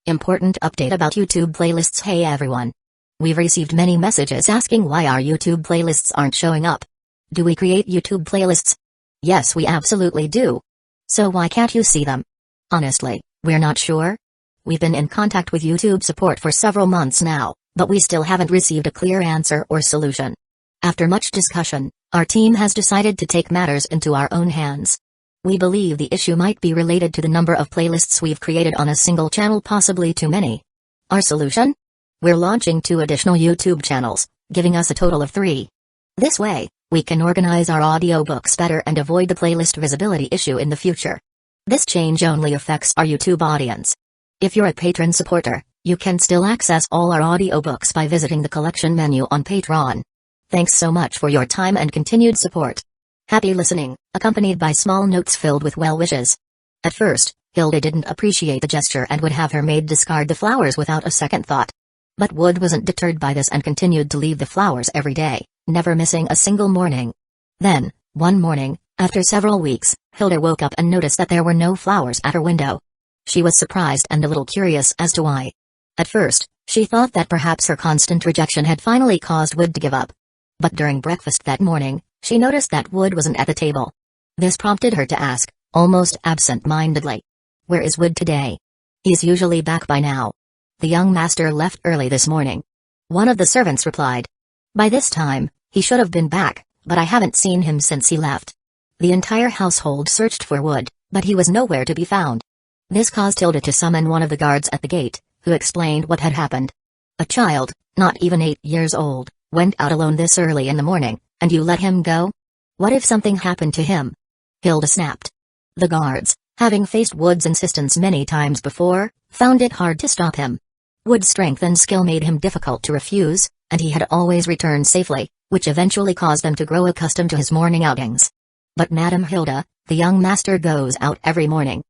Important update about YouTube playlists. Hey everyone. We've received many messages asking why our YouTube playlists aren't showing up. Do we create YouTube playlists? Yes, we absolutely do. So why can't you see them? Honestly, we're not sure. We've been in contact with YouTube support for several months now, but we still haven't received a clear answer or solution. After much discussion, our team has decided to take matters into our own hands. We believe the issue might be related to the number of playlists we've created on a single channel, possibly too many. Our solution? We're launching 2 additional YouTube channels, giving us a total of 3. This way, we can organize our audiobooks better and avoid the playlist visibility issue in the future. This change only affects our YouTube audience. If you're a patron supporter, you can still access all our audiobooks by visiting the collection menu on Patreon. Thanks so much for your time and continued support. Happy listening, accompanied by small notes filled with well wishes. At first, Hilda didn't appreciate the gesture and would have her maid discard the flowers without a second thought. But Wood wasn't deterred by this and continued to leave the flowers every day, never missing a single morning. Then, one morning, after several weeks, Hilda woke up and noticed that there were no flowers at her window. She was surprised and a little curious as to why. At first, she thought that perhaps her constant rejection had finally caused Wood to give up. But during breakfast that morning, she noticed that Wood wasn't at the table. This prompted her to ask, almost absent-mindedly, "Where is Wood today? He's usually back by now. The young master left early this morning." One of the servants replied, "By this time, he should have been back, but I haven't seen him since he left." The entire household searched for Wood, but he was nowhere to be found. This caused Hilda to summon one of the guards at the gate, who explained what had happened. "A child, not even 8 years old, went out alone this early in the morning, and you let him go? What if something happened to him?" Hilda snapped. The guards, having faced Wood's insistence many times before, found it hard to stop him. Wood's strength and skill made him difficult to refuse, and he had always returned safely, which eventually caused them to grow accustomed to his morning outings. "But Madam Hilda, the young master goes out every morning.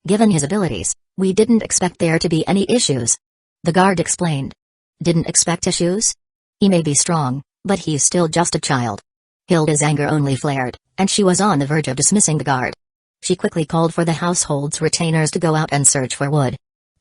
Given his abilities, we didn't expect there to be any issues." The guard explained. "Didn't expect issues? He may be strong, but he's still just a child." Hilda's anger only flared, and she was on the verge of dismissing the guard. She quickly called for the household's retainers to go out and search for Wood.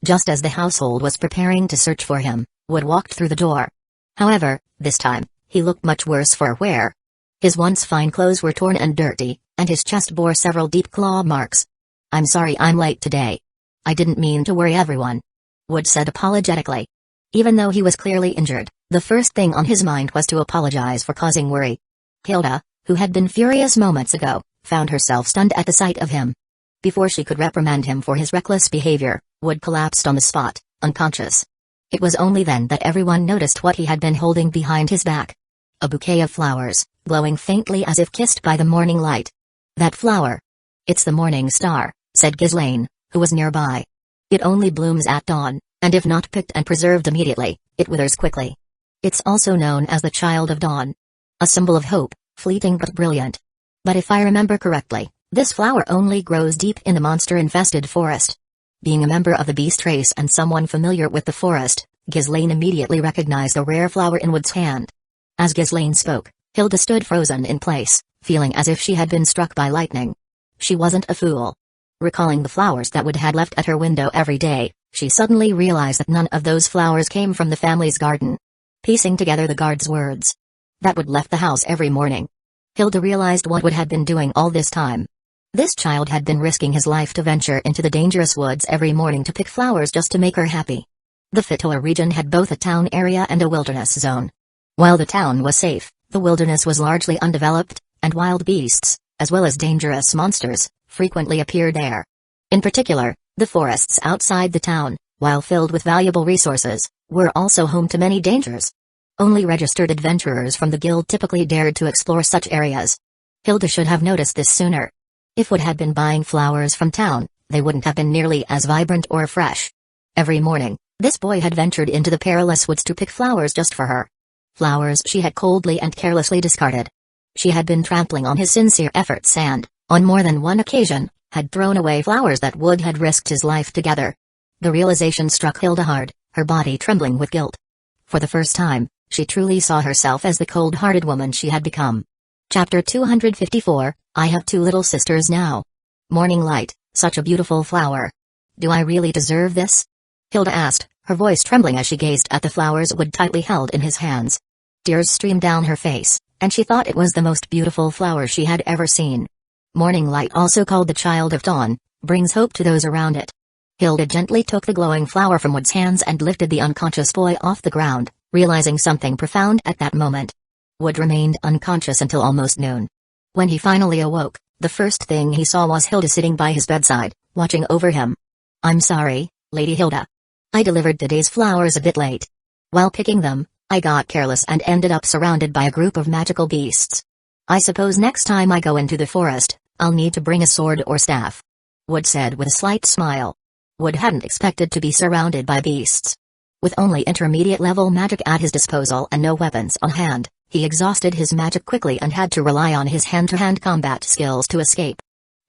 Just as the household was preparing to search for him, Wood walked through the door. However, this time, he looked much worse for wear. His once fine clothes were torn and dirty, and his chest bore several deep claw marks. "I'm sorry I'm late today. I didn't mean to worry everyone," Wood said apologetically. Even though he was clearly injured, the first thing on his mind was to apologize for causing worry. Hilda, who had been furious moments ago, found herself stunned at the sight of him. Before she could reprimand him for his reckless behavior, Wood collapsed on the spot, unconscious. It was only then that everyone noticed what he had been holding behind his back. A bouquet of flowers, glowing faintly as if kissed by the morning light. "That flower. It's the morning star," said Ghislaine, who was nearby. "It only blooms at dawn, and if not picked and preserved immediately, it withers quickly. It's also known as the child of dawn. A symbol of hope, fleeting but brilliant. But if I remember correctly, this flower only grows deep in the monster-infested forest." Being a member of the beast race and someone familiar with the forest, Ghislaine immediately recognized the rare flower in Wood's hand. As Ghislaine spoke, Hilda stood frozen in place, feeling as if she had been struck by lightning. She wasn't a fool. Recalling the flowers that Wood had left at her window every day, she suddenly realized that none of those flowers came from the family's garden. Piecing together the guard's words, that Wood left the house every morning, Hilda realized what Wood had been doing all this time. This child had been risking his life to venture into the dangerous woods every morning to pick flowers just to make her happy. The Fitoa region had both a town area and a wilderness zone. While the town was safe, the wilderness was largely undeveloped, and wild beasts, as well as dangerous monsters, frequently appeared there. In particular, the forests outside the town, while filled with valuable resources, were also home to many dangers. Only registered adventurers from the guild typically dared to explore such areas. Hilda should have noticed this sooner. If Wood had been buying flowers from town, they wouldn't have been nearly as vibrant or fresh. Every morning, this boy had ventured into the perilous woods to pick flowers just for her. Flowers she had coldly and carelessly discarded. She had been trampling on his sincere efforts and, on more than one occasion, had thrown away flowers that Wood had risked his life to gather. The realization struck Hilda hard, her body trembling with guilt. For the first time, she truly saw herself as the cold-hearted woman she had become. Chapter 254, I have 2 little sisters now. Morning light, such a beautiful flower. Do I really deserve this? Hilda asked, her voice trembling as she gazed at the flowers Wood tightly held in his hands. Tears streamed down her face, and she thought it was the most beautiful flower she had ever seen. Morning light, also called the child of dawn, brings hope to those around it. Hilda gently took the glowing flower from Wood's hands and lifted the unconscious boy off the ground, realizing something profound at that moment. Wood remained unconscious until almost noon. When he finally awoke, the first thing he saw was Hilda sitting by his bedside, watching over him. "I'm sorry, Lady Hilda. I delivered today's flowers a bit late. While picking them, I got careless and ended up surrounded by a group of magical beasts. I suppose next time I go into the forest, I'll need to bring a sword or staff," Wood said with a slight smile. Wood hadn't expected to be surrounded by beasts. With only intermediate-level magic at his disposal and no weapons on hand, he exhausted his magic quickly and had to rely on his hand-to-hand combat skills to escape.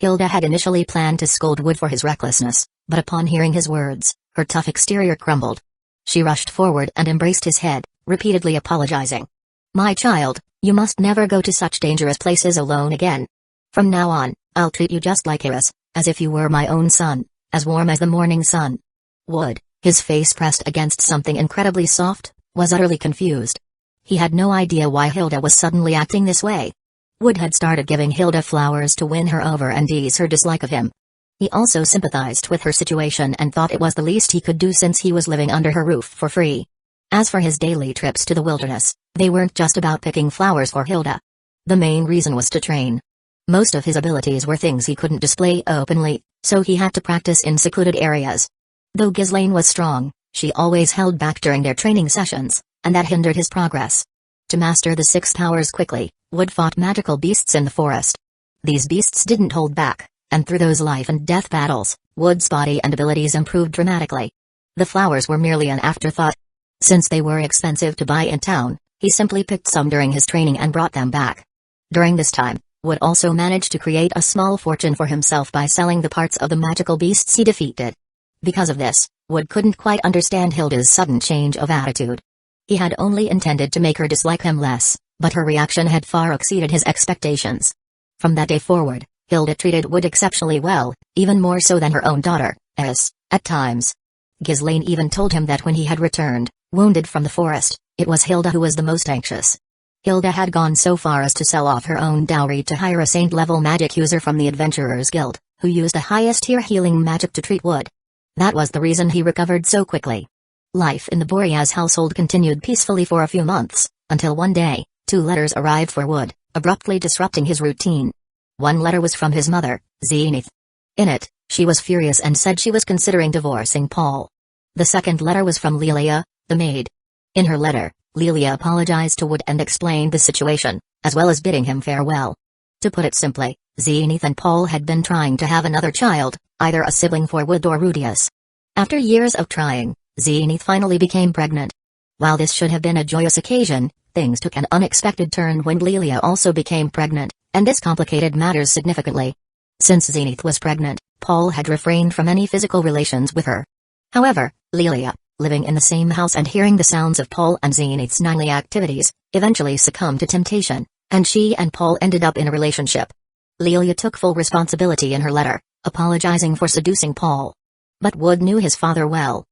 Hilda had initially planned to scold Wood for his recklessness, but upon hearing his words, her tough exterior crumbled. She rushed forward and embraced his head, repeatedly apologizing. "My child, you must never go to such dangerous places alone again. From now on, I'll treat you just like Iris, as if you were my own son, as warm as the morning sun." Wood, his face pressed against something incredibly soft, was utterly confused. He had no idea why Hilda was suddenly acting this way. Wood had started giving Hilda flowers to win her over and ease her dislike of him. He also sympathized with her situation and thought it was the least he could do since he was living under her roof for free. As for his daily trips to the wilderness, they weren't just about picking flowers for Hilda. The main reason was to train. Most of his abilities were things he couldn't display openly, so he had to practice in secluded areas. Though Ghislaine was strong, she always held back during their training sessions, and that hindered his progress. To master the 6 powers quickly, Wood fought magical beasts in the forest. These beasts didn't hold back, and through those life-and-death battles, Wood's body and abilities improved dramatically. The flowers were merely an afterthought. Since they were expensive to buy in town, he simply picked some during his training and brought them back. During this time, Wood also managed to create a small fortune for himself by selling the parts of the magical beasts he defeated. Because of this, Wood couldn't quite understand Hilda's sudden change of attitude. He had only intended to make her dislike him less, but her reaction had far exceeded his expectations. From that day forward, Hilda treated Wood exceptionally well, even more so than her own daughter, Iris, at times. Ghislaine even told him that when he had returned, wounded from the forest, it was Hilda who was the most anxious. Hilda had gone so far as to sell off her own dowry to hire a saint-level magic user from the Adventurers Guild, who used the highest-tier healing magic to treat Wood. That was the reason he recovered so quickly. Life in the Boreas household continued peacefully for a few months, until one day, 2 letters arrived for Wood, abruptly disrupting his routine. One letter was from his mother, Zenith. In it, she was furious and said she was considering divorcing Paul. The second letter was from Lelia, the maid. In her letter, Lelia apologized to Wood and explained the situation, as well as bidding him farewell. To put it simply, Zenith and Paul had been trying to have another child, either a sibling for Wood or Rudius. After years of trying, Zenith finally became pregnant. While this should have been a joyous occasion, things took an unexpected turn when Lelia also became pregnant, and this complicated matters significantly. Since Zenith was pregnant, Paul had refrained from any physical relations with her. However, Lelia, living in the same house and hearing the sounds of Paul and Zenith's nightly activities, eventually succumbed to temptation, and she and Paul ended up in a relationship. Lelia took full responsibility in her letter, apologizing for seducing Paul. But Wood knew his father well.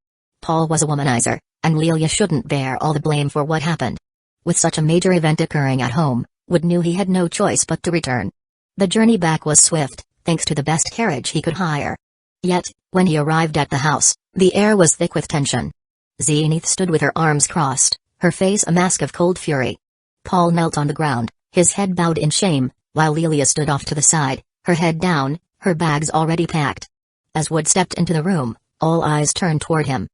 Paul was a womanizer, and Lelia shouldn't bear all the blame for what happened. With such a major event occurring at home, Wood knew he had no choice but to return. The journey back was swift, thanks to the best carriage he could hire. Yet, when he arrived at the house, the air was thick with tension. Zenith stood with her arms crossed, her face a mask of cold fury. Paul knelt on the ground, his head bowed in shame, while Lelia stood off to the side, her head down, her bags already packed. As Wood stepped into the room, all eyes turned toward him.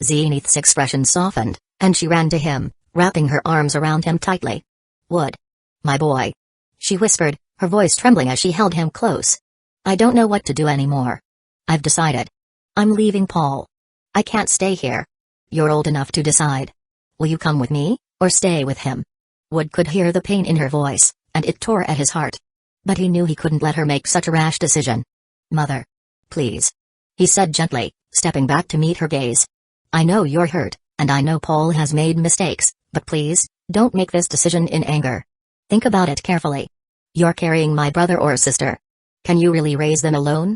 Zenith's expression softened, and she ran to him, wrapping her arms around him tightly. "Wood. My boy," she whispered, her voice trembling as she held him close. "I don't know what to do anymore. I've decided. I'm leaving Paul. I can't stay here. You're old enough to decide. Will you come with me, or stay with him?" Wood could hear the pain in her voice, and it tore at his heart. But he knew he couldn't let her make such a rash decision. "Mother. Please," he said gently, stepping back to meet her gaze. "I know you're hurt, and I know Paul has made mistakes, but please, don't make this decision in anger. Think about it carefully. You're carrying my brother or sister. Can you really raise them alone?"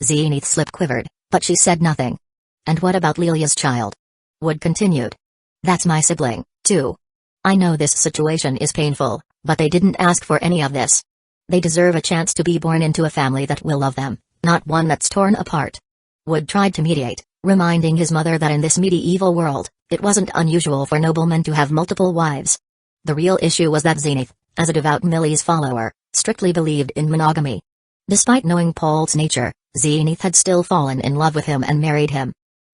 Zenith's lip quivered, but she said nothing. And what about Lilia's child? Wood continued. That's my sibling, too. I know this situation is painful, but they didn't ask for any of this. They deserve a chance to be born into a family that will love them, not one that's torn apart. Wood tried to mediate, reminding his mother that in this medieval world, it wasn't unusual for noblemen to have multiple wives. The real issue was that Zenith, as a devout Millie's follower, strictly believed in monogamy. Despite knowing Paul's nature, Zenith had still fallen in love with him and married him.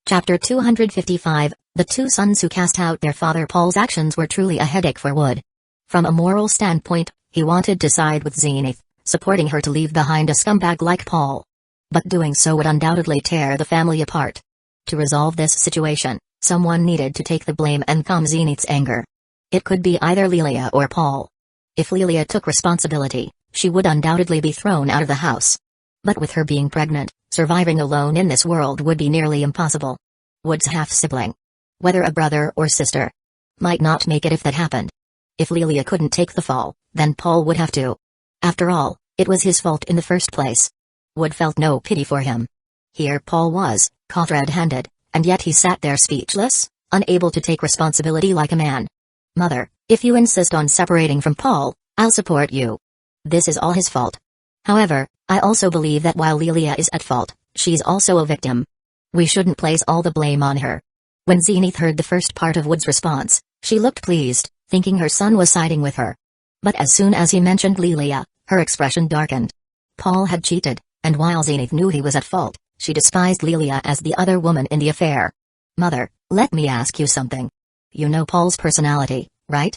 Chapter 255, The Two Sons Who Cast Out Their Father. Paul's actions were truly a headache for Wood. From a moral standpoint, he wanted to side with Zenith, supporting her to leave behind a scumbag like Paul. But doing so would undoubtedly tear the family apart. To resolve this situation, someone needed to take the blame and calm Zenith's anger. It could be either Lilia or Paul. If Lilia took responsibility, she would undoubtedly be thrown out of the house. But with her being pregnant, surviving alone in this world would be nearly impossible. Wood's half-sibling, whether a brother or sister, might not make it if that happened. If Lilia couldn't take the fall, then Paul would have to. After all, it was his fault in the first place. Wood felt no pity for him. Here Paul was, caught red-handed, and yet he sat there speechless, unable to take responsibility like a man. Mother, if you insist on separating from Paul, I'll support you. This is all his fault. However, I also believe that while Lilia is at fault, she's also a victim. We shouldn't place all the blame on her. When Zenith heard the first part of Wood's response, she looked pleased, thinking her son was siding with her. But as soon as he mentioned Lilia, her expression darkened. Paul had cheated, and while Zenith knew he was at fault, she despised Lilia as the other woman in the affair. Mother, let me ask you something. You know Paul's personality, right?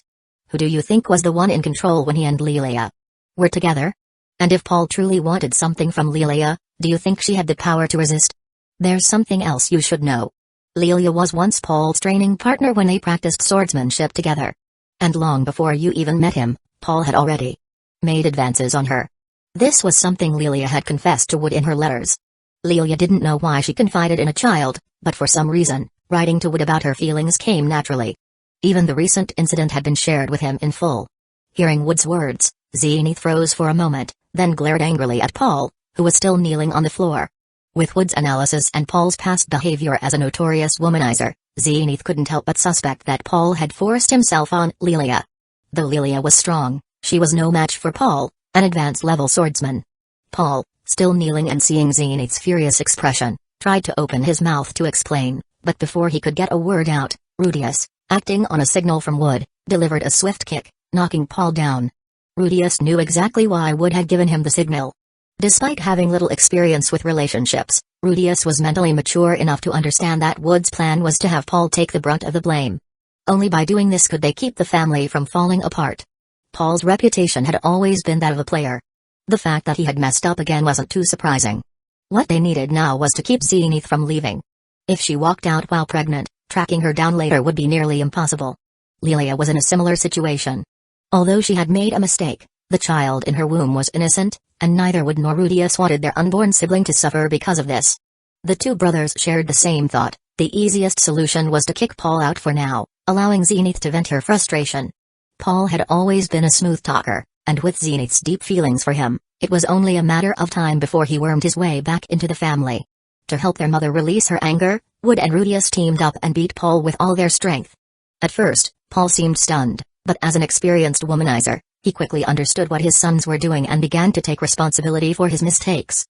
Who do you think was the one in control when he and Lilia were together? And if Paul truly wanted something from Lilia, do you think she had the power to resist? There's something else you should know. Lilia was once Paul's training partner when they practiced swordsmanship together. And long before you even met him, Paul had already made advances on her. This was something Lilia had confessed to Wood in her letters. Lilia didn't know why she confided in a child, but for some reason, writing to Wood about her feelings came naturally. Even the recent incident had been shared with him in full. Hearing Wood's words, Zenith froze for a moment, then glared angrily at Paul, who was still kneeling on the floor. With Wood's analysis and Paul's past behavior as a notorious womanizer, Zenith couldn't help but suspect that Paul had forced himself on Lilia. Though Lilia was strong, she was no match for Paul, an advanced-level swordsman. Paul, still kneeling and seeing Zenith's furious expression, tried to open his mouth to explain, but before he could get a word out, Rudius, acting on a signal from Wood, delivered a swift kick, knocking Paul down. Rudius knew exactly why Wood had given him the signal. Despite having little experience with relationships, Rudius was mentally mature enough to understand that Wood's plan was to have Paul take the brunt of the blame. Only by doing this could they keep the family from falling apart. Paul's reputation had always been that of a player. The fact that he had messed up again wasn't too surprising. What they needed now was to keep Zenith from leaving. If she walked out while pregnant, tracking her down later would be nearly impossible. Lilia was in a similar situation. Although she had made a mistake, the child in her womb was innocent, and neither Wood nor Rudius wanted their unborn sibling to suffer because of this. The two brothers shared the same thought. The easiest solution was to kick Paul out for now, allowing Zenith to vent her frustration. Paul had always been a smooth talker, and with Zenith's deep feelings for him, it was only a matter of time before he wormed his way back into the family. To help their mother release her anger, Wood and Rudius teamed up and beat Paul with all their strength. At first, Paul seemed stunned, but as an experienced womanizer, he quickly understood what his sons were doing and began to take responsibility for his mistakes.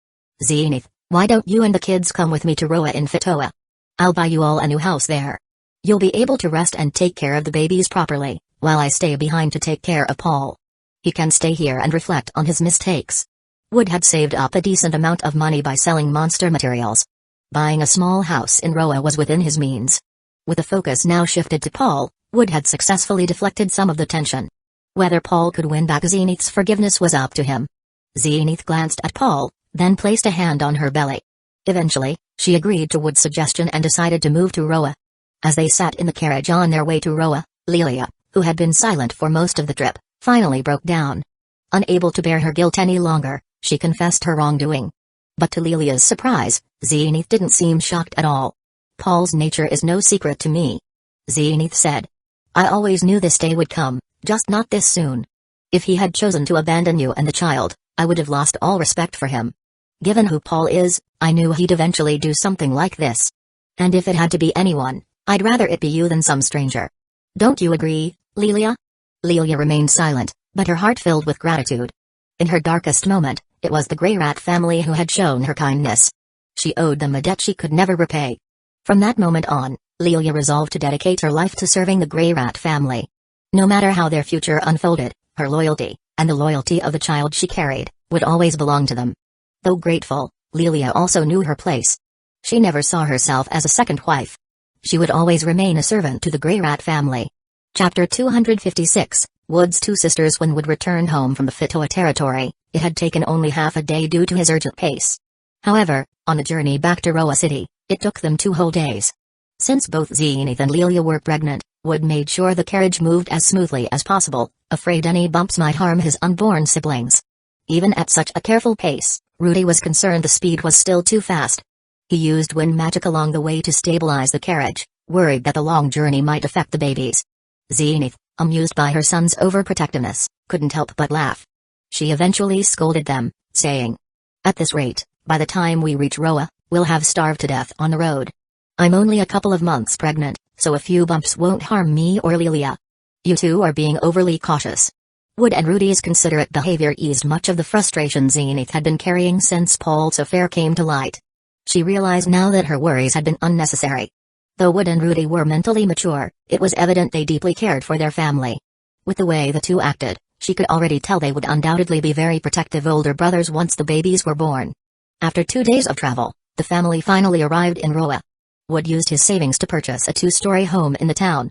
Zenith, why don't you and the kids come with me to Roa in Fitoa? I'll buy you all a new house there. You'll be able to rest and take care of the babies properly, while I stay behind to take care of Paul. He can stay here and reflect on his mistakes. Wood had saved up a decent amount of money by selling monster materials. Buying a small house in Roa was within his means. With the focus now shifted to Paul, Wood had successfully deflected some of the tension. Whether Paul could win back Zenith's forgiveness was up to him. Zenith glanced at Paul, then placed a hand on her belly. Eventually, she agreed to Wood's suggestion and decided to move to Roa. As they sat in the carriage on their way to Roa, Lilia, who had been silent for most of the trip, finally broke down. Unable to bear her guilt any longer, she confessed her wrongdoing. But to Lilia's surprise, Zenith didn't seem shocked at all. Paul's nature is no secret to me, Zenith said. I always knew this day would come, just not this soon. If he had chosen to abandon you and the child, I would have lost all respect for him. Given who Paul is, I knew he'd eventually do something like this. And if it had to be anyone, I'd rather it be you than some stranger. Don't you agree, Lelia? Lelia remained silent, but her heart filled with gratitude. In her darkest moment, it was the Grey Rat family who had shown her kindness. She owed them a debt she could never repay. From that moment on, Lelia resolved to dedicate her life to serving the Grey Rat family. No matter how their future unfolded, her loyalty, and the loyalty of the child she carried, would always belong to them. Though grateful, Lelia also knew her place. She never saw herself as a second wife. She would always remain a servant to the Grey Rat family. Chapter 256, Wood's two sisters. When Wood returned home from the Fitoa territory, it had taken only half a day due to his urgent pace. However, on the journey back to Roa City, it took them 2 whole days. Since both Zenith and Lelia were pregnant, Wood made sure the carriage moved as smoothly as possible, afraid any bumps might harm his unborn siblings. Even at such a careful pace, Rudy was concerned the speed was still too fast. He used wind magic along the way to stabilize the carriage, worried that the long journey might affect the babies. Zenith, amused by her son's overprotectiveness, couldn't help but laugh. She eventually scolded them, saying, "At this rate, by the time we reach Roa, we'll have starved to death on the road. I'm only a couple of months pregnant, so a few bumps won't harm me or Lelia. You two are being overly cautious." Wood and Rudy's considerate behavior eased much of the frustration Zenith had been carrying since Paul's affair came to light. She realized now that her worries had been unnecessary. Though Wood and Rudy were mentally mature, it was evident they deeply cared for their family. With the way the two acted, she could already tell they would undoubtedly be very protective older brothers once the babies were born. After 2 days of travel, the family finally arrived in Roa. Wood used his savings to purchase a 2-story home in the town.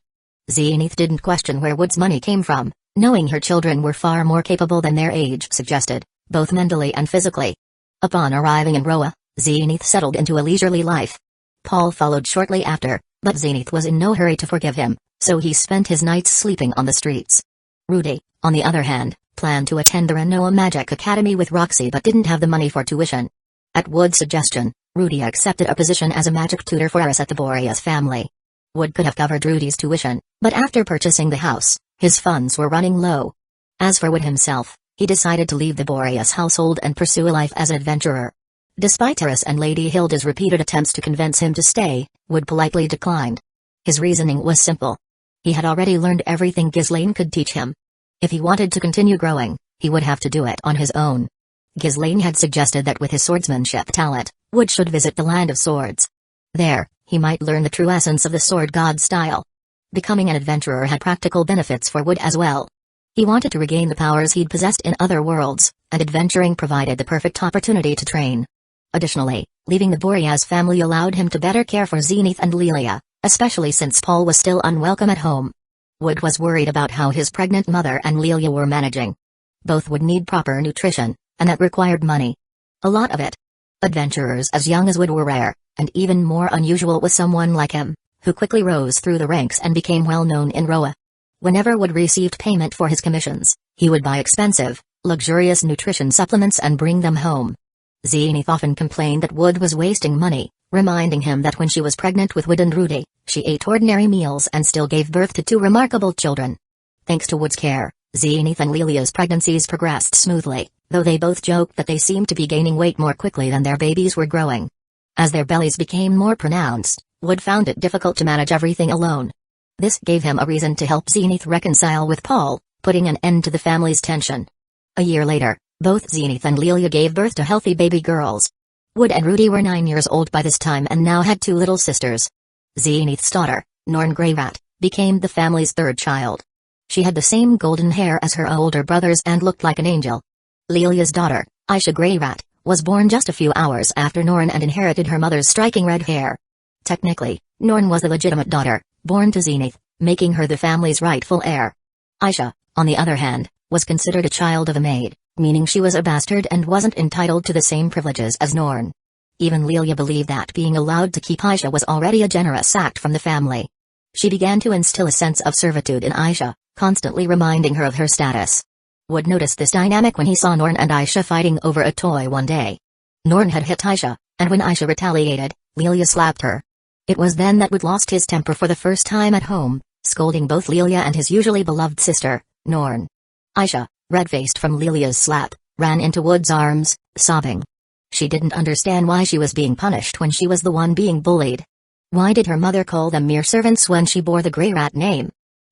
Zenith didn't question where Wood's money came from, knowing her children were far more capable than their age suggested, both mentally and physically. Upon arriving in Roa, Zenith settled into a leisurely life. Paul followed shortly after, but Zenith was in no hurry to forgive him, so he spent his nights sleeping on the streets. Rudy, on the other hand, planned to attend the Renoa Magic Academy with Roxy but didn't have the money for tuition. At Wood's suggestion, Rudy accepted a position as a magic tutor for Eris at the Boreas family. Wood could have covered Rudy's tuition, but after purchasing the house, his funds were running low. As for Wood himself, he decided to leave the Boreas household and pursue a life as an adventurer. Despite Eris and Lady Hilda's repeated attempts to convince him to stay, Wood politely declined. His reasoning was simple. He had already learned everything Ghislaine could teach him. If he wanted to continue growing, he would have to do it on his own. Ghislaine had suggested that with his swordsmanship talent, Wood should visit the Land of Swords. There, he might learn the true essence of the sword god style. Becoming an adventurer had practical benefits for Wood as well. He wanted to regain the powers he'd possessed in other worlds, and adventuring provided the perfect opportunity to train. Additionally, leaving the Boreas family allowed him to better care for Zenith and Lelia, especially since Paul was still unwelcome at home. Wood was worried about how his pregnant mother and Lelia were managing. Both would need proper nutrition, and that required money. A lot of it. Adventurers as young as Wood were rare, and even more unusual with someone like him, who quickly rose through the ranks and became well known in Roa. Whenever Wood received payment for his commissions, he would buy expensive, luxurious nutrition supplements and bring them home. Zenith often complained that Wood was wasting money, reminding him that when she was pregnant with Wood and Rudy, she ate ordinary meals and still gave birth to 2 remarkable children. Thanks to Wood's care, Zenith and Lelia's pregnancies progressed smoothly, though they both joked that they seemed to be gaining weight more quickly than their babies were growing. As their bellies became more pronounced, Wood found it difficult to manage everything alone. This gave him a reason to help Zenith reconcile with Paul, putting an end to the family's tension. A year later, both Zenith and Lelia gave birth to healthy baby girls. Wood and Rudy were 9 years old by this time and now had 2 little sisters. Zenith's daughter, Norn Greyrat, became the family's 3rd child. She had the same golden hair as her older brothers and looked like an angel. Lelia's daughter, Aisha Greyrat, was born just a few hours after Norn and inherited her mother's striking red hair. Technically, Norn was the legitimate daughter, born to Zenith, making her the family's rightful heir. Aisha, on the other hand, was considered a child of a maid, meaning she was a bastard and wasn't entitled to the same privileges as Norn. Even Lelia believed that being allowed to keep Aisha was already a generous act from the family. She began to instill a sense of servitude in Aisha, constantly reminding her of her status. Wood noticed this dynamic when he saw Norn and Aisha fighting over a toy one day. Norn had hit Aisha, and when Aisha retaliated, Lelia slapped her. It was then that Wood lost his temper for the first time at home, scolding both Lelia and his usually beloved sister, Norn. Aisha, red-faced from Lelia's slap, ran into Wood's arms, sobbing. She didn't understand why she was being punished when she was the one being bullied. Why did her mother call them mere servants when she bore the Grey Rat name?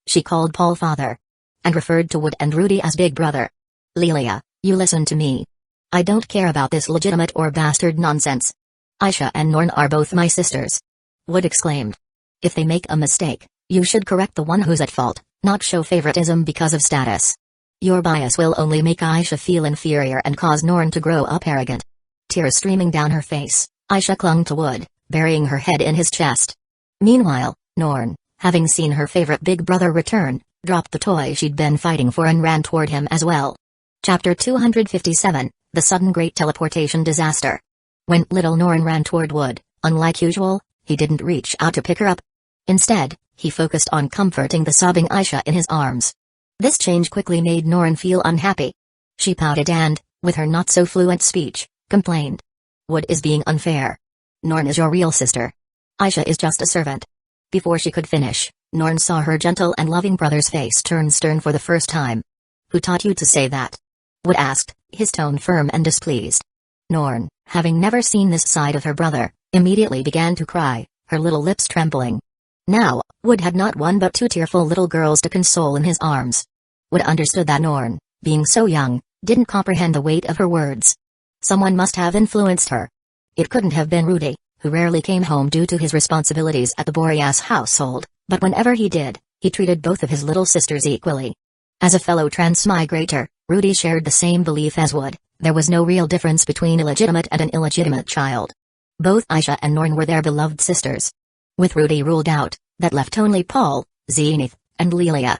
She called Paul father. And referred to Wood and Rudy as big brother. Lelia, you listen to me. I don't care about this legitimate or bastard nonsense. Aisha and Norn are both my sisters. Wood exclaimed. If they make a mistake, you should correct the one who's at fault, not show favoritism because of status. Your bias will only make Aisha feel inferior and cause Norn to grow up arrogant. Tears streaming down her face, Aisha clung to Wood, burying her head in his chest. Meanwhile, Norn, having seen her favorite big brother return, dropped the toy she'd been fighting for and ran toward him as well. Chapter 257, The Sudden Great Teleportation Disaster. When little Norn ran toward Wood, unlike usual, he didn't reach out to pick her up. Instead, he focused on comforting the sobbing Aisha in his arms. This change quickly made Norn feel unhappy. She pouted and, with her not-so-fluent speech, complained. Wood is being unfair. Norn is your real sister. Aisha is just a servant. Before she could finish, Norn saw her gentle and loving brother's face turn stern for the first time. Who taught you to say that? Wood asked, his tone firm and displeased. Norn, having never seen this side of her brother, immediately began to cry, her little lips trembling. Now, Wood had not one but two tearful little girls to console in his arms. Wood understood that Norn, being so young, didn't comprehend the weight of her words. Someone must have influenced her. It couldn't have been Rudy, who rarely came home due to his responsibilities at the Boreas household, but whenever he did, he treated both of his little sisters equally. As a fellow transmigrator, Rudy shared the same belief as Wood. There was no real difference between illegitimate and an illegitimate child. Both Aisha and Norn were their beloved sisters. With Rudy ruled out, that left only Paul, Zenith, and Lelia.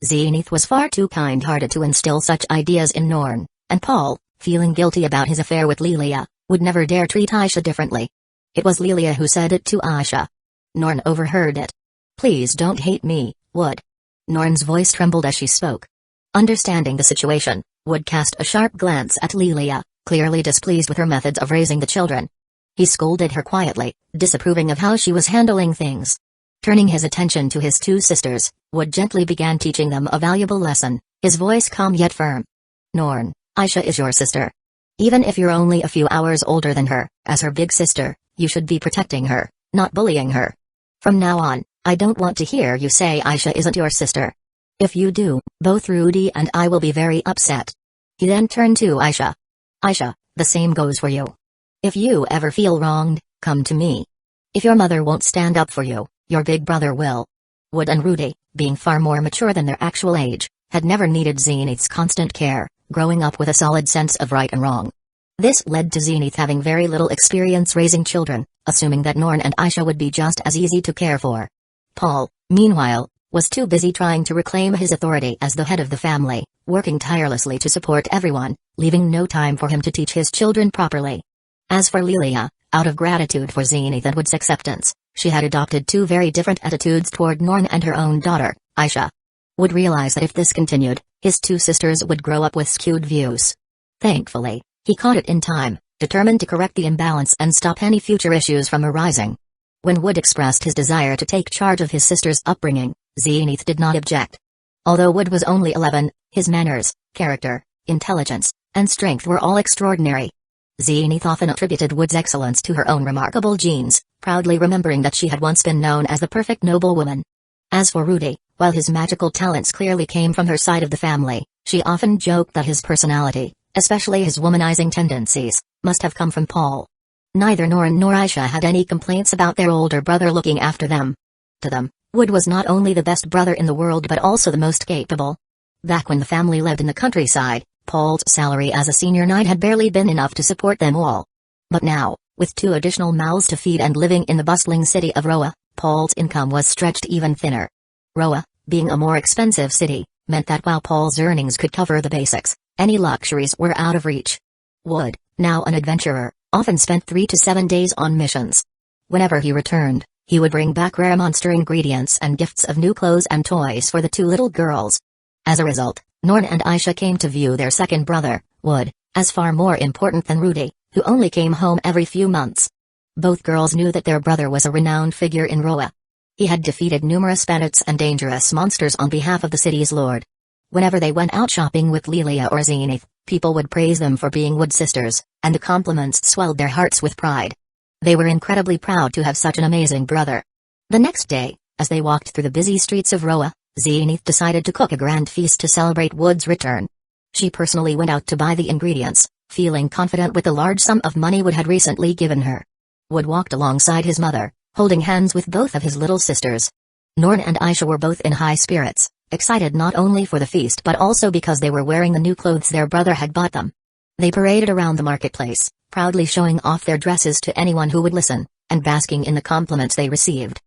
Zenith was far too kind-hearted to instill such ideas in Norn, and Paul, feeling guilty about his affair with Lelia, would never dare treat Aisha differently. It was Lelia who said it to Aisha. Norn overheard it. Please don't hate me, Wood. Norn's voice trembled as she spoke. Understanding the situation, Wood cast a sharp glance at Lelia, clearly displeased with her methods of raising the children. He scolded her quietly, disapproving of how she was handling things. Turning his attention to his two sisters, Wood gently began teaching them a valuable lesson, his voice calm yet firm. Norn, Aisha is your sister. Even if you're only a few hours older than her, as her big sister, you should be protecting her, not bullying her. From now on, I don't want to hear you say Aisha isn't your sister. If you do, both Rudy and I will be very upset. He then turned to Aisha. Aisha, the same goes for you. If you ever feel wronged, come to me. If your mother won't stand up for you, your big brother will. Wood and Rudy, being far more mature than their actual age, had never needed Zenith's constant care, growing up with a solid sense of right and wrong. This led to Zenith having very little experience raising children, assuming that Norn and Aisha would be just as easy to care for. Paul, meanwhile, was too busy trying to reclaim his authority as the head of the family, working tirelessly to support everyone, leaving no time for him to teach his children properly. As for Lelia, out of gratitude for Zenith and Wood's acceptance, she had adopted two very different attitudes toward Norn and her own daughter, Aisha. Wood realized that if this continued, his two sisters would grow up with skewed views. Thankfully, he caught it in time, determined to correct the imbalance and stop any future issues from arising. When Wood expressed his desire to take charge of his sister's upbringing, Zenith did not object. Although Wood was only 11, his manners, character, intelligence, and strength were all extraordinary. Zenith often attributed Wood's excellence to her own remarkable genes, proudly remembering that she had once been known as the perfect noblewoman. As for Rudy, while his magical talents clearly came from her side of the family, she often joked that his personality, especially his womanizing tendencies, must have come from Paul. Neither Norn nor Aisha had any complaints about their older brother looking after them. To them, Wood was not only the best brother in the world but also the most capable. Back when the family lived in the countryside, Paul's salary as a senior knight had barely been enough to support them all. But now, with two additional mouths to feed and living in the bustling city of Roa, Paul's income was stretched even thinner. Roa, being a more expensive city, meant that while Paul's earnings could cover the basics, any luxuries were out of reach. Wood, now an adventurer, often spent 3 to 7 days on missions. Whenever he returned, he would bring back rare monster ingredients and gifts of new clothes and toys for the two little girls. As a result, Norn and Aisha came to view their second brother, Wood, as far more important than Rudy, who only came home every few months. Both girls knew that their brother was a renowned figure in Roa. He had defeated numerous bandits and dangerous monsters on behalf of the city's lord. Whenever they went out shopping with Lelia or Zenith, people would praise them for being Wood sisters, and the compliments swelled their hearts with pride. They were incredibly proud to have such an amazing brother. The next day, as they walked through the busy streets of Roa, Zenith decided to cook a grand feast to celebrate Wood's return. She personally went out to buy the ingredients, feeling confident with the large sum of money Wood had recently given her. Wood walked alongside his mother, holding hands with both of his little sisters. Norn and Aisha were both in high spirits, excited not only for the feast but also because they were wearing the new clothes their brother had bought them. They paraded around the marketplace, proudly showing off their dresses to anyone who would listen, and basking in the compliments they received.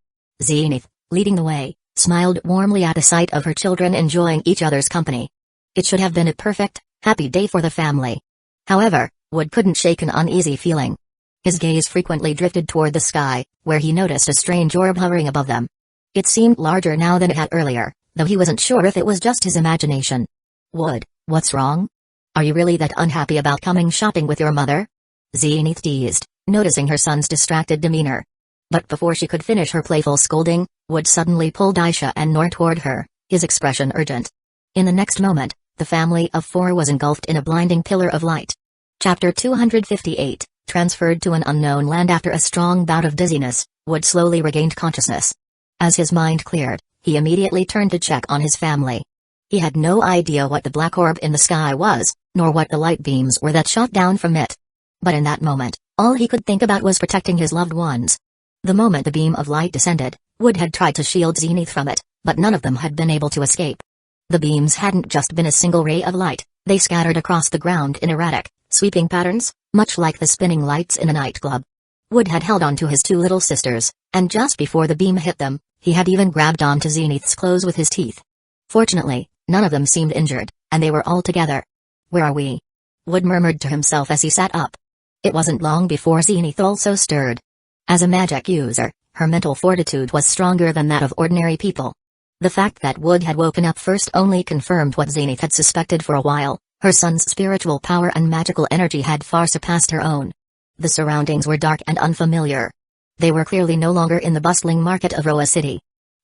Zenith, leading the way, smiled warmly at the sight of her children enjoying each other's company. It should have been a perfect, happy day for the family. However, Wood couldn't shake an uneasy feeling. His gaze frequently drifted toward the sky, where he noticed a strange orb hovering above them. It seemed larger now than it had earlier, though he wasn't sure if it was just his imagination. "Wood, what's wrong? Are you really that unhappy about coming shopping with your mother?" Zenith teased, noticing her son's distracted demeanor. But before she could finish her playful scolding, Wood suddenly pulled Aisha and Noor toward her, his expression urgent. In the next moment, the family of four was engulfed in a blinding pillar of light. Chapter 258, transferred to an unknown land after a strong bout of dizziness, Wood slowly regained consciousness. As his mind cleared, he immediately turned to check on his family. He had no idea what the black orb in the sky was, nor what the light beams were that shot down from it. But in that moment, all he could think about was protecting his loved ones. The moment the beam of light descended, Wood had tried to shield Zenith from it, but none of them had been able to escape. The beams hadn't just been a single ray of light, they scattered across the ground in erratic, sweeping patterns, much like the spinning lights in a nightclub. Wood had held on to his two little sisters, and just before the beam hit them, he had even grabbed onto Zenith's clothes with his teeth. Fortunately, none of them seemed injured, and they were all together. "Where are we?" Wood murmured to himself as he sat up. It wasn't long before Zenith also stirred. As a magic user, her mental fortitude was stronger than that of ordinary people. The fact that Wood had woken up first only confirmed what Zenith had suspected for a while: her son's spiritual power and magical energy had far surpassed her own. The surroundings were dark and unfamiliar. They were clearly no longer in the bustling market of Roa City.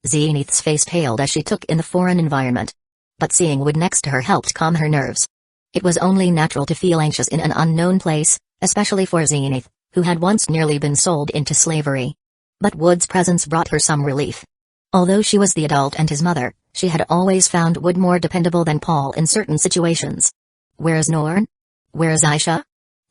Zenith's face paled as she took in the foreign environment. But seeing Wood next to her helped calm her nerves. It was only natural to feel anxious in an unknown place, especially for Zenith, who had once nearly been sold into slavery. But Wood's presence brought her some relief. Although she was the adult and his mother, she had always found Wood more dependable than Paul in certain situations. "Where's Norn? Where's Aisha?"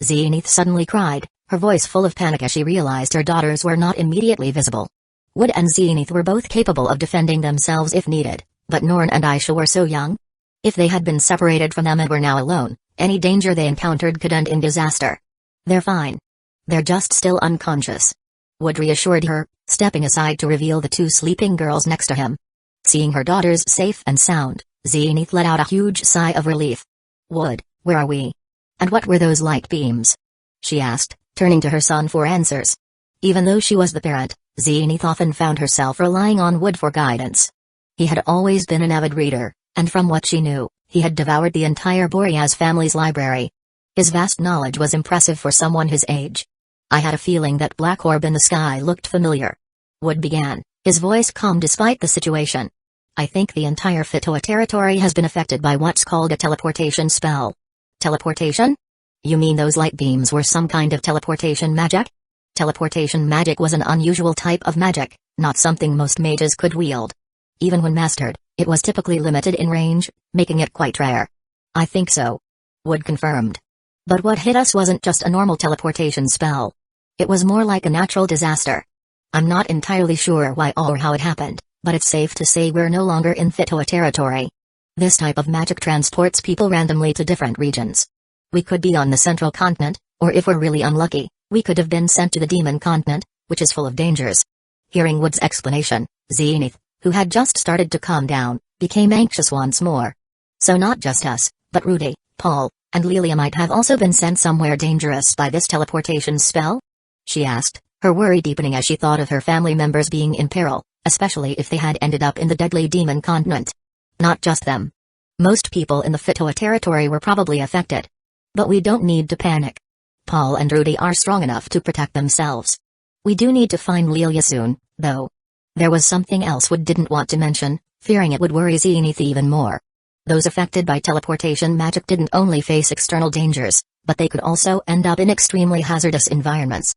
Zenith suddenly cried, her voice full of panic as she realized her daughters were not immediately visible. Wood and Zenith were both capable of defending themselves if needed, but Norn and Aisha were so young. If they had been separated from them and were now alone, any danger they encountered could end in disaster. "They're fine. They're just still unconscious," Wood reassured her, stepping aside to reveal the two sleeping girls next to him. Seeing her daughters safe and sound, Zenith let out a huge sigh of relief. "Wood, where are we? And what were those light beams?" she asked, turning to her son for answers. Even though she was the parent, Zenith often found herself relying on Wood for guidance. He had always been an avid reader, and from what she knew, he had devoured the entire Boreas family's library. His vast knowledge was impressive for someone his age. "I had a feeling that black orb in the sky looked familiar," Wood began, his voice calm despite the situation. "I think the entire Fitoa territory has been affected by what's called a teleportation spell." "Teleportation? You mean those light beams were some kind of teleportation magic?" Teleportation magic was an unusual type of magic, not something most mages could wield. Even when mastered, it was typically limited in range, making it quite rare. "I think so," Wood confirmed. "But what hit us wasn't just a normal teleportation spell. It was more like a natural disaster. I'm not entirely sure why or how it happened, but it's safe to say we're no longer in Fitoa territory. This type of magic transports people randomly to different regions. We could be on the central continent, or if we're really unlucky, we could have been sent to the demon continent, which is full of dangers." Hearing Wood's explanation, Zenith, who had just started to calm down, became anxious once more. "So not just us, but Rudy, Paul, and Lilia might have also been sent somewhere dangerous by this teleportation spell?" she asked, her worry deepening as she thought of her family members being in peril, especially if they had ended up in the deadly demon continent. "Not just them. Most people in the Fitoa territory were probably affected. But we don't need to panic. Paul and Rudy are strong enough to protect themselves. We do need to find Lilia soon, though." There was something else Wood didn't want to mention, fearing it would worry Zenith even more. Those affected by teleportation magic didn't only face external dangers, but they could also end up in extremely hazardous environments.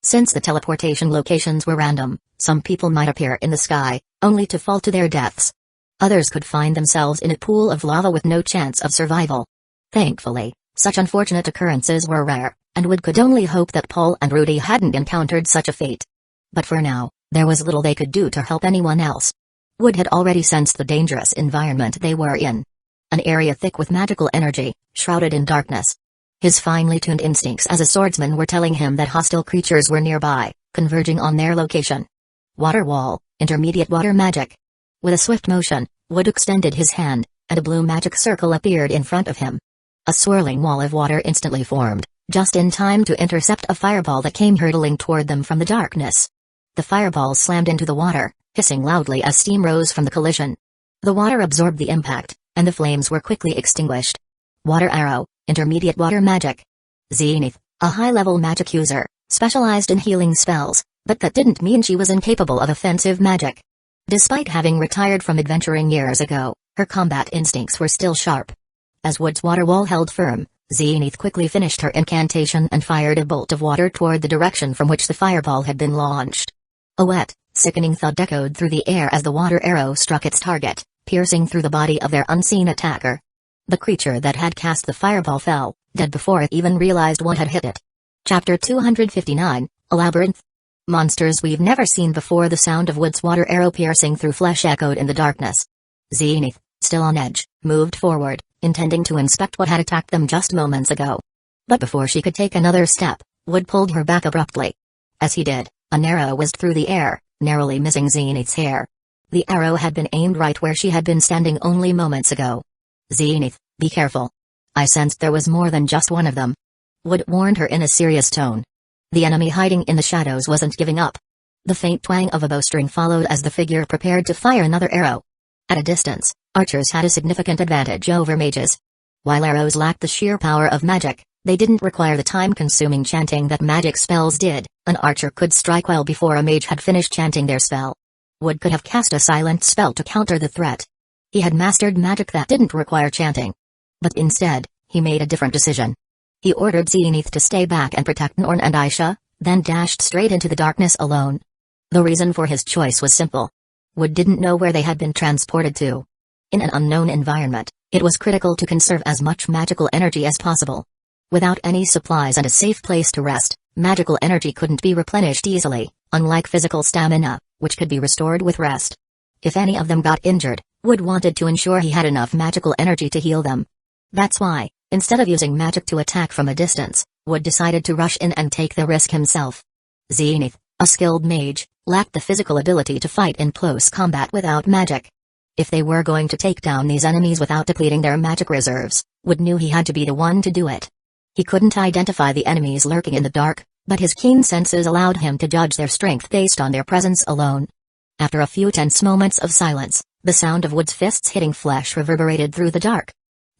Since the teleportation locations were random, some people might appear in the sky, only to fall to their deaths. Others could find themselves in a pool of lava with no chance of survival. Thankfully, such unfortunate occurrences were rare, and Wood could only hope that Paul and Rudy hadn't encountered such a fate. But for now, there was little they could do to help anyone else. Wood had already sensed the dangerous environment they were in. An area thick with magical energy, shrouded in darkness. His finely tuned instincts as a swordsman were telling him that hostile creatures were nearby, converging on their location. Water wall, intermediate water magic. With a swift motion, Wood extended his hand, and a blue magic circle appeared in front of him. A swirling wall of water instantly formed, just in time to intercept a fireball that came hurtling toward them from the darkness. The fireball slammed into the water, hissing loudly as steam rose from the collision. The water absorbed the impact, and the flames were quickly extinguished. Water arrow, intermediate water magic. Zenith, a high-level magic user, specialized in healing spells, but that didn't mean she was incapable of offensive magic. Despite having retired from adventuring years ago, her combat instincts were still sharp. As Wood's water wall held firm, Zenith quickly finished her incantation and fired a bolt of water toward the direction from which the fireball had been launched. A wet, sickening thud echoed through the air as the water arrow struck its target, piercing through the body of their unseen attacker. The creature that had cast the fireball fell, dead before it even realized what had hit it. Chapter 259, A Labyrinth. Monsters we've never seen before. The sound of Wood's water arrow piercing through flesh echoed in the darkness. Zenith, still on edge, moved forward, intending to inspect what had attacked them just moments ago. But before she could take another step, Wood pulled her back abruptly. As he did, an arrow whizzed through the air, narrowly missing Zenith's hair. The arrow had been aimed right where she had been standing only moments ago. Zenith, be careful. I sensed there was more than just one of them. Wood warned her in a serious tone. The enemy hiding in the shadows wasn't giving up. The faint twang of a bowstring followed as the figure prepared to fire another arrow. At a distance, archers had a significant advantage over mages. While arrows lacked the sheer power of magic, they didn't require the time-consuming chanting that magic spells did. An archer could strike well before a mage had finished chanting their spell. Wood could have cast a silent spell to counter the threat. He had mastered magic that didn't require chanting. But instead, he made a different decision. He ordered Zenith to stay back and protect Norn and Aisha, then dashed straight into the darkness alone. The reason for his choice was simple. Wood didn't know where they had been transported to. In an unknown environment, it was critical to conserve as much magical energy as possible. Without any supplies and a safe place to rest, magical energy couldn't be replenished easily, unlike physical stamina, which could be restored with rest. If any of them got injured, Wood wanted to ensure he had enough magical energy to heal them. That's why, instead of using magic to attack from a distance, Wood decided to rush in and take the risk himself. Zenith, a skilled mage, lacked the physical ability to fight in close combat without magic. If they were going to take down these enemies without depleting their magic reserves, Wood knew he had to be the one to do it. He couldn't identify the enemies lurking in the dark, but his keen senses allowed him to judge their strength based on their presence alone. After a few tense moments of silence, the sound of Wood's fists hitting flesh reverberated through the dark.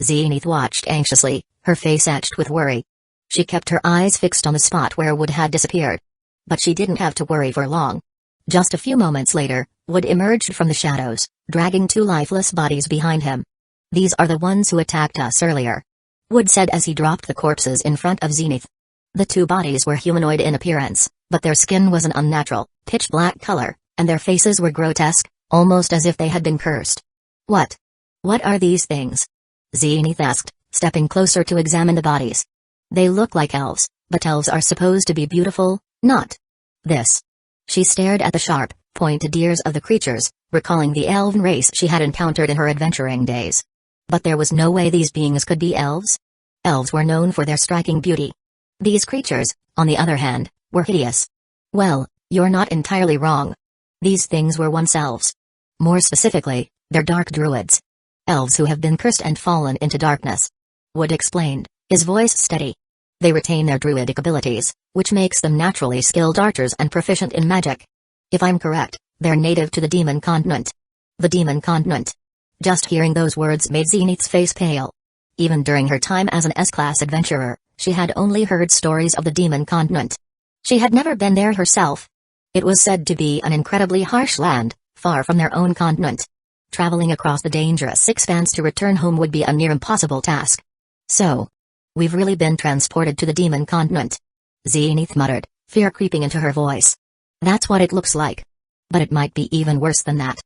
Zenith watched anxiously, her face etched with worry. She kept her eyes fixed on the spot where Wood had disappeared. But she didn't have to worry for long. Just a few moments later, Wood emerged from the shadows, dragging two lifeless bodies behind him. These are the ones who attacked us earlier, Wood said as he dropped the corpses in front of Zenith. The two bodies were humanoid in appearance, but their skin was an unnatural, pitch-black color, and their faces were grotesque, almost as if they had been cursed. What are these things? Zenith asked, stepping closer to examine the bodies. They look like elves, but elves are supposed to be beautiful, not this. She stared at the sharp, pointed ears of the creatures, recalling the elven race she had encountered in her adventuring days. But there was no way these beings could be elves. Elves were known for their striking beauty. These creatures, on the other hand, were hideous. Well, you're not entirely wrong. These things were once elves. More specifically, they're dark druids. Elves who have been cursed and fallen into darkness. Wood explained, his voice steady. They retain their druidic abilities, which makes them naturally skilled archers and proficient in magic. If I'm correct, they're native to the Demon Continent. The Demon Continent. Just hearing those words made Zenith's face pale. Even during her time as an S-class adventurer, she had only heard stories of the Demon Continent. She had never been there herself. It was said to be an incredibly harsh land, far from their own continent. Traveling across the dangerous expanse to return home would be a near impossible task. So, we've really been transported to the Demon Continent. Zenith muttered, fear creeping into her voice. That's what it looks like. But it might be even worse than that.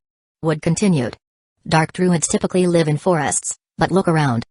Wood continued. Dark druids typically live in forests, but look around.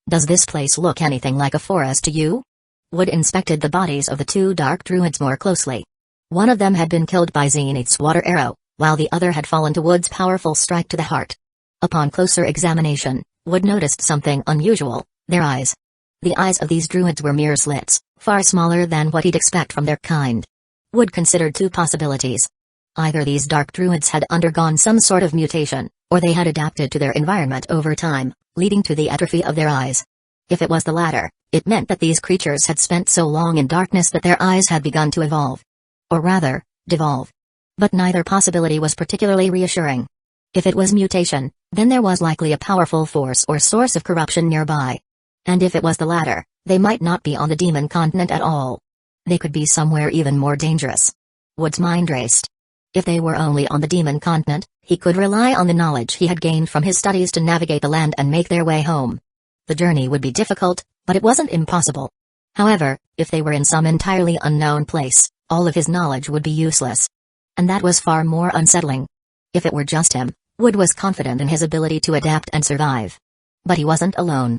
Does this place look anything like a forest to you? Wood inspected the bodies of the two dark druids more closely. One of them had been killed by Zenith's water arrow, while the other had fallen to Wood's powerful strike to the heart. Upon closer examination, Wood noticed something unusual: their eyes. The eyes of these druids were mere slits, far smaller than what he'd expect from their kind. Wood considered two possibilities. Either these dark druids had undergone some sort of mutation, or they had adapted to their environment over time, leading to the atrophy of their eyes. If it was the latter, it meant that these creatures had spent so long in darkness that their eyes had begun to evolve. Or rather, devolve. But neither possibility was particularly reassuring. If it was mutation, then there was likely a powerful force or source of corruption nearby. And if it was the latter, they might not be on the demon continent at all. They could be somewhere even more dangerous. Wood's mind raced. If they were only on the demon continent, he could rely on the knowledge he had gained from his studies to navigate the land and make their way home. The journey would be difficult, but it wasn't impossible. However, if they were in some entirely unknown place, all of his knowledge would be useless. And that was far more unsettling. If it were just him, Wood was confident in his ability to adapt and survive. But he wasn't alone.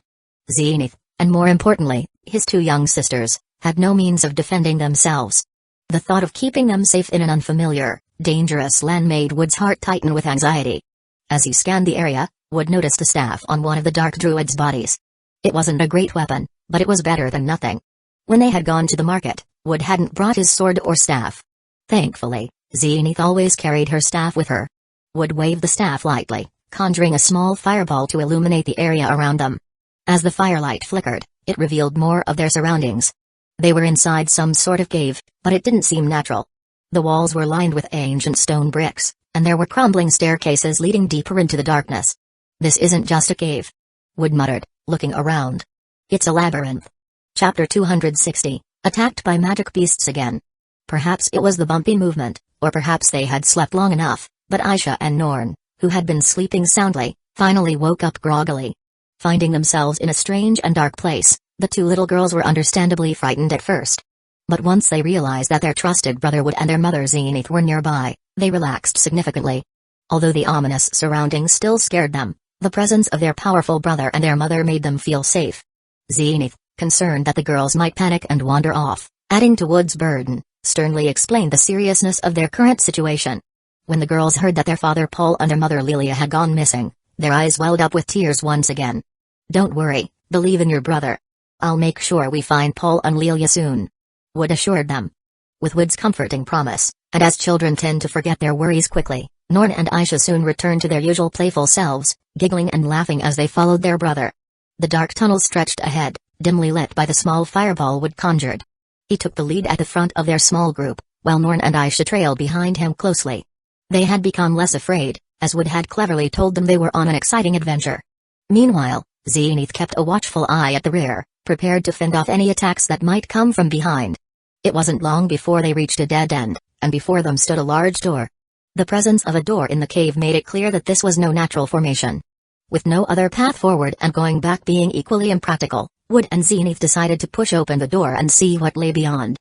Zenith, and more importantly, his two young sisters, had no means of defending themselves. The thought of keeping them safe in an unfamiliar, dangerous land made Wood's heart tighten with anxiety. As he scanned the area, Wood noticed a staff on one of the dark druids' bodies. It wasn't a great weapon, but it was better than nothing. When they had gone to the market, Wood hadn't brought his sword or staff. Thankfully, Zenith always carried her staff with her. Wood waved the staff lightly, conjuring a small fireball to illuminate the area around them. As the firelight flickered, it revealed more of their surroundings. They were inside some sort of cave, but it didn't seem natural. The walls were lined with ancient stone bricks, and there were crumbling staircases leading deeper into the darkness. This isn't just a cave, Wood muttered, looking around. It's a labyrinth. Chapter 260, Attacked by Magic Beasts Again. Perhaps it was the bumpy movement, or perhaps they had slept long enough, but Aisha and Norn, who had been sleeping soundly, finally woke up groggily. Finding themselves in a strange and dark place, the two little girls were understandably frightened at first. But once they realized that their trusted brother Wood and their mother Zenith were nearby, they relaxed significantly. Although the ominous surroundings still scared them, the presence of their powerful brother and their mother made them feel safe. Zenith, concerned that the girls might panic and wander off, adding to Wood's burden, sternly explained the seriousness of their current situation. When the girls heard that their father Paul and their mother Lilia had gone missing, their eyes welled up with tears once again. "Don't worry, believe in your brother. I'll make sure we find Paul and Lilia soon," Wood assured them. With Wood's comforting promise, and as children tend to forget their worries quickly, Norn and Aisha soon returned to their usual playful selves, giggling and laughing as they followed their brother. The dark tunnel stretched ahead, dimly lit by the small fireball Wood conjured. He took the lead at the front of their small group, while Norn and Aisha trailed behind him closely. They had become less afraid, as Wood had cleverly told them they were on an exciting adventure. Meanwhile, Zenith kept a watchful eye at the rear, prepared to fend off any attacks that might come from behind. It wasn't long before they reached a dead end, and before them stood a large door. The presence of a door in the cave made it clear that this was no natural formation. With no other path forward and going back being equally impractical, Wood and Zenith decided to push open the door and see what lay beyond.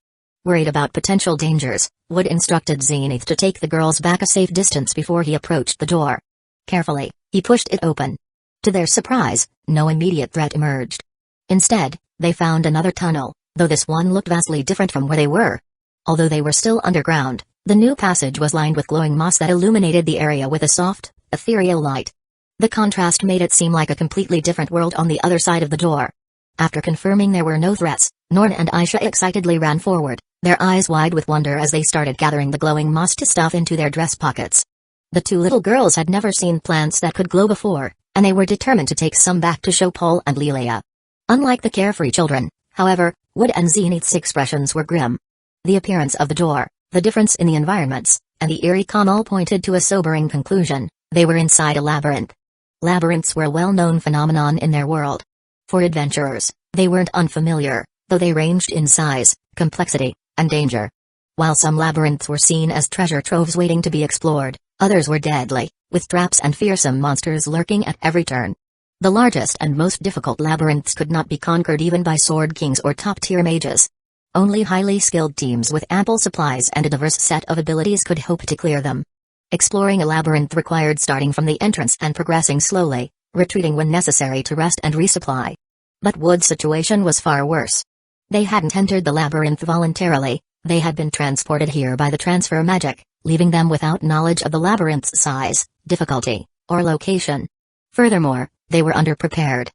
Worried about potential dangers, Wood instructed Zenith to take the girls back a safe distance before he approached the door. Carefully, he pushed it open. To their surprise, no immediate threat emerged. Instead, they found another tunnel, though this one looked vastly different from where they were. Although they were still underground, the new passage was lined with glowing moss that illuminated the area with a soft, ethereal light. The contrast made it seem like a completely different world on the other side of the door. After confirming there were no threats, Norn and Aisha excitedly ran forward, their eyes wide with wonder as they started gathering the glowing moss to stuff into their dress pockets. The two little girls had never seen plants that could glow before, and they were determined to take some back to show Paul and Lilia. Unlike the carefree children, however, Wood and Zenith's expressions were grim. The appearance of the door, the difference in the environments, and the eerie calm all pointed to a sobering conclusion: they were inside a labyrinth. Labyrinths were a well-known phenomenon in their world. For adventurers, they weren't unfamiliar, though they ranged in size, complexity, and danger. While some labyrinths were seen as treasure troves waiting to be explored, others were deadly, with traps and fearsome monsters lurking at every turn. The largest and most difficult labyrinths could not be conquered even by sword kings or top-tier mages. Only highly skilled teams with ample supplies and a diverse set of abilities could hope to clear them. Exploring a labyrinth required starting from the entrance and progressing slowly, retreating when necessary to rest and resupply. But Wood's situation was far worse. They hadn't entered the labyrinth voluntarily, they had been transported here by the transfer magic, leaving them without knowledge of the labyrinth's size, difficulty, or location. Furthermore, they were underprepared.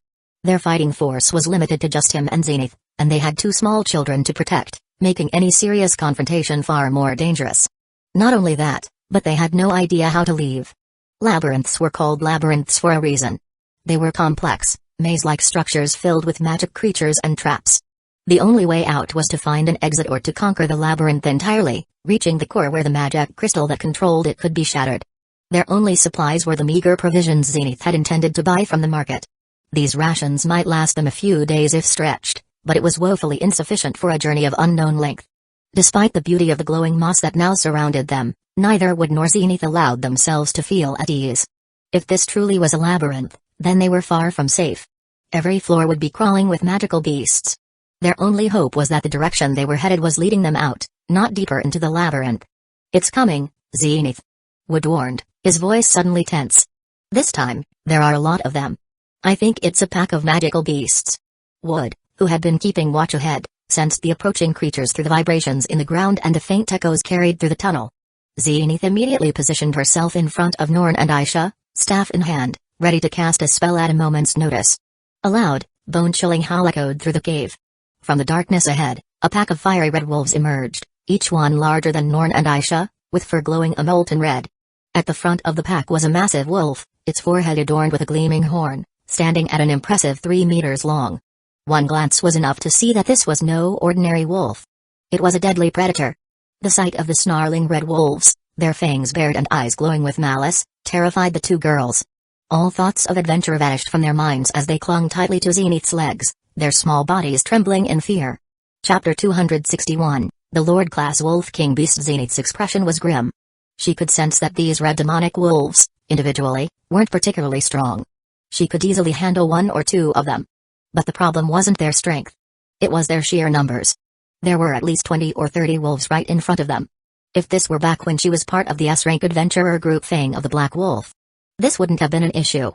Their fighting force was limited to just him and Zenith, and they had 2 small children to protect, making any serious confrontation far more dangerous. Not only that, but they had no idea how to leave. Labyrinths were called labyrinths for a reason. They were complex, maze-like structures filled with magic creatures and traps. The only way out was to find an exit or to conquer the labyrinth entirely, reaching the core where the magic crystal that controlled it could be shattered. Their only supplies were the meager provisions Zenith had intended to buy from the market. These rations might last them a few days if stretched, but it was woefully insufficient for a journey of unknown length. Despite the beauty of the glowing moss that now surrounded them, neither Wood nor Zenith allowed themselves to feel at ease. If this truly was a labyrinth, then they were far from safe. Every floor would be crawling with magical beasts. Their only hope was that the direction they were headed was leading them out, not deeper into the labyrinth. "It's coming, Zenith," Wood warned, his voice suddenly tense. "This time, there are a lot of them. I think it's a pack of magical beasts." Wood, who had been keeping watch ahead, sensed the approaching creatures through the vibrations in the ground and the faint echoes carried through the tunnel. Zenith immediately positioned herself in front of Norn and Aisha, staff in hand, ready to cast a spell at a moment's notice. A loud, bone-chilling howl echoed through the cave. From the darkness ahead, a pack of fiery red wolves emerged, each one larger than Norn and Aisha, with fur glowing a molten red. At the front of the pack was a massive wolf, its forehead adorned with a gleaming horn, standing at an impressive 3 meters long. One glance was enough to see that this was no ordinary wolf. It was a deadly predator. The sight of the snarling red wolves, their fangs bared and eyes glowing with malice, terrified the 2 girls. All thoughts of adventure vanished from their minds as they clung tightly to Zenith's legs, their small bodies trembling in fear. Chapter 261, The Lord-Class Wolf King Beast. Zenith's expression was grim. She could sense that these red demonic wolves, individually, weren't particularly strong. She could easily handle 1 or 2 of them. But the problem wasn't their strength. It was their sheer numbers. There were at least 20 or 30 wolves right in front of them. If this were back when she was part of the S-rank adventurer group Fang of the Black Wolf, this wouldn't have been an issue.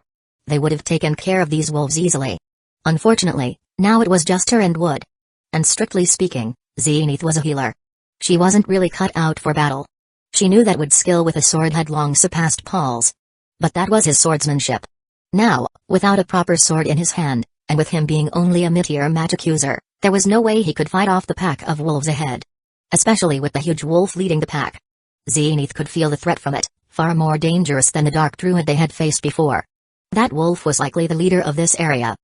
They would have taken care of these wolves easily. Unfortunately, now it was just her and Wood. And strictly speaking, Zenith was a healer. She wasn't really cut out for battle. She knew that Wood's skill with a sword had long surpassed Paul's. But that was his swordsmanship. Now, without a proper sword in his hand, and with him being only a mid-tier magic user, there was no way he could fight off the pack of wolves ahead. Especially with the huge wolf leading the pack. Zenith could feel the threat from it, far more dangerous than the dark druid they had faced before. That wolf was likely the leader of this area.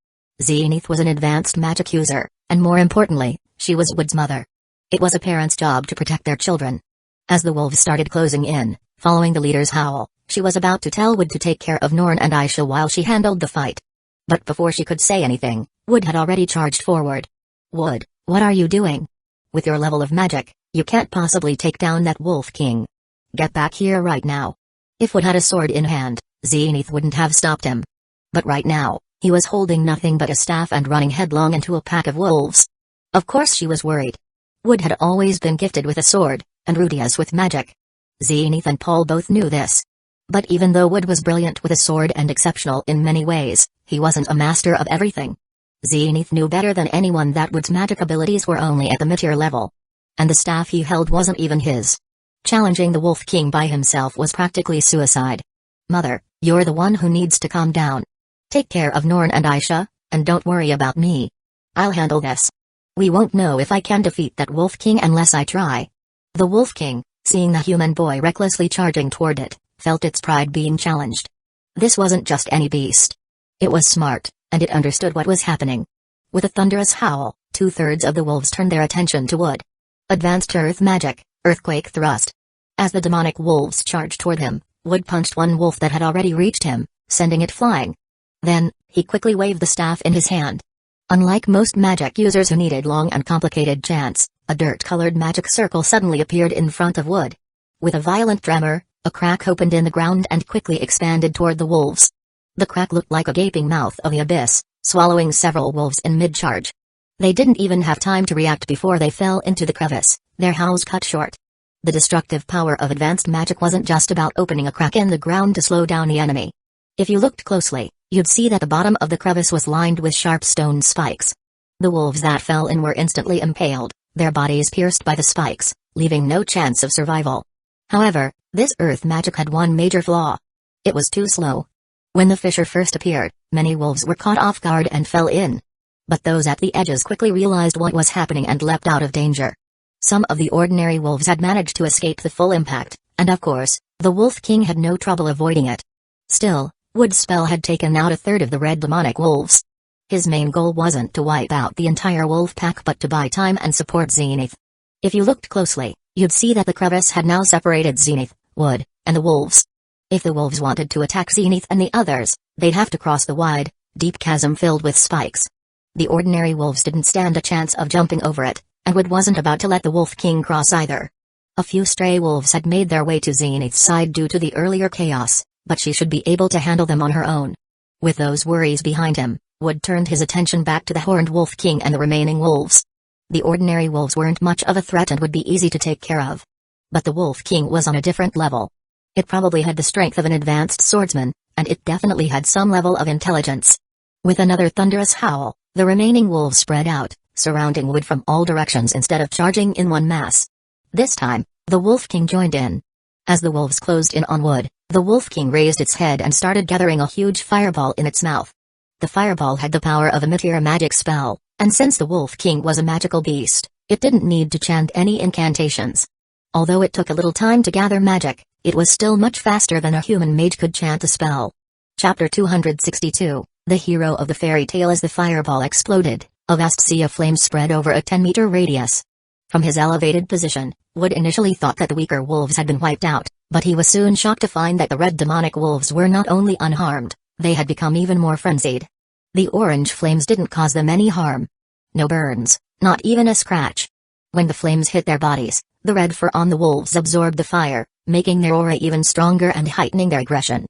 Zenith was an advanced magic user, and more importantly, she was Wood's mother. It was a parent's job to protect their children. As the wolves started closing in, following the leader's howl, she was about to tell Wood to take care of Norn and Aisha while she handled the fight. But before she could say anything, Wood had already charged forward. "Wood, what are you doing? With your level of magic, you can't possibly take down that Wolf King. Get back here right now." If Wood had a sword in hand, Zenith wouldn't have stopped him. But right now, he was holding nothing but a staff and running headlong into a pack of wolves. Of course she was worried. Wood had always been gifted with a sword, and Rudias with magic. Zenith and Paul both knew this. But even though Wood was brilliant with a sword and exceptional in many ways, he wasn't a master of everything. Zenith knew better than anyone that Wood's magic abilities were only at the mid-tier level. And the staff he held wasn't even his. Challenging the Wolf King by himself was practically suicide. "Mother, you're the one who needs to calm down. Take care of Norn and Aisha, and don't worry about me. I'll handle this. We won't know if I can defeat that Wolf King unless I try." The Wolf King, seeing the human boy recklessly charging toward it, felt its pride being challenged. This wasn't just any beast. It was smart, and it understood what was happening. With a thunderous howl, 2/3 of the wolves turned their attention to Wood. Advanced earth magic, earthquake thrust. As the demonic wolves charged toward him, Wood punched one wolf that had already reached him, sending it flying. Then, he quickly waved the staff in his hand. Unlike most magic users who needed long and complicated chants, a dirt-colored magic circle suddenly appeared in front of Wood. With a violent tremor, a crack opened in the ground and quickly expanded toward the wolves. The crack looked like a gaping mouth of the abyss, swallowing several wolves in mid-charge. They didn't even have time to react before they fell into the crevice, their howls cut short. The destructive power of advanced magic wasn't just about opening a crack in the ground to slow down the enemy. If you looked closely, you'd see that the bottom of the crevice was lined with sharp stone spikes. The wolves that fell in were instantly impaled, their bodies pierced by the spikes, leaving no chance of survival. However, this earth magic had one major flaw. It was too slow. When the fissure first appeared, many wolves were caught off guard and fell in. But those at the edges quickly realized what was happening and leapt out of danger. Some of the ordinary wolves had managed to escape the full impact, and of course, the Wolf King had no trouble avoiding it. Still, Wood's spell had taken out a third of the red demonic wolves. His main goal wasn't to wipe out the entire wolf pack but to buy time and support Zenith. If you looked closely, you'd see that the crevice had now separated Zenith, Wood, and the wolves. If the wolves wanted to attack Zenith and the others, they'd have to cross the wide, deep chasm filled with spikes. The ordinary wolves didn't stand a chance of jumping over it, and Wood wasn't about to let the Wolf King cross either. A few stray wolves had made their way to Zenith's side due to the earlier chaos, but she should be able to handle them on her own. With those worries behind him, Wood turned his attention back to the horned Wolf King and the remaining wolves. The ordinary wolves weren't much of a threat and would be easy to take care of. But the Wolf King was on a different level. It probably had the strength of an advanced swordsman, and it definitely had some level of intelligence. With another thunderous howl, the remaining wolves spread out, surrounding Wood from all directions instead of charging in one mass. This time, the Wolf King joined in. As the wolves closed in on Wood, the Wolf King raised its head and started gathering a huge fireball in its mouth. The fireball had the power of a meteor magic spell, and since the Wolf King was a magical beast, it didn't need to chant any incantations. Although it took a little time to gather magic, it was still much faster than a human mage could chant a spell. Chapter 262, The Hero of the Fairy Tale. As the fireball exploded, a vast sea of flames spread over a 10-meter radius. From his elevated position, Wood initially thought that the weaker wolves had been wiped out, but he was soon shocked to find that the red demonic wolves were not only unharmed, they had become even more frenzied. The orange flames didn't cause them any harm. No burns, not even a scratch. When the flames hit their bodies, the red fur on the wolves absorbed the fire, making their aura even stronger and heightening their aggression.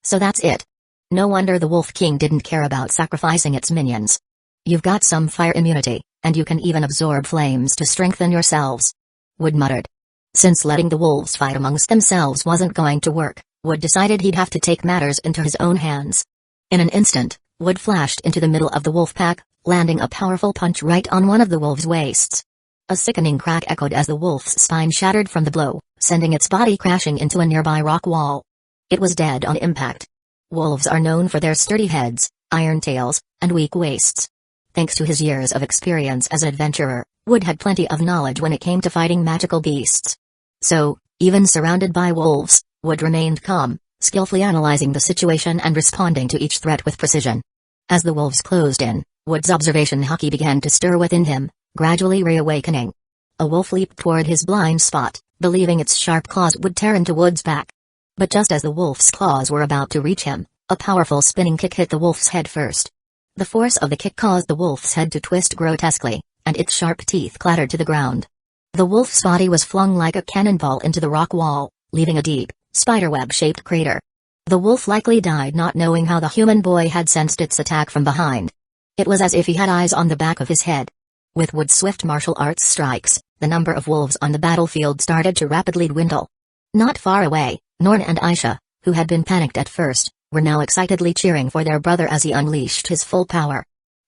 So that's it. No wonder the Wolf King didn't care about sacrificing its minions. You've got some fire immunity, and you can even absorb flames to strengthen yourselves. Wood muttered. Since letting the wolves fight amongst themselves wasn't going to work, Wood decided he'd have to take matters into his own hands. In an instant, Wood flashed into the middle of the wolf pack, landing a powerful punch right on one of the wolves' waists. A sickening crack echoed as the wolf's spine shattered from the blow, sending its body crashing into a nearby rock wall. It was dead on impact. Wolves are known for their sturdy heads, iron tails, and weak waists. Thanks to his years of experience as an adventurer, Wood had plenty of knowledge when it came to fighting magical beasts. So, even surrounded by wolves, Wood remained calm, skillfully analyzing the situation and responding to each threat with precision. As the wolves closed in, Wood's observation hockey began to stir within him, gradually reawakening. A wolf leaped toward his blind spot, believing its sharp claws would tear into Wood's back. But just as the wolf's claws were about to reach him, a powerful spinning kick hit the wolf's head first. The force of the kick caused the wolf's head to twist grotesquely, and its sharp teeth clattered to the ground. The wolf's body was flung like a cannonball into the rock wall, leaving a deep, spiderweb-shaped crater. The wolf likely died not knowing how the human boy had sensed its attack from behind. It was as if he had eyes on the back of his head. With Wood's swift martial arts strikes, the number of wolves on the battlefield started to rapidly dwindle. Not far away, Norn and Aisha, who had been panicked at first, were now excitedly cheering for their brother as he unleashed his full power.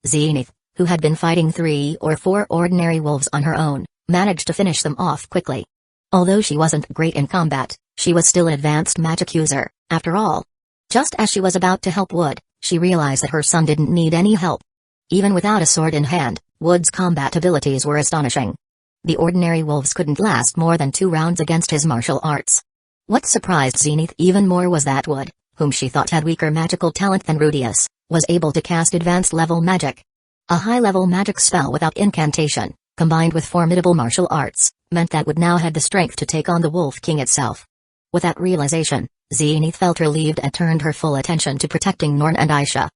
Zenith, who had been fighting 3 or 4 ordinary wolves on her own, managed to finish them off quickly. Although she wasn't great in combat, she was still an advanced magic user, after all. Just as she was about to help Wood, she realized that her son didn't need any help. Even without a sword in hand, Wood's combat abilities were astonishing. The ordinary wolves couldn't last more than 2 rounds against his martial arts. What surprised Zenith even more was that Wood, whom she thought had weaker magical talent than Rudius, was able to cast advanced-level magic. A high-level magic spell without incantation, combined with formidable martial arts, meant that Wood now had the strength to take on the Wolf King itself. With that realization, Zenith felt relieved and turned her full attention to protecting Norn and Aisha.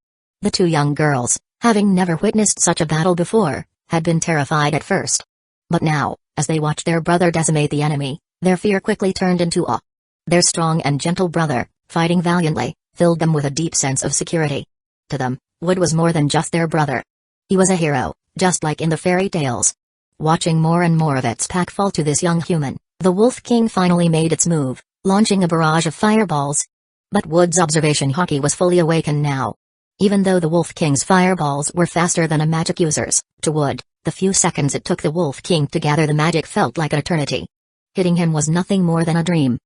The 2 young girls, having never witnessed such a battle before, had been terrified at first. But now, as they watched their brother decimate the enemy, their fear quickly turned into awe. Their strong and gentle brother, fighting valiantly, filled them with a deep sense of security. To them, Wood was more than just their brother. He was a hero, just like in the fairy tales. Watching more and more of its pack fall to this young human, the Wolf King finally made its move, launching a barrage of fireballs. But Wood's observation hockey was fully awakened now. Even though the Wolf King's fireballs were faster than a magic user's, to Wood, the few seconds it took the Wolf King to gather the magic felt like an eternity. Hitting him was nothing more than a dream.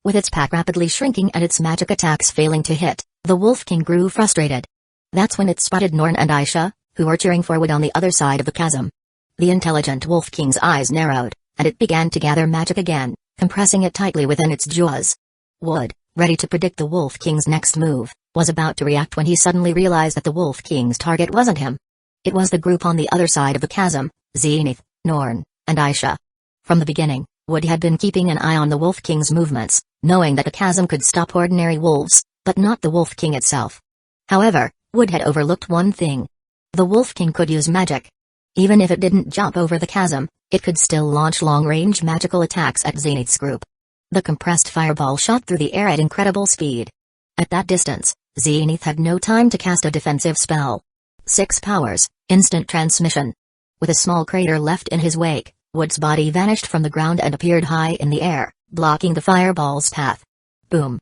With its pack rapidly shrinking and its magic attacks failing to hit, the Wolf King grew frustrated. That's when it spotted Norn and Aisha, who were cheering for Wood on the other side of the chasm. The intelligent Wolf King's eyes narrowed, and it began to gather magic again, compressing it tightly within its jaws. Wood, ready to predict the Wolf King's next move, was about to react when he suddenly realized that the Wolf King's target wasn't him. It was the group on the other side of the chasm, Zenith, Norn, and Aisha. From the beginning, Wood had been keeping an eye on the Wolf King's movements, knowing that the chasm could stop ordinary wolves, but not the Wolf King itself. However, Wood had overlooked one thing. The Wolf King could use magic. Even if it didn't jump over the chasm, it could still launch long-range magical attacks at Zenith's group. The compressed fireball shot through the air at incredible speed. At that distance, Zenith had no time to cast a defensive spell. 6 powers, instant transmission. With a small crater left in his wake, Wood's body vanished from the ground and appeared high in the air, blocking the fireball's path. Boom!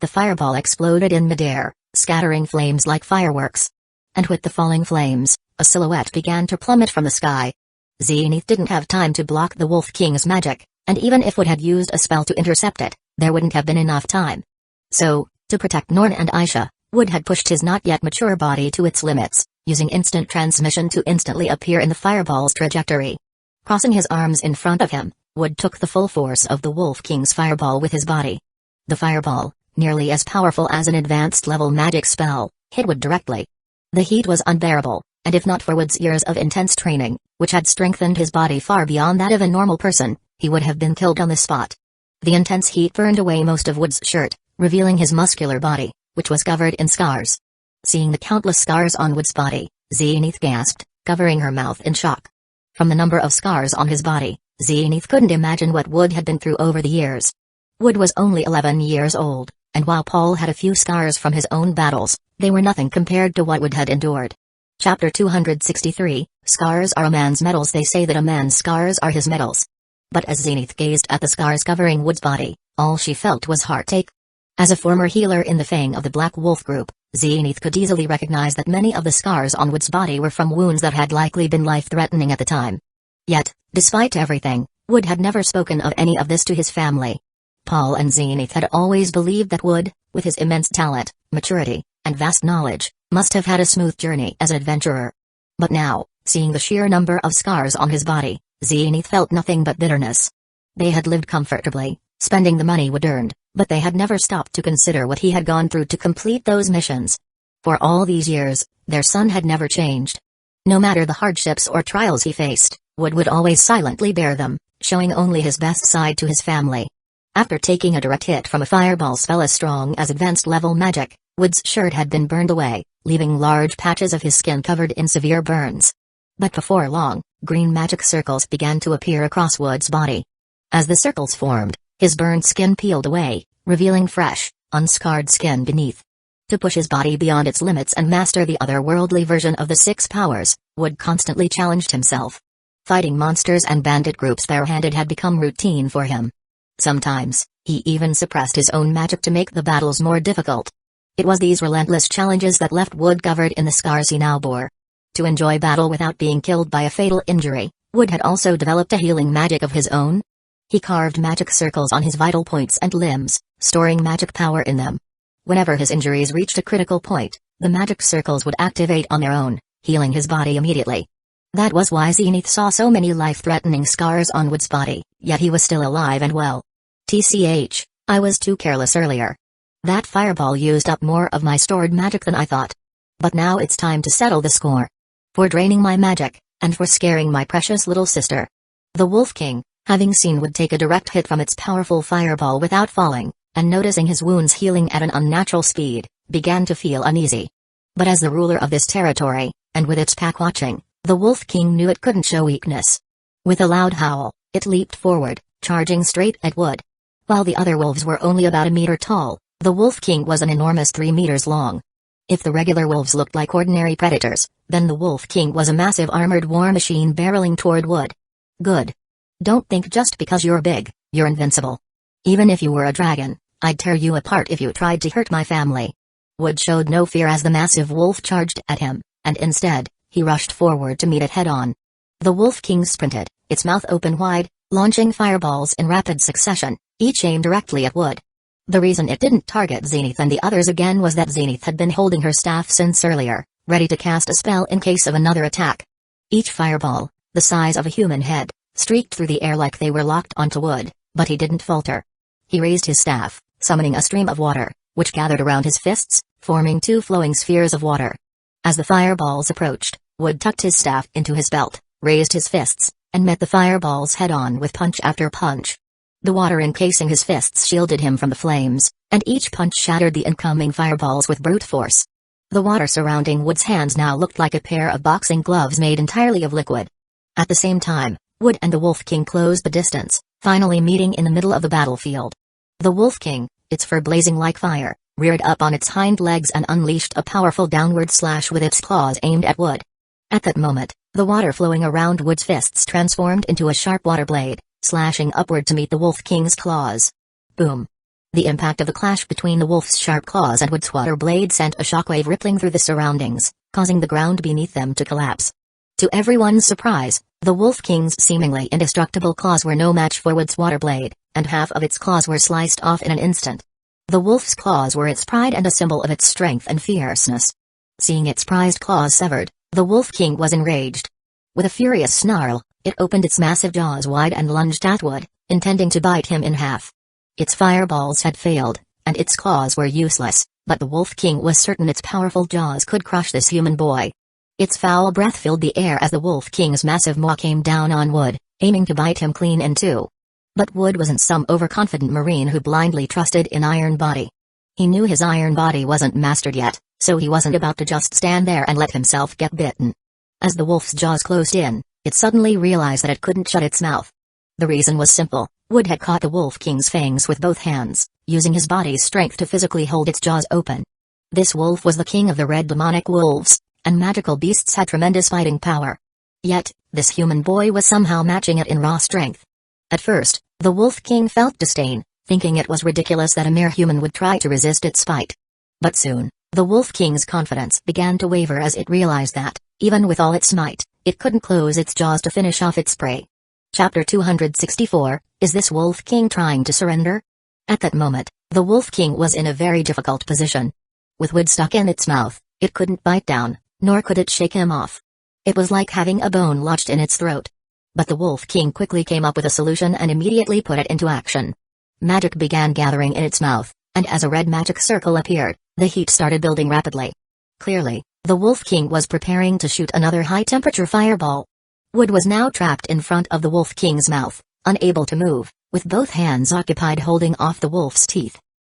The fireball exploded in midair, scattering flames like fireworks. And with the falling flames, a silhouette began to plummet from the sky. Zenith didn't have time to block the Wolf King's magic, and even if Wood had used a spell to intercept it, there wouldn't have been enough time. So, to protect Norn and Aisha, Wood had pushed his not yet mature body to its limits, using instant transmission to instantly appear in the fireball's trajectory. Crossing his arms in front of him, Wood took the full force of the Wolf King's fireball with his body. The fireball, nearly as powerful as an advanced-level magic spell, hit Wood directly. The heat was unbearable, and if not for Wood's years of intense training, which had strengthened his body far beyond that of a normal person, he would have been killed on the spot. The intense heat burned away most of Wood's shirt, revealing his muscular body, which was covered in scars. Seeing the countless scars on Wood's body, Zenith gasped, covering her mouth in shock. From the number of scars on his body, Zenith couldn't imagine what Wood had been through over the years. Wood was only 11 years old, and while Paul had a few scars from his own battles, they were nothing compared to what Wood had endured. Chapter 263, Scars are a man's medals. They say that a man's scars are his medals. But as Zenith gazed at the scars covering Wood's body, all she felt was heartache. As a former healer in the Fang of the Black Wolf group, Zenith could easily recognize that many of the scars on Wood's body were from wounds that had likely been life-threatening at the time. Yet, despite everything, Wood had never spoken of any of this to his family. Paul and Zenith had always believed that Wood, with his immense talent, maturity, and vast knowledge, must have had a smooth journey as an adventurer. But now, seeing the sheer number of scars on his body, Zenith felt nothing but bitterness. They had lived comfortably, spending the money Wood earned, but they had never stopped to consider what he had gone through to complete those missions. For all these years, their son had never changed. No matter the hardships or trials he faced, Wood would always silently bear them, showing only his best side to his family. After taking a direct hit from a fireball spell as strong as advanced-level magic, Wood's shirt had been burned away, leaving large patches of his skin covered in severe burns. But before long, green magic circles began to appear across Wood's body. As the circles formed, his burned skin peeled away, revealing fresh, unscarred skin beneath. To push his body beyond its limits and master the otherworldly version of the 6 powers, Wood constantly challenged himself. Fighting monsters and bandit groups barehanded had become routine for him. Sometimes, he even suppressed his own magic to make the battles more difficult. It was these relentless challenges that left Wood covered in the scars he now bore. To enjoy battle without being killed by a fatal injury, Wood had also developed a healing magic of his own. He carved magic circles on his vital points and limbs, storing magic power in them. Whenever his injuries reached a critical point, the magic circles would activate on their own, healing his body immediately. That was why Zenith saw so many life-threatening scars on Wood's body, yet he was still alive and well. TCH, I was too careless earlier. That fireball used up more of my stored magic than I thought. But now it's time to settle the score. For draining my magic, and for scaring my precious little sister. The Wolf King, having seen Wood take a direct hit from its powerful fireball without falling, and noticing his wounds healing at an unnatural speed, began to feel uneasy. But as the ruler of this territory, and with its pack watching, the Wolf King knew it couldn't show weakness. With a loud howl, it leaped forward, charging straight at Wood. While the other wolves were only about a meter tall, the Wolf King was an enormous 3 meters long. If the regular wolves looked like ordinary predators, then the Wolf King was a massive armored war machine barreling toward Wood. Good. Don't think just because you're big, you're invincible. Even if you were a dragon, I'd tear you apart if you tried to hurt my family. Wood showed no fear as the massive wolf charged at him, and instead, he rushed forward to meet it head-on. The Wolf King sprinted, its mouth open wide, launching fireballs in rapid succession, each aimed directly at Wood. The reason it didn't target Zenith and the others again was that Zenith had been holding her staff since earlier, ready to cast a spell in case of another attack. Each fireball, the size of a human head, streaked through the air like they were locked onto Wood, but he didn't falter. He raised his staff, summoning a stream of water, which gathered around his fists, forming two flowing spheres of water. As the fireballs approached, Wood tucked his staff into his belt, raised his fists, and met the fireballs head-on with punch after punch. The water encasing his fists shielded him from the flames, and each punch shattered the incoming fireballs with brute force. The water surrounding Wood's hands now looked like a pair of boxing gloves made entirely of liquid. At the same time, Wood and the Wolf King closed the distance, finally meeting in the middle of the battlefield. The Wolf King, its fur blazing like fire, reared up on its hind legs and unleashed a powerful downward slash with its claws aimed at Wood. At that moment, the water flowing around Wood's fists transformed into a sharp water blade, slashing upward to meet the Wolf King's claws. Boom! The impact of the clash between the wolf's sharp claws and Wood's water blade sent a shockwave rippling through the surroundings, causing the ground beneath them to collapse. To everyone's surprise, the Wolf King's seemingly indestructible claws were no match for Wood's water blade, and half of its claws were sliced off in an instant. The wolf's claws were its pride and a symbol of its strength and fierceness. Seeing its prized claws severed, the Wolf King was enraged. With a furious snarl, it opened its massive jaws wide and lunged at Wood, intending to bite him in half. Its fireballs had failed, and its claws were useless, but the Wolf King was certain its powerful jaws could crush this human boy. Its foul breath filled the air as the Wolf King's massive maw came down on Wood, aiming to bite him clean in two. But Wood wasn't some overconfident marine who blindly trusted in Iron Body. He knew his Iron Body wasn't mastered yet, so he wasn't about to just stand there and let himself get bitten. As the wolf's jaws closed in, it suddenly realized that it couldn't shut its mouth. The reason was simple: Wood had caught the Wolf King's fangs with both hands, using his body's strength to physically hold its jaws open. This wolf was the king of the red demonic wolves, and magical beasts had tremendous fighting power. Yet, this human boy was somehow matching it in raw strength. At first, the Wolf King felt disdain, thinking it was ridiculous that a mere human would try to resist its bite. But soon, the Wolf King's confidence began to waver as it realized that, even with all its might, it couldn't close its jaws to finish off its prey. Chapter 264, Is this Wolf King trying to surrender? At that moment, the Wolf King was in a very difficult position. With Wood stuck in its mouth, it couldn't bite down, nor could it shake him off. It was like having a bone lodged in its throat. But the Wolf King quickly came up with a solution and immediately put it into action. Magic began gathering in its mouth, and as a red magic circle appeared, the heat started building rapidly. Clearly, the Wolf King was preparing to shoot another high-temperature fireball. Wood was now trapped in front of the Wolf King's mouth, unable to move, with both hands occupied holding off the wolf's teeth.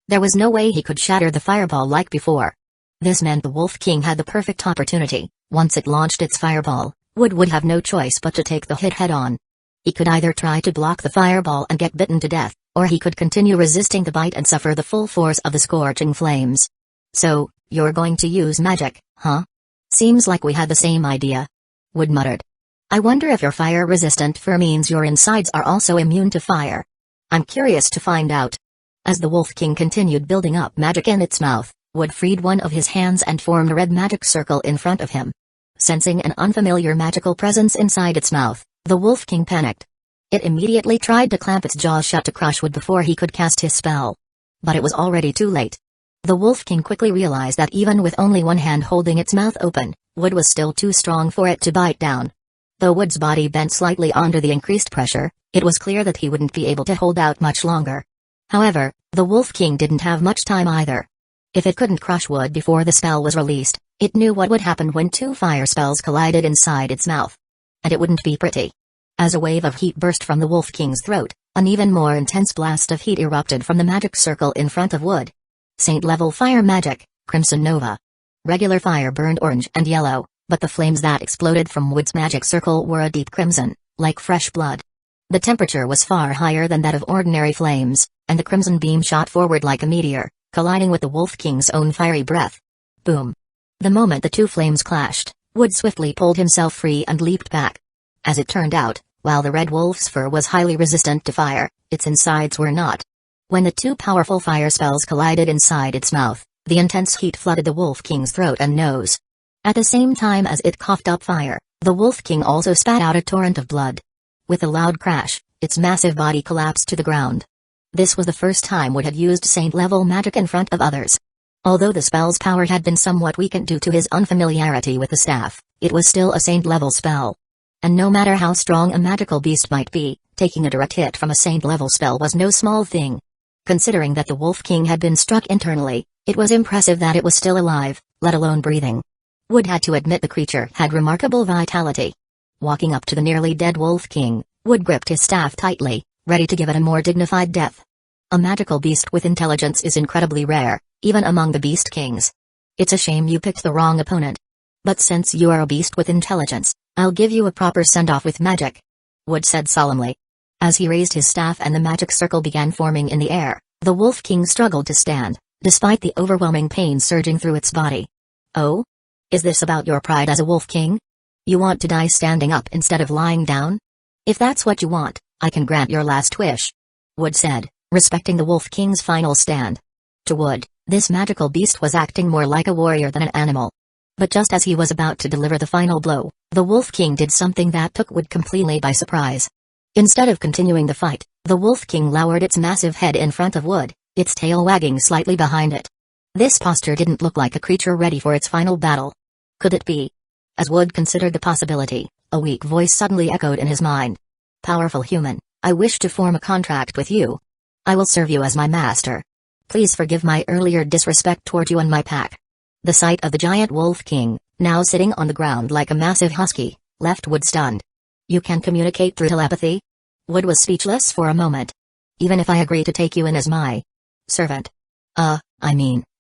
There was no way he could shatter the fireball like before. This meant the Wolf King had the perfect opportunity. Once it launched its fireball, Wood would have no choice but to take the hit head-on. He could either try to block the fireball and get bitten to death, or he could continue resisting the bite and suffer the full force of the scorching flames. So, you're going to use magic, huh? Seems like we had the same idea. Wood muttered. I wonder if your fire-resistant fur means your insides are also immune to fire. I'm curious to find out. As the Wolf King continued building up magic in its mouth, Wood freed one of his hands and formed a red magic circle in front of him. Sensing an unfamiliar magical presence inside its mouth, the Wolf King panicked. It immediately tried to clamp its jaws shut to crush Wood before he could cast his spell. But it was already too late. The Wolf King quickly realized that even with only one hand holding its mouth open, Wood was still too strong for it to bite down. Though Wood's body bent slightly under the increased pressure, it was clear that he wouldn't be able to hold out much longer. However, the Wolf King didn't have much time either. If it couldn't crush Wood before the spell was released, it knew what would happen when two fire spells collided inside its mouth. And it wouldn't be pretty. As a wave of heat burst from the Wolf King's throat, an even more intense blast of heat erupted from the magic circle in front of Wood. Saint-level fire magic, Crimson Nova. Regular fire burned orange and yellow, but the flames that exploded from Wood's magic circle were a deep crimson, like fresh blood. The temperature was far higher than that of ordinary flames, and the crimson beam shot forward like a meteor, colliding with the Wolf King's own fiery breath. Boom. The moment the two flames clashed, Wood swiftly pulled himself free and leaped back. As it turned out, while the red wolf's fur was highly resistant to fire, its insides were not. When the two powerful fire spells collided inside its mouth, the intense heat flooded the Wolf King's throat and nose. At the same time as it coughed up fire, the Wolf King also spat out a torrent of blood. With a loud crash, its massive body collapsed to the ground. This was the first time Wood had used saint-level magic in front of others. Although the spell's power had been somewhat weakened due to his unfamiliarity with the staff, it was still a saint-level spell. And no matter how strong a magical beast might be, taking a direct hit from a saint-level spell was no small thing. Considering that the Wolf King had been struck internally, it was impressive that it was still alive, let alone breathing. Wood had to admit the creature had remarkable vitality. Walking up to the nearly dead Wolf King, Wood gripped his staff tightly, ready to give it a more dignified death. A magical beast with intelligence is incredibly rare, even among the Beast Kings. It's a shame you picked the wrong opponent. But since you are a beast with intelligence, I'll give you a proper send-off with magic," Wood said solemnly. As he raised his staff and the magic circle began forming in the air, the Wolf King struggled to stand, despite the overwhelming pain surging through its body. "Oh? Is this about your pride as a Wolf King? You want to die standing up instead of lying down? If that's what you want, I can grant your last wish," Wood said, respecting the Wolf King's final stand. To Wood, this magical beast was acting more like a warrior than an animal. But just as he was about to deliver the final blow, the Wolf King did something that took Wood completely by surprise. Instead of continuing the fight, the Wolf King lowered its massive head in front of Wood, its tail wagging slightly behind it. This posture didn't look like a creature ready for its final battle. Could it be? As Wood considered the possibility, a weak voice suddenly echoed in his mind. "Powerful human, I wish to form a contract with you. I will serve you as my master. Please forgive my earlier disrespect toward you and my pack." The sight of the giant Wolf King, now sitting on the ground like a massive husky, left Wood stunned. "You can communicate through telepathy?" Wood was speechless for a moment. "Even if I agree to take you in as my servant?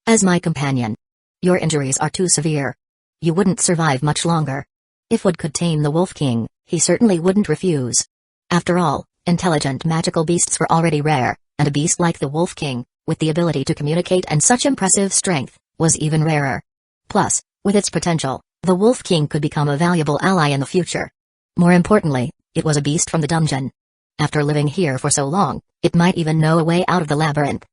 As my companion. Your injuries are too severe. You wouldn't survive much longer." If Wood could tame the Wolf King, he certainly wouldn't refuse. After all, intelligent magical beasts were already rare, and a beast like the Wolf King, with the ability to communicate and such impressive strength, was even rarer. Plus, with its potential, the Wolf King could become a valuable ally in the future. More importantly, it was a beast from the dungeon. After living here for so long, it might even know a way out of the labyrinth.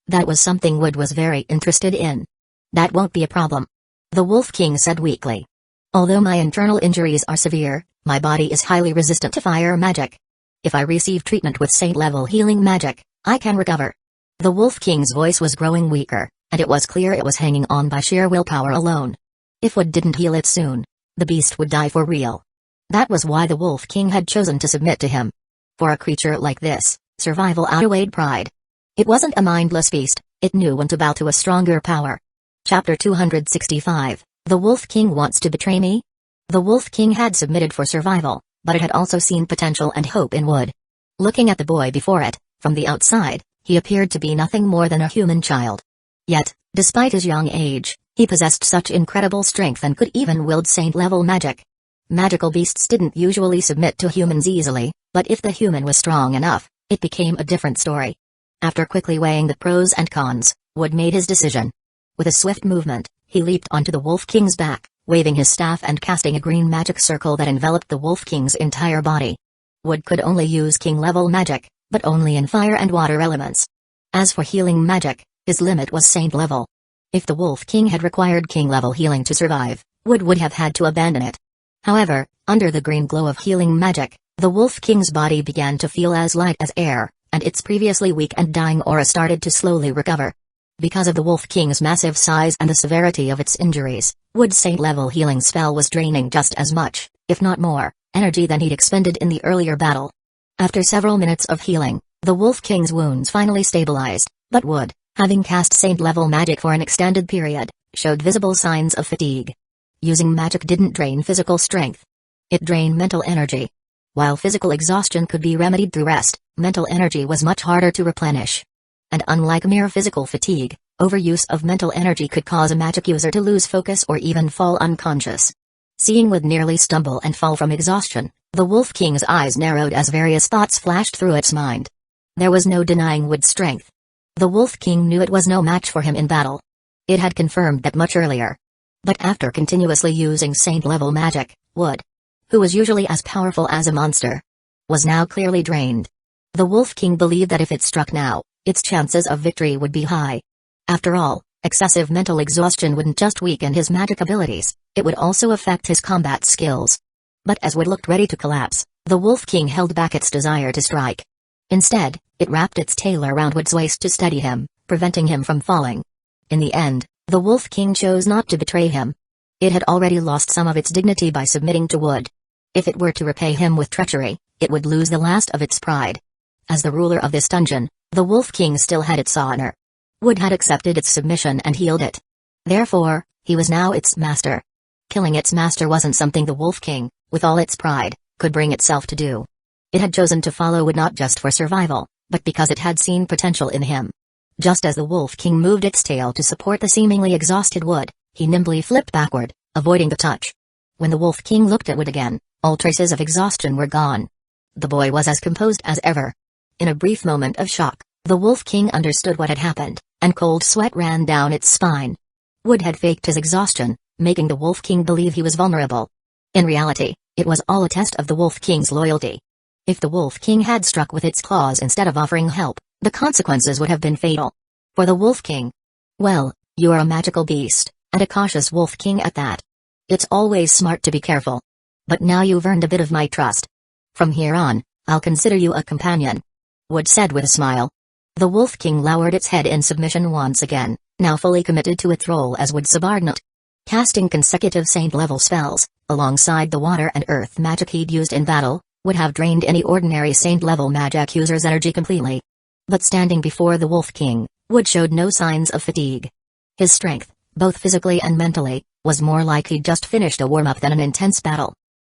That was something Wood was very interested in. "That won't be a problem," the Wolf King said weakly. "Although my internal injuries are severe, my body is highly resistant to fire magic. If I receive treatment with saint-level healing magic, I can recover." The Wolf King's voice was growing weaker, and it was clear it was hanging on by sheer willpower alone. If Wood didn't heal it soon, the beast would die for real. That was why the Wolf King had chosen to submit to him. For a creature like this, survival outweighed pride. It wasn't a mindless beast, it knew when to bow to a stronger power. Chapter 265, The Wolf King Wants to Betray Me? The Wolf King had submitted for survival, but it had also seen potential and hope in Wood. Looking at the boy before it, from the outside, he appeared to be nothing more than a human child. Yet, despite his young age, he possessed such incredible strength and could even wield saint-level magic. Magical beasts didn't usually submit to humans easily, but if the human was strong enough, it became a different story. After quickly weighing the pros and cons, Wood made his decision. With a swift movement, he leaped onto the Wolf King's back, waving his staff and casting a green magic circle that enveloped the Wolf King's entire body. Wood could only use king-level magic, but only in fire and water elements. As for healing magic, his limit was saint-level. If the Wolf King had required king-level healing to survive, Wood would have had to abandon it. However, under the green glow of healing magic, the Wolf King's body began to feel as light as air, and its previously weak and dying aura started to slowly recover. Because of the Wolf King's massive size and the severity of its injuries, Wood's saint-level healing spell was draining just as much, if not more, energy than he'd expended in the earlier battle. After several minutes of healing, the Wolf King's wounds finally stabilized, but Wood, having cast saint-level magic for an extended period, showed visible signs of fatigue. Using magic didn't drain physical strength. It drained mental energy. While physical exhaustion could be remedied through rest, mental energy was much harder to replenish. And unlike mere physical fatigue, overuse of mental energy could cause a magic user to lose focus or even fall unconscious. Seeing Wood nearly stumble and fall from exhaustion, the Wolf King's eyes narrowed as various thoughts flashed through its mind. There was no denying Wood's strength. The Wolf King knew it was no match for him in battle. It had confirmed that much earlier. But after continuously using saint-level magic, Wood, who was usually as powerful as a monster, was now clearly drained. The Wolf King believed that if it struck now, its chances of victory would be high. After all, excessive mental exhaustion wouldn't just weaken his magic abilities, it would also affect his combat skills. But as Wood looked ready to collapse, the Wolf King held back its desire to strike. Instead, it wrapped its tail around Wood's waist to steady him, preventing him from falling. In the end, the Wolf King chose not to betray him. It had already lost some of its dignity by submitting to Wood. If it were to repay him with treachery, it would lose the last of its pride. As the ruler of this dungeon, the Wolf King still had its honor. Wood had accepted its submission and healed it. Therefore, he was now its master. Killing its master wasn't something the Wolf King, with all its pride, could bring itself to do. It had chosen to follow Wood not just for survival, but because it had seen potential in him. Just as the Wolf King moved its tail to support the seemingly exhausted Wood, he nimbly flipped backward, avoiding the touch. When the Wolf King looked at Wood again, all traces of exhaustion were gone. The boy was as composed as ever. In a brief moment of shock, the Wolf King understood what had happened, and cold sweat ran down its spine. Wood had faked his exhaustion, making the Wolf King believe he was vulnerable. In reality, it was all a test of the Wolf King's loyalty. If the Wolf King had struck with its claws instead of offering help, the consequences would have been fatal. For the Wolf King. Well, you are a magical beast, and a cautious Wolf King at that. It's always smart to be careful. But now you've earned a bit of my trust. From here on, I'll consider you a companion. Wood said with a smile. The Wolf King lowered its head in submission once again, now fully committed to its role as Wood's subordinate. Casting consecutive saint-level spells, alongside the water and earth magic he'd used in battle, would have drained any ordinary saint-level magic user's energy completely. But standing before the Wolf King, Wood showed no signs of fatigue. His strength, both physically and mentally, was more like he'd just finished a warm-up than an intense battle.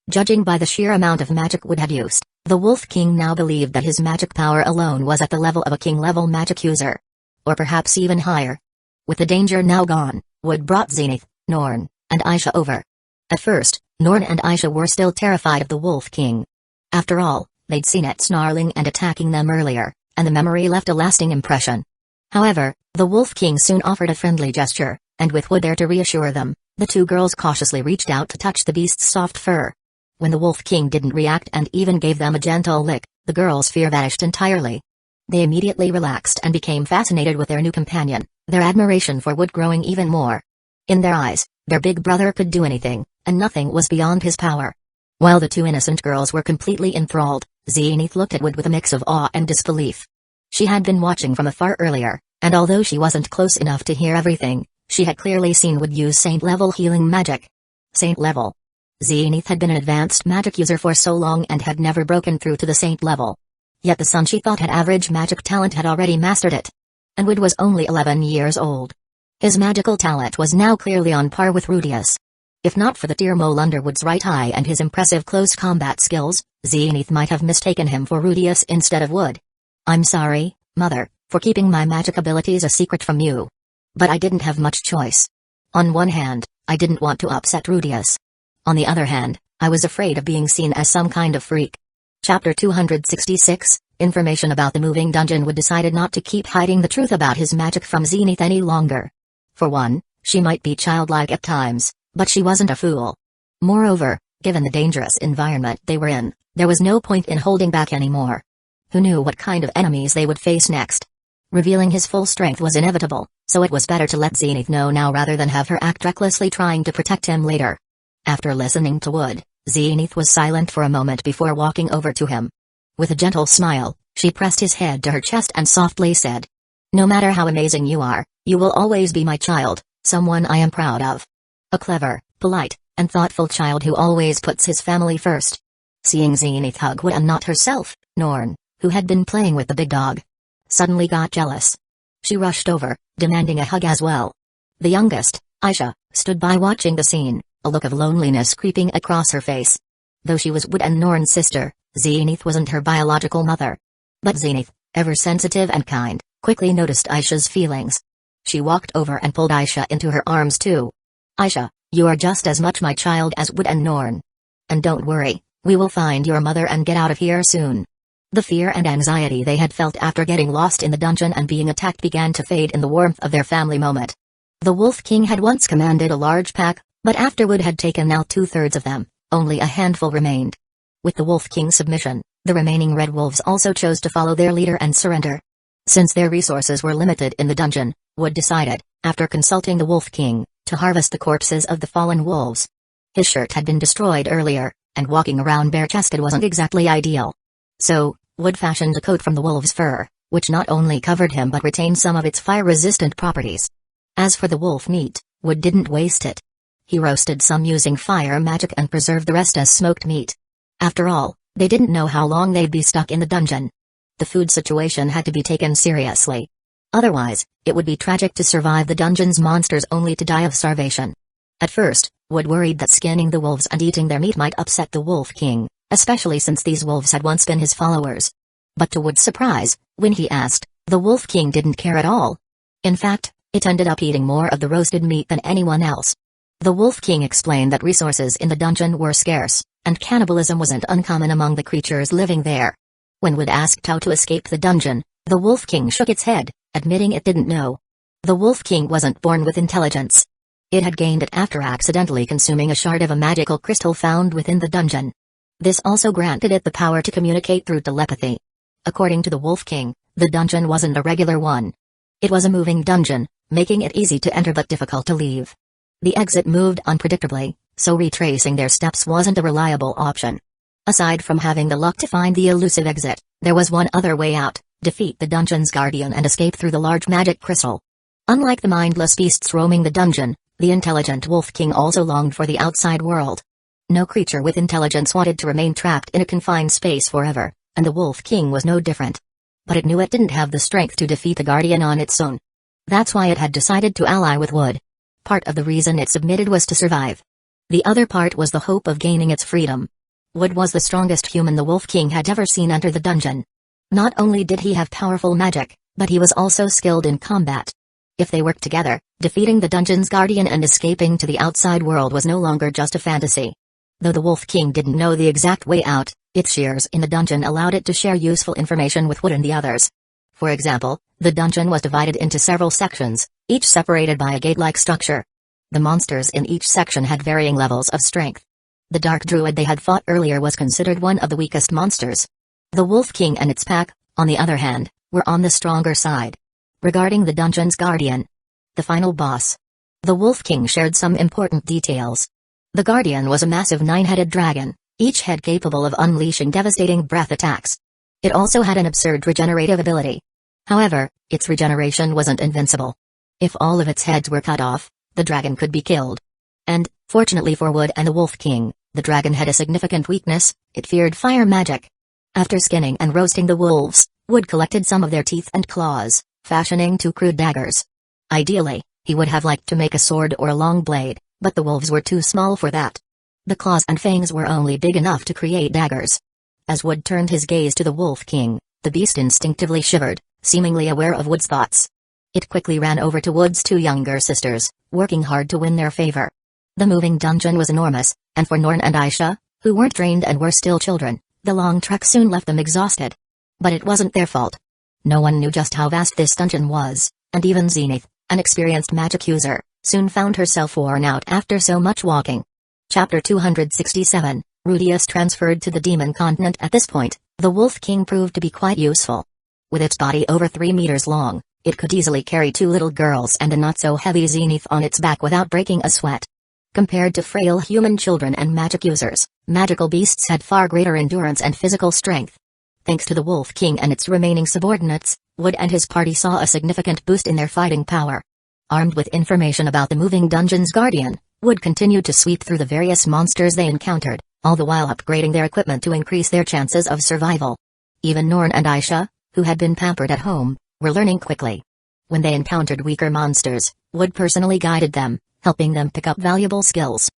Judging by the sheer amount of magic Wood had used, the Wolf King now believed that his magic power alone was at the level of a king-level magic user. Or perhaps even higher. With the danger now gone, Wood brought Zenith, Norn, and Aisha over. At first, Norn and Aisha were still terrified of the Wolf King. After all, they'd seen it snarling and attacking them earlier, and the memory left a lasting impression. However, the Wolf King soon offered a friendly gesture, and with Wood there to reassure them, the two girls cautiously reached out to touch the beast's soft fur. When the Wolf King didn't react and even gave them a gentle lick, the girls' fear vanished entirely. They immediately relaxed and became fascinated with their new companion, their admiration for Wood growing even more. In their eyes, their big brother could do anything, and nothing was beyond his power. While the two innocent girls were completely enthralled, Zenith looked at Wood with a mix of awe and disbelief. She had been watching from afar earlier, and although she wasn't close enough to hear everything, she had clearly seen Wood use saint-level healing magic. Saint-level. Zenith had been an advanced magic user for so long and had never broken through to the saint level. Yet the son she thought had average magic talent had already mastered it. And Wood was only 11 years old. His magical talent was now clearly on par with Rudius. If not for the tear mole under Wood's right eye and his impressive close combat skills, Zenith might have mistaken him for Rudius instead of Wood. I'm sorry, Mother, for keeping my magic abilities a secret from you. But I didn't have much choice. On one hand, I didn't want to upset Rudius. On the other hand, I was afraid of being seen as some kind of freak. Chapter 266, Information about the moving dungeon. Wood decided not to keep hiding the truth about his magic from Zenith any longer. For one, she might be childlike at times, but she wasn't a fool. Moreover, given the dangerous environment they were in, there was no point in holding back anymore. Who knew what kind of enemies they would face next? Revealing his full strength was inevitable, so it was better to let Zenith know now rather than have her act recklessly trying to protect him later. After listening to Wood, Zenith was silent for a moment before walking over to him. With a gentle smile, she pressed his head to her chest and softly said, "No matter how amazing you are, you will always be my child, someone I am proud of. A clever, polite, and thoughtful child who always puts his family first." Seeing Zenith hug Wood and not herself, Norn, who had been playing with the big dog, suddenly got jealous. She rushed over, demanding a hug as well. The youngest, Aisha, stood by watching the scene, a look of loneliness creeping across her face. Though she was Wood and Norn's sister, Zenith wasn't her biological mother. But Zenith, ever sensitive and kind, quickly noticed Aisha's feelings. She walked over and pulled Aisha into her arms too. "Aisha, you are just as much my child as Wood and Norn. And don't worry, we will find your mother and get out of here soon." The fear and anxiety they had felt after getting lost in the dungeon and being attacked began to fade in the warmth of their family moment. The Wolf King had once commanded a large pack, But after Wood had taken out 2/3 of them, only a handful remained. With the Wolf King's submission, the remaining Red Wolves also chose to follow their leader and surrender. Since their resources were limited in the dungeon, Wood decided, after consulting the Wolf King, to harvest the corpses of the fallen wolves. His shirt had been destroyed earlier, and walking around bare-chested wasn't exactly ideal. So, Wood fashioned a coat from the wolf's fur, which not only covered him but retained some of its fire-resistant properties. As for the wolf meat, Wood didn't waste it. He roasted some using fire magic and preserved the rest as smoked meat. After all, they didn't know how long they'd be stuck in the dungeon. The food situation had to be taken seriously. Otherwise, it would be tragic to survive the dungeon's monsters only to die of starvation. At first, Wood worried that skinning the wolves and eating their meat might upset the Wolf King, especially since these wolves had once been his followers. But to Wood's surprise, when he asked, the Wolf King didn't care at all. In fact, it ended up eating more of the roasted meat than anyone else. The Wolf King explained that resources in the dungeon were scarce, and cannibalism wasn't uncommon among the creatures living there. When Wood asked how to escape the dungeon, the Wolf King shook its head, admitting it didn't know. The Wolf King wasn't born with intelligence. It had gained it after accidentally consuming a shard of a magical crystal found within the dungeon. This also granted it the power to communicate through telepathy. According to the Wolf King, the dungeon wasn't a regular one. It was a moving dungeon, making it easy to enter but difficult to leave. The exit moved unpredictably, so retracing their steps wasn't a reliable option. Aside from having the luck to find the elusive exit, there was one other way out: defeat the dungeon's guardian and escape through the large magic crystal. Unlike the mindless beasts roaming the dungeon, the intelligent Wolf King also longed for the outside world. No creature with intelligence wanted to remain trapped in a confined space forever, and the Wolf King was no different. But it knew it didn't have the strength to defeat the guardian on its own. That's why it had decided to ally with Wood. Part of the reason it submitted was to survive. The other part was the hope of gaining its freedom. Wood was the strongest human the Wolf King had ever seen enter the dungeon. Not only did he have powerful magic, but he was also skilled in combat. If they worked together, defeating the dungeon's guardian and escaping to the outside world was no longer just a fantasy. Though the Wolf King didn't know the exact way out, its shears in the dungeon allowed it to share useful information with Wood and the others. For example, the dungeon was divided into several sections, each separated by a gate-like structure. The monsters in each section had varying levels of strength. The dark druid they had fought earlier was considered one of the weakest monsters. The Wolf King and its pack, on the other hand, were on the stronger side. Regarding the dungeon's guardian, the final boss, the Wolf King shared some important details. The guardian was a massive 9-headed dragon, each head capable of unleashing devastating breath attacks. It also had an absurd regenerative ability. However, its regeneration wasn't invincible. If all of its heads were cut off, the dragon could be killed. And, fortunately for Wood and the Wolf King, the dragon had a significant weakness: it feared fire magic. After skinning and roasting the wolves, Wood collected some of their teeth and claws, fashioning 2 crude daggers. Ideally, he would have liked to make a sword or a long blade, but the wolves were too small for that. The claws and fangs were only big enough to create daggers. As Wood turned his gaze to the Wolf King, the beast instinctively shivered, seemingly aware of Wood's thoughts. It quickly ran over to Wood's 2 younger sisters, working hard to win their favor. The moving dungeon was enormous, and for Norn and Aisha, who weren't trained and were still children, the long trek soon left them exhausted. But it wasn't their fault. No one knew just how vast this dungeon was, and even Zenith, an experienced magic user, soon found herself worn out after so much walking. Chapter 267, Rudius transferred to the demon continent. At this point, the Wolf King proved to be quite useful. With its body over 3 meters long, it could easily carry 2 little girls and a not-so-heavy Zenith on its back without breaking a sweat. Compared to frail human children and magic users, magical beasts had far greater endurance and physical strength. Thanks to the Wolf King and its remaining subordinates, Wood and his party saw a significant boost in their fighting power. Armed with information about the moving dungeon's guardian, Wood continued to sweep through the various monsters they encountered, all the while upgrading their equipment to increase their chances of survival. Even Norn and Aisha, who had been pampered at home, were learning quickly. When they encountered weaker monsters, Wood personally guided them, helping them pick up valuable skills.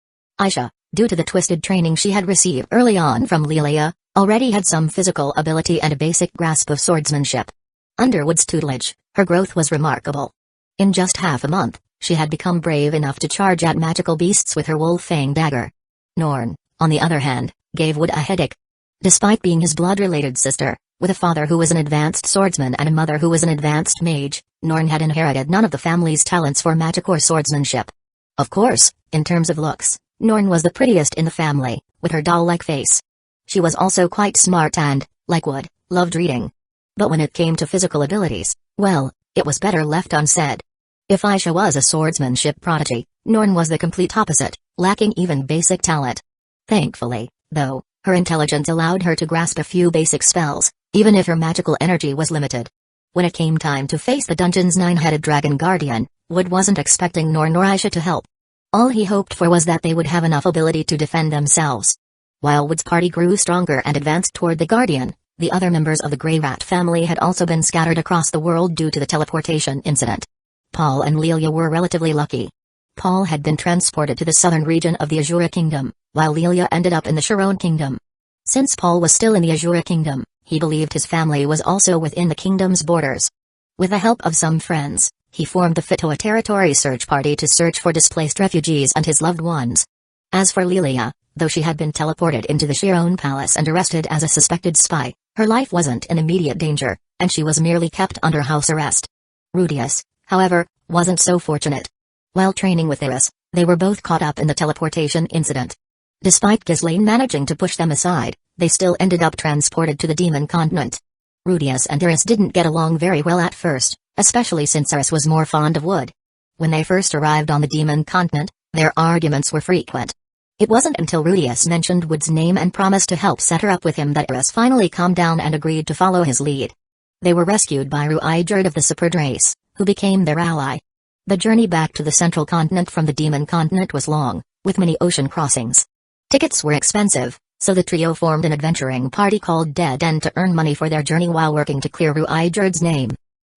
Aisha, due to the twisted training she had received early on from Lilia, already had some physical ability and a basic grasp of swordsmanship. Under Wood's tutelage, her growth was remarkable. In just half a month, she had become brave enough to charge at magical beasts with her wolf-fang dagger. Norn, on the other hand, gave Wood a headache. Despite being his blood-related sister, with a father who was an advanced swordsman and a mother who was an advanced mage, Norn had inherited none of the family's talents for magic or swordsmanship. Of course, In terms of looks, Norn was the prettiest in the family, with her doll-like face. She was also quite smart and, like Wood, loved reading. But when it came to physical abilities, well, it was better left unsaid. If Aisha was a swordsmanship prodigy, Norn was the complete opposite, lacking even basic talent. Thankfully, though, her intelligence allowed her to grasp a few basic spells, even if her magical energy was limited. When it came time to face the dungeon's nine-headed dragon guardian, Wood wasn't expecting Norn nor Aisha to help. All he hoped for was that they would have enough ability to defend themselves. While Wood's party grew stronger and advanced toward the guardian, the other members of the Grey Rat family had also been scattered across the world due to the teleportation incident. Paul and Lelia were relatively lucky. Paul had been transported to the southern region of the Azura Kingdom, while Lelia ended up in the Sharon Kingdom. Since Paul was still in the Azura Kingdom, he believed his family was also within the kingdom's borders. With the help of some friends, he formed the Fitoa Territory Search Party to search for displaced refugees and his loved ones. As for Lelia, though she had been teleported into the Sharon Palace and arrested as a suspected spy, her life wasn't in immediate danger, and she was merely kept under house arrest. Rudius, however, wasn't so fortunate. While training with Iris, they were both caught up in the teleportation incident. Despite Ghislaine managing to push them aside, they still ended up transported to the Demon Continent. Rudius and Iris didn't get along very well at first, especially since Iris was more fond of Wood. When they first arrived on the Demon Continent, their arguments were frequent. It wasn't until Rudius mentioned Wood's name and promised to help set her up with him that Iris finally calmed down and agreed to follow his lead. They were rescued by Ruijerd of the Superd race, who became their ally. The journey back to the Central Continent from the Demon Continent was long, with many ocean crossings. Tickets were expensive, so the trio formed an adventuring party called Dead End to earn money for their journey while working to clear Ruijerd's name.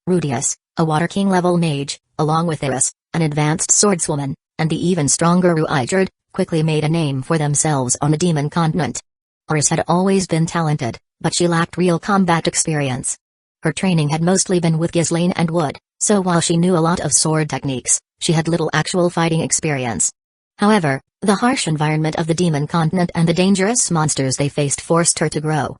Rudius, a Water King-level mage, along with Iris, an advanced swordswoman, and the even stronger Ruijerd, quickly made a name for themselves on the Demon Continent. Iris had always been talented, but she lacked real combat experience. Her training had mostly been with Ghislaine and Wood, so while she knew a lot of sword techniques, she had little actual fighting experience. However, the harsh environment of the Demon Continent and the dangerous monsters they faced forced her to grow.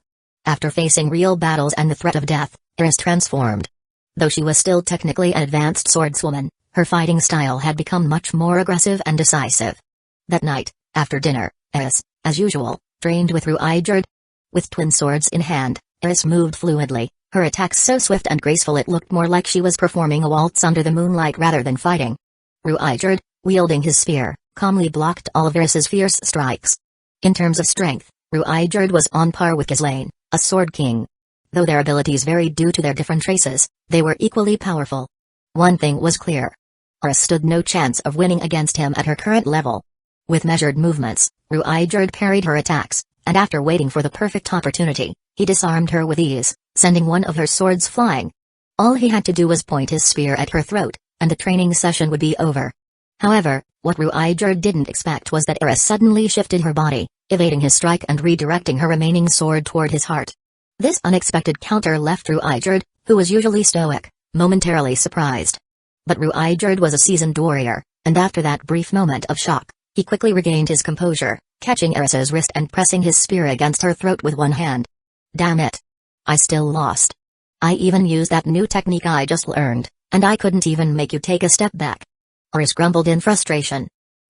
After facing real battles and the threat of death, Iris transformed. Though she was still technically an advanced swordswoman, her fighting style had become much more aggressive and decisive. That night, after dinner, Iris, as usual, trained with Ruijerd. With twin swords in hand, Iris moved fluidly, her attacks so swift and graceful it looked more like she was performing a waltz under the moonlight rather than fighting. Ruijerd, wielding his spear, calmly blocked all of Iris's fierce strikes. In terms of strength, Ruijerd was on par with Ghislaine, a sword king. Though their abilities varied due to their different races, they were equally powerful. One thing was clear. Iris stood no chance of winning against him at her current level. With measured movements, Ruijerd parried her attacks, and after waiting for the perfect opportunity, he disarmed her with ease, sending one of her swords flying. All he had to do was point his spear at her throat, and the training session would be over. However, what Ruijerd didn't expect was that Iris suddenly shifted her body, evading his strike and redirecting her remaining sword toward his heart. This unexpected counter left Ruijerd, who was usually stoic, momentarily surprised. But Ruijerd was a seasoned warrior, and after that brief moment of shock, he quickly regained his composure, catching Iris's wrist and pressing his spear against her throat with one hand. Damn it. I still lost. I even used that new technique I just learned, and I couldn't even make you take a step back. Iris grumbled in frustration.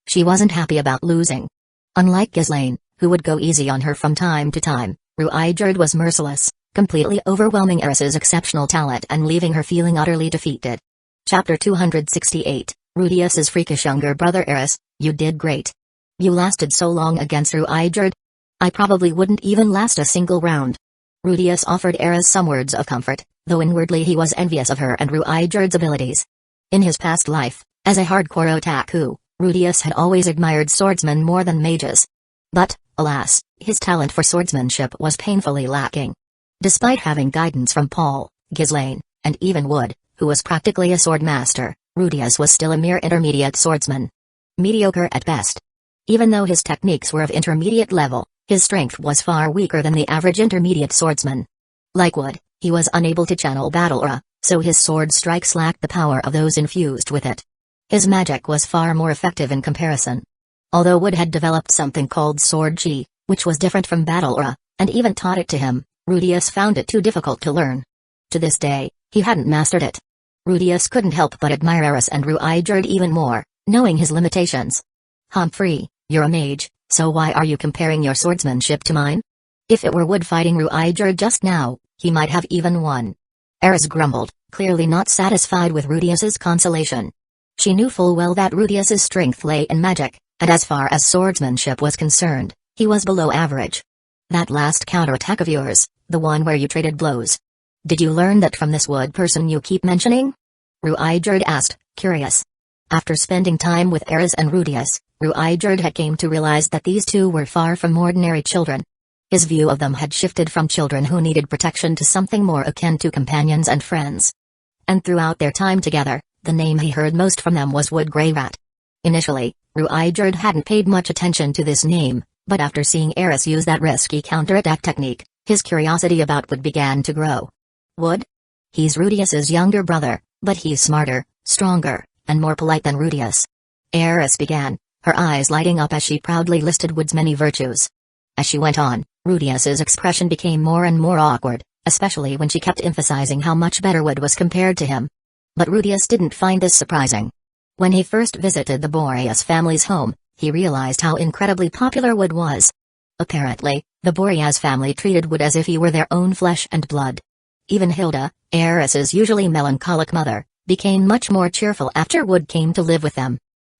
She wasn't happy about losing. Unlike Ghislaine, who would go easy on her from time to time, Ruijerd was merciless, completely overwhelming Iris's exceptional talent and leaving her feeling utterly defeated. Chapter 268, Rudius's freakish younger brother. Iris, you did great. You lasted so long against Ruijerd. I probably wouldn't even last a single round. Rudius offered Iris some words of comfort, though inwardly he was envious of her and Ruijerd's abilities. In his past life, as a hardcore otaku, Rudius had always admired swordsmen more than mages. But, alas, his talent for swordsmanship was painfully lacking. Despite having guidance from Paul, Ghislaine, and even Wood, who was practically a sword master, Rudius was still a mere intermediate swordsman. Mediocre at best. Even though his techniques were of intermediate level, his strength was far weaker than the average intermediate swordsman. Like Wood, he was unable to channel battle aura, so his sword strikes lacked the power of those infused with it. His magic was far more effective in comparison. Although Wood had developed something called sword chi, which was different from battle aura, and even taught it to him, Rudius found it too difficult to learn. To this day, he hadn't mastered it. Rudius couldn't help but admire Iris and Ruijerd even more, knowing his limitations. Humphrey, you're a mage, so why are you comparing your swordsmanship to mine? If it were wood fighting Ruiger just now, he might have even won. Eris grumbled, clearly not satisfied with Rudius's consolation. She knew full well that Rudius's strength lay in magic, and as far as swordsmanship was concerned, he was below average. That last counterattack of yours, the one where you traded blows. Did you learn that from this wood person you keep mentioning? Ruiger asked, curious. After spending time with Eris and Rudius, Ruiger had came to realize that these two were far from ordinary children. His view of them had shifted from children who needed protection to something more akin to companions and friends. And throughout their time together, the name he heard most from them was Wood Grey Rat. Initially, Ruiger hadn't paid much attention to this name, but after seeing Eris use that risky counterattack technique, his curiosity about Wood began to grow. Wood? He's Rudius's younger brother, but he's smarter, stronger, and more polite than Rudius. Eris began, her eyes lighting up as she proudly listed Wood's many virtues. As she went on, Rudius's expression became more and more awkward, especially when she kept emphasizing how much better Wood was compared to him. But Rudius didn't find this surprising. When he first visited the Boreas family's home, he realized how incredibly popular Wood was. Apparently, the Boreas family treated Wood as if he were their own flesh and blood. Even Hilda, Eris's usually melancholic mother, became much more cheerful after Wood came to live with them.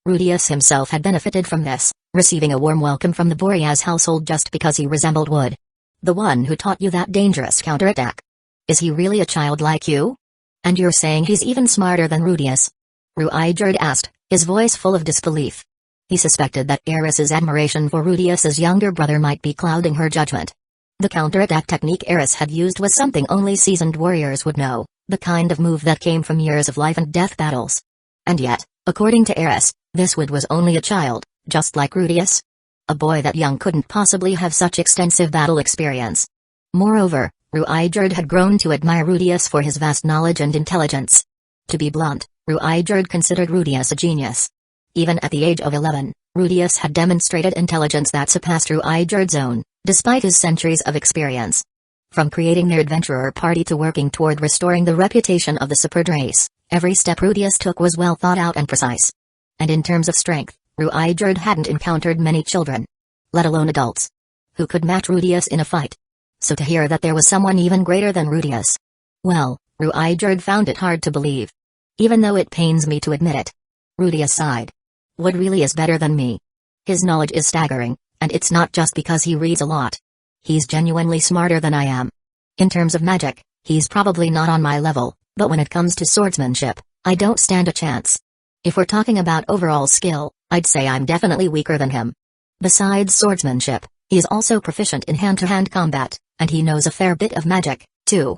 Rudius himself had benefited from this, receiving a warm welcome from the Boreas household just because he resembled Wood. The one who taught you that dangerous counterattack. Is he really a child like you? And you're saying he's even smarter than Rudius? Ruiger asked, his voice full of disbelief. He suspected that Eris's admiration for Rudius's younger brother might be clouding her judgment. The counterattack technique Eris had used was something only seasoned warriors would know, the kind of move that came from years of life and death battles. And yet, according to Eris, this Wood was only a child, just like Rudius. A boy that young couldn't possibly have such extensive battle experience. Moreover, Ruiger had grown to admire Rudius for his vast knowledge and intelligence. To be blunt, Ruiger considered Rudius a genius. Even at the age of 11, Rudius had demonstrated intelligence that surpassed Ruiger's own, despite his centuries of experience. From creating their adventurer party to working toward restoring the reputation of the superb race, every step Rudius took was well thought out and precise. And in terms of strength, Ruiger hadn't encountered many children, let alone adults, who could match Rudius in a fight. So to hear that there was someone even greater than Rudius, well, Ruiger found it hard to believe. Even though it pains me to admit it. Rudius sighed. Wood really is better than me. His knowledge is staggering, and it's not just because he reads a lot. He's genuinely smarter than I am. In terms of magic, he's probably not on my level, but when it comes to swordsmanship, I don't stand a chance. If we're talking about overall skill, I'd say I'm definitely weaker than him. Besides swordsmanship, he is also proficient in hand-to-hand combat, and he knows a fair bit of magic, too.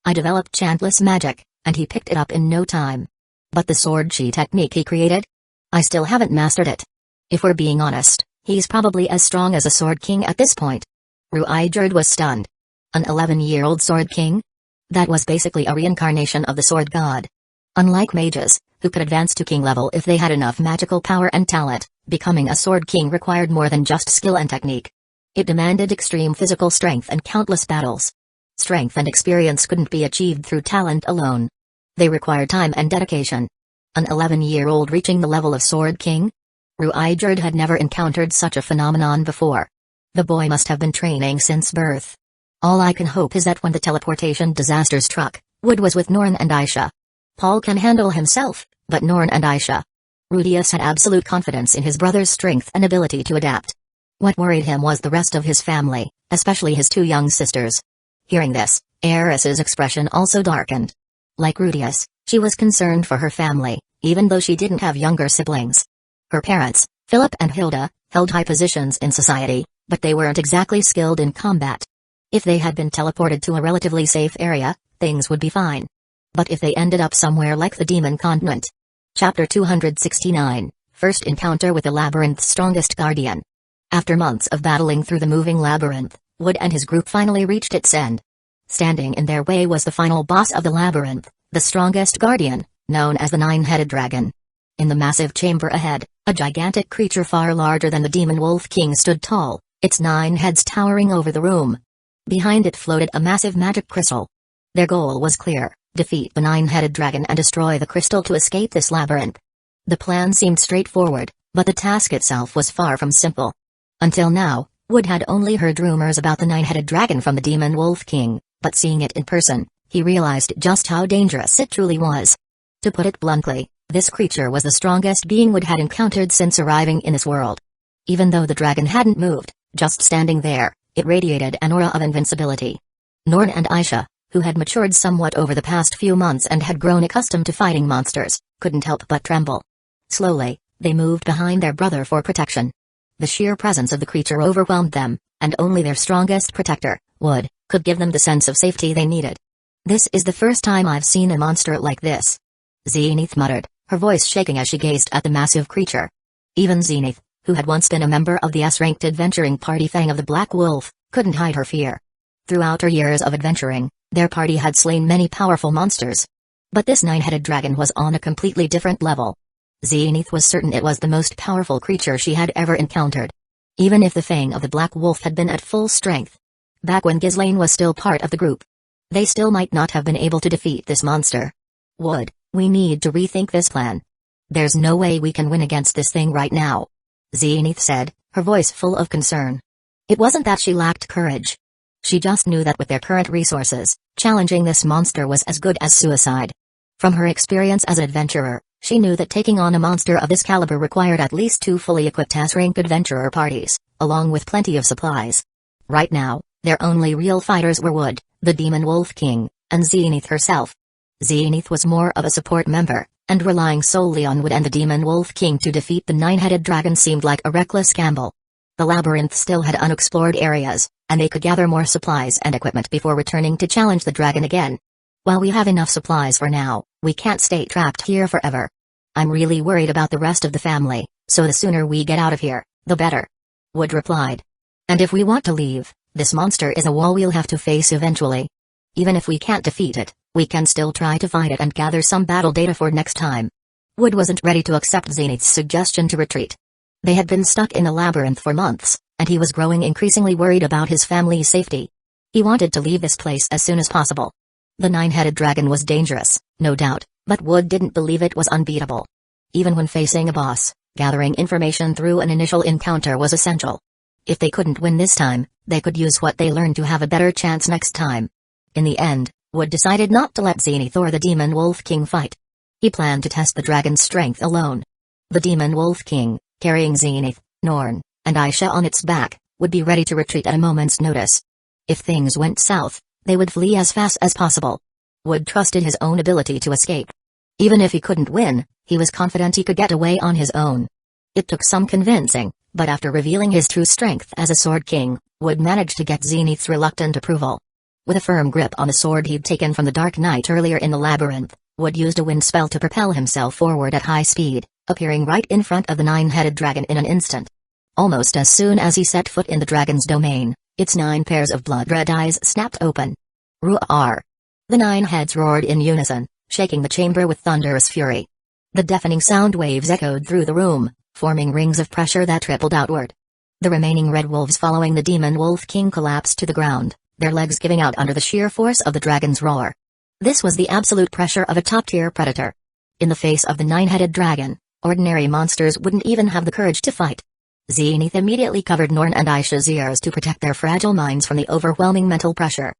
I developed chantless magic, and he picked it up in no time. But the sword chi technique he created? I still haven't mastered it. If we're being honest, he's probably as strong as a sword king at this point. Ruiger was stunned. An 11-year-old sword king? That was basically a reincarnation of the sword god. Unlike mages, who could advance to king level if they had enough magical power and talent, becoming a sword king required more than just skill and technique. It demanded extreme physical strength and countless battles. Strength and experience couldn't be achieved through talent alone. They required time and dedication. An 11-year-old reaching the level of sword king? Ruiger had never encountered such a phenomenon before. The boy must have been training since birth. All I can hope is that when the teleportation disaster struck, Wood was with Norn and Aisha. Paul can handle himself, but Norn and Aisha. Rudius had absolute confidence in his brother's strength and ability to adapt. What worried him was the rest of his family, especially his two young sisters. Hearing this, Eris's expression also darkened. Like Rudius, she was concerned for her family, even though she didn't have younger siblings. Her parents, Philip and Hilda, held high positions in society, but they weren't exactly skilled in combat. If they had been teleported to a relatively safe area, things would be fine. But if they ended up somewhere like the Demon Continent. Chapter 269, First Encounter with the Labyrinth's Strongest Guardian. After months of battling through the moving labyrinth, Wood and his group finally reached its end. Standing in their way was the final boss of the labyrinth, the strongest guardian, known as the Nine-Headed Dragon. In the massive chamber ahead, a gigantic creature far larger than the Demon Wolf King stood tall, its 9 heads towering over the room. Behind it floated a massive magic crystal. Their goal was clear. Defeat the Nine-Headed Dragon and destroy the crystal to escape this labyrinth. The plan seemed straightforward, But the task itself was far from simple. Until now, Wood had only heard rumors about the nine-headed dragon from the Demon Wolf King, but seeing it in person, he realized just how dangerous it truly was. To put it bluntly, this creature was the strongest being Wood had encountered since arriving in this world. Even though the dragon hadn't moved, just standing there, it radiated an aura of invincibility. Norn and Aisha, who had matured somewhat over the past few months and had grown accustomed to fighting monsters, couldn't help but tremble. Slowly, they moved behind their brother for protection. The sheer presence of the creature overwhelmed them, and only their strongest protector, Wood, could give them the sense of safety they needed. "This is the first time I've seen a monster like this," Zenith muttered, her voice shaking as she gazed at the massive creature. Even Zenith, who had once been a member of the S-ranked adventuring party Fang of the Black Wolf, couldn't hide her fear. Throughout her years of adventuring, their party had slain many powerful monsters. But this nine-headed dragon was on a completely different level. Zenith was certain it was the most powerful creature she had ever encountered. Even if the Fang of the Black Wolf had been at full strength. Back when Ghislaine was still part of the group, they still might not have been able to defeat this monster. "Wood, we need to rethink this plan. There's no way we can win against this thing right now," Zenith said, her voice full of concern. It wasn't that she lacked courage. She just knew that with their current resources, challenging this monster was as good as suicide. From her experience as an adventurer, she knew that taking on a monster of this caliber required at least 2 fully equipped S-rank adventurer parties, along with plenty of supplies. Right now, their only real fighters were Wood, the Demon Wolf King, and Zenith herself. Zenith was more of a support member, and relying solely on Wood and the Demon Wolf King to defeat the nine-headed dragon seemed like a reckless gamble. The labyrinth still had unexplored areas, and they could gather more supplies and equipment before returning to challenge the dragon again. "While we have enough supplies for now, we can't stay trapped here forever. I'm really worried about the rest of the family, so the sooner we get out of here, the better," Wood replied. "And if we want to leave, this monster is a wall we'll have to face eventually. Even if we can't defeat it, we can still try to fight it and gather some battle data for next time." Wood wasn't ready to accept Zenith's suggestion to retreat. They had been stuck in the labyrinth for months, and he was growing increasingly worried about his family's safety. He wanted to leave this place as soon as possible. The nine-headed dragon was dangerous, no doubt, but Wood didn't believe it was unbeatable. Even when facing a boss, gathering information through an initial encounter was essential. If they couldn't win this time, they could use what they learned to have a better chance next time. In the end, Wood decided not to let Zenith or the Demon Wolf King fight. He planned to test the dragon's strength alone. The Demon Wolf King, carrying Zenith, Norn, and Aisha on its back, would be ready to retreat at a moment's notice. If things went south, they would flee as fast as possible. Wood trusted his own ability to escape. Even if he couldn't win, he was confident he could get away on his own. It took some convincing, but after revealing his true strength as a Sword King, Wood managed to get Zenith's reluctant approval. With a firm grip on the sword he'd taken from the Dark Knight earlier in the labyrinth, Wood used a wind spell to propel himself forward at high speed, appearing right in front of the nine-headed dragon in an instant. Almost as soon as he set foot in the dragon's domain, its 9 pairs of blood-red eyes snapped open. Roar! The 9 heads roared in unison, shaking the chamber with thunderous fury. The deafening sound waves echoed through the room, forming rings of pressure that rippled outward. The remaining red wolves following the Demon Wolf King collapsed to the ground, their legs giving out under the sheer force of the dragon's roar. This was the absolute pressure of a top-tier predator. In the face of the 9-headed dragon, ordinary monsters wouldn't even have the courage to fight. Zenith immediately covered Norn and Aisha's ears to protect their fragile minds from the overwhelming mental pressure.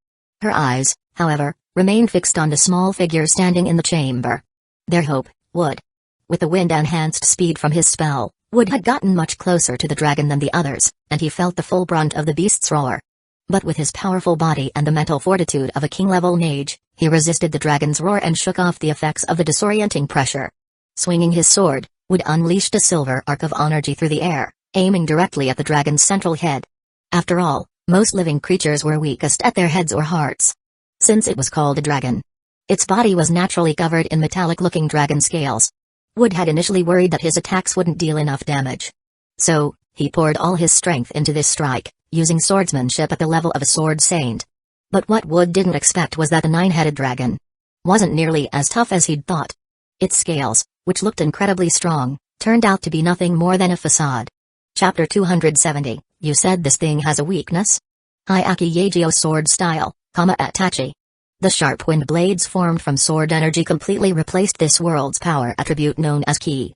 Her eyes, however, remained fixed on the small figure standing in the chamber. Their hope, Wood. With the wind-enhanced speed from his spell, Wood had gotten much closer to the dragon than the others, and he felt the full brunt of the beast's roar. But with his powerful body and the mental fortitude of a king-level mage, he resisted the dragon's roar and shook off the effects of the disorienting pressure. Swinging his sword, Wood unleashed a silver arc of energy through the air, aiming directly at the dragon's central head. After all, most living creatures were weakest at their heads or hearts. Since it was called a dragon, its body was naturally covered in metallic-looking dragon scales. Wood had initially worried that his attacks wouldn't deal enough damage. So, he poured all his strength into this strike, using swordsmanship at the level of a sword saint. But what Wood didn't expect was that the 9-headed dragon wasn't nearly as tough as he'd thought. Its scales, which looked incredibly strong, turned out to be nothing more than a facade. Chapter 270, You said this thing has a weakness? Hyaki Yagio sword style, Atachi. The sharp wind blades formed from sword energy completely replaced this world's power attribute known as ki.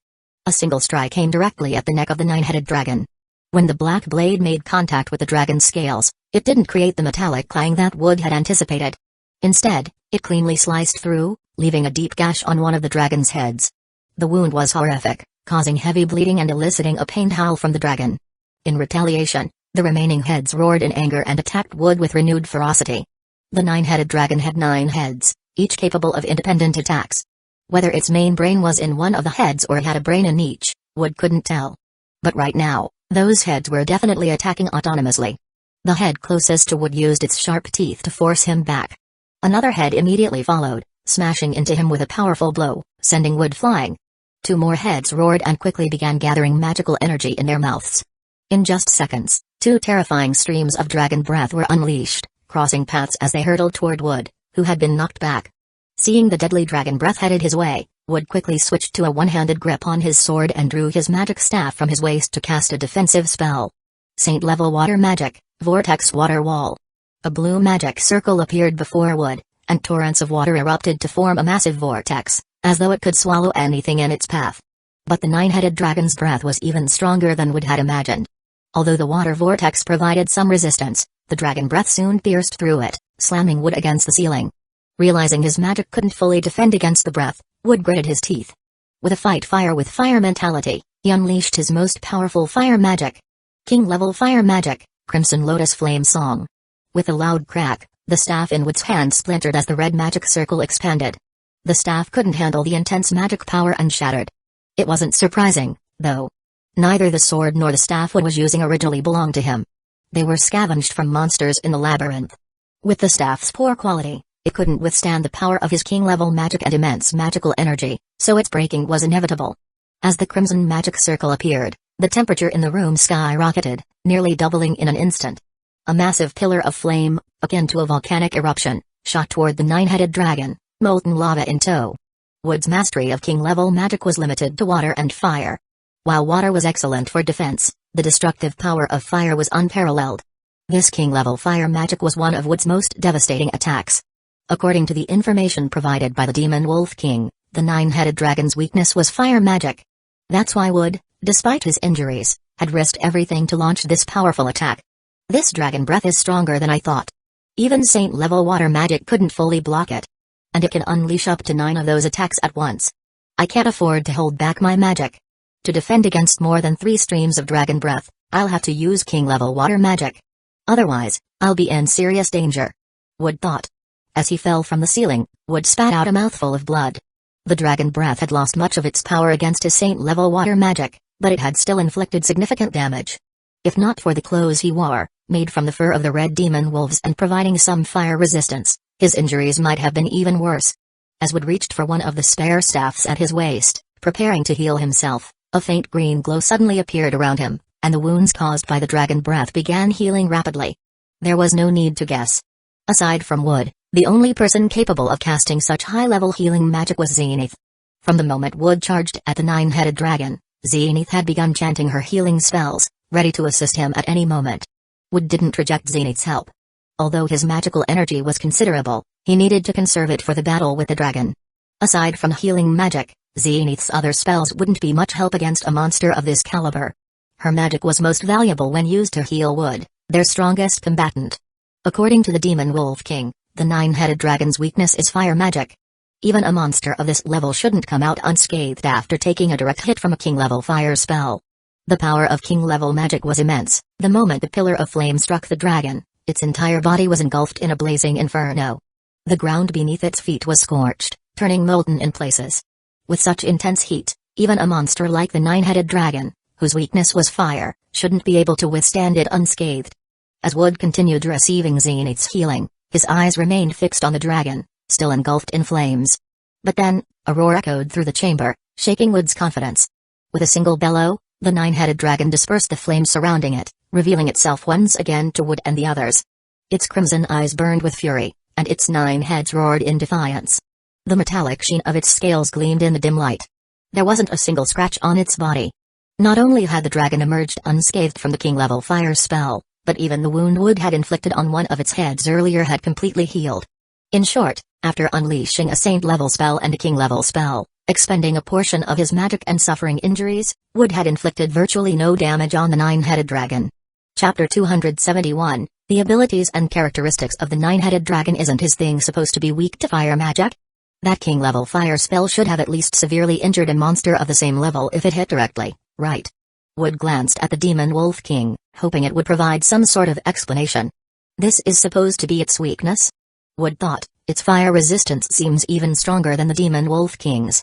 A single strike came directly at the neck of the nine-headed dragon. When the black blade made contact with the dragon's scales, it didn't create the metallic clang that Wood had anticipated. Instead, it cleanly sliced through, leaving a deep gash on one of the dragon's heads. The wound was horrific, causing heavy bleeding and eliciting a pained howl from the dragon. In retaliation, the remaining heads roared in anger and attacked Wood with renewed ferocity. The nine-headed dragon had 9 heads, each capable of independent attacks. Whether its main brain was in one of the heads or it had a brain in each, Wood couldn't tell. But right now, those heads were definitely attacking autonomously. The head closest to Wood used its sharp teeth to force him back. Another head immediately followed, smashing into him with a powerful blow, sending Wood flying. 2 more heads roared and quickly began gathering magical energy in their mouths. In just seconds, 2 terrifying streams of dragon breath were unleashed, crossing paths as they hurtled toward Wood, who had been knocked back. Seeing the deadly dragon breath headed his way, Wood quickly switched to a one-handed grip on his sword and drew his magic staff from his waist to cast a defensive spell. Saint-level water magic, Vortex Water Wall. A blue magic circle appeared before Wood, and torrents of water erupted to form a massive vortex, as though it could swallow anything in its path. But the nine-headed dragon's breath was even stronger than Wood had imagined. Although the water vortex provided some resistance, the dragon breath soon pierced through it, slamming Wood against the ceiling. Realizing his magic couldn't fully defend against the breath, Wood gritted his teeth. With a fight fire with fire mentality, he unleashed his most powerful fire magic. King-level fire magic, Crimson Lotus Flame Song. With a loud crack, the staff in Wood's hand splintered as the red magic circle expanded. The staff couldn't handle the intense magic power and shattered. It wasn't surprising, though. Neither the sword nor the staff Wood was using originally belonged to him. They were scavenged from monsters in the labyrinth. With the staff's poor quality, it couldn't withstand the power of his king-level magic and immense magical energy, so its breaking was inevitable. As the crimson magic circle appeared, the temperature in the room skyrocketed, nearly doubling in an instant. A massive pillar of flame, akin to a volcanic eruption, shot toward the nine-headed dragon, molten lava in tow. Wood's mastery of king-level magic was limited to water and fire. While water was excellent for defense, the destructive power of fire was unparalleled. This king-level fire magic was one of Wood's most devastating attacks. According to the information provided by the Demon Wolf King, the nine-headed dragon's weakness was fire magic. That's why Wood, despite his injuries, had risked everything to launch this powerful attack. This dragon breath is stronger than I thought. Even saint-level water magic couldn't fully block it. And it can unleash up to 9 of those attacks at once. I can't afford to hold back my magic. To defend against more than 3 streams of dragon breath, I'll have to use king-level water magic. Otherwise, I'll be in serious danger. Wood thought. As he fell from the ceiling, Wood spat out a mouthful of blood. The dragon breath had lost much of its power against his saint-level water magic, but it had still inflicted significant damage. If not for the clothes he wore, made from the fur of the red demon wolves and providing some fire resistance, his injuries might have been even worse. As Wood reached for one of the spare staffs at his waist, preparing to heal himself, a faint green glow suddenly appeared around him, and the wounds caused by the dragon breath began healing rapidly. There was no need to guess. Aside from Wood, the only person capable of casting such high-level healing magic was Zenith. From the moment Wood charged at the nine-headed dragon, Zenith had begun chanting her healing spells, ready to assist him at any moment. Wood didn't reject Zenith's help. Although his magical energy was considerable, he needed to conserve it for the battle with the dragon. Aside from healing magic, Zenith's other spells wouldn't be much help against a monster of this caliber. Her magic was most valuable when used to heal Wood, their strongest combatant. According to the Demon Wolf King, the nine-headed dragon's weakness is fire magic. Even a monster of this level shouldn't come out unscathed after taking a direct hit from a king-level fire spell. The power of king-level magic was immense. The moment the pillar of flame struck the dragon, its entire body was engulfed in a blazing inferno. The ground beneath its feet was scorched, turning molten in places. With such intense heat, even a monster like the nine-headed dragon, whose weakness was fire, shouldn't be able to withstand it unscathed. As Wood continued receiving Zenith's healing, his eyes remained fixed on the dragon, still engulfed in flames. But then, a roar echoed through the chamber, shaking Wood's confidence. With a single bellow, the nine-headed dragon dispersed the flames surrounding it, revealing itself once again to Wood and the others. Its crimson eyes burned with fury, and its 9 heads roared in defiance. The metallic sheen of its scales gleamed in the dim light. There wasn't a single scratch on its body. Not only had the dragon emerged unscathed from the king-level fire spell, but even the wound Wood had inflicted on one of its heads earlier had completely healed. In short, after unleashing a saint-level spell and a king-level spell, Expending a portion of his magic and suffering injuries, Wood had inflicted virtually no damage on the nine-headed dragon. Chapter 271, The abilities and characteristics of the nine-headed dragon. Isn't his thing supposed to be weak to fire magic? That king-level fire spell should have at least severely injured a monster of the same level if it hit directly, right? Wood glanced at the demon wolf king, hoping it would provide some sort of explanation. This is supposed to be its weakness? Wood thought, its fire resistance seems even stronger than the demon wolf king's.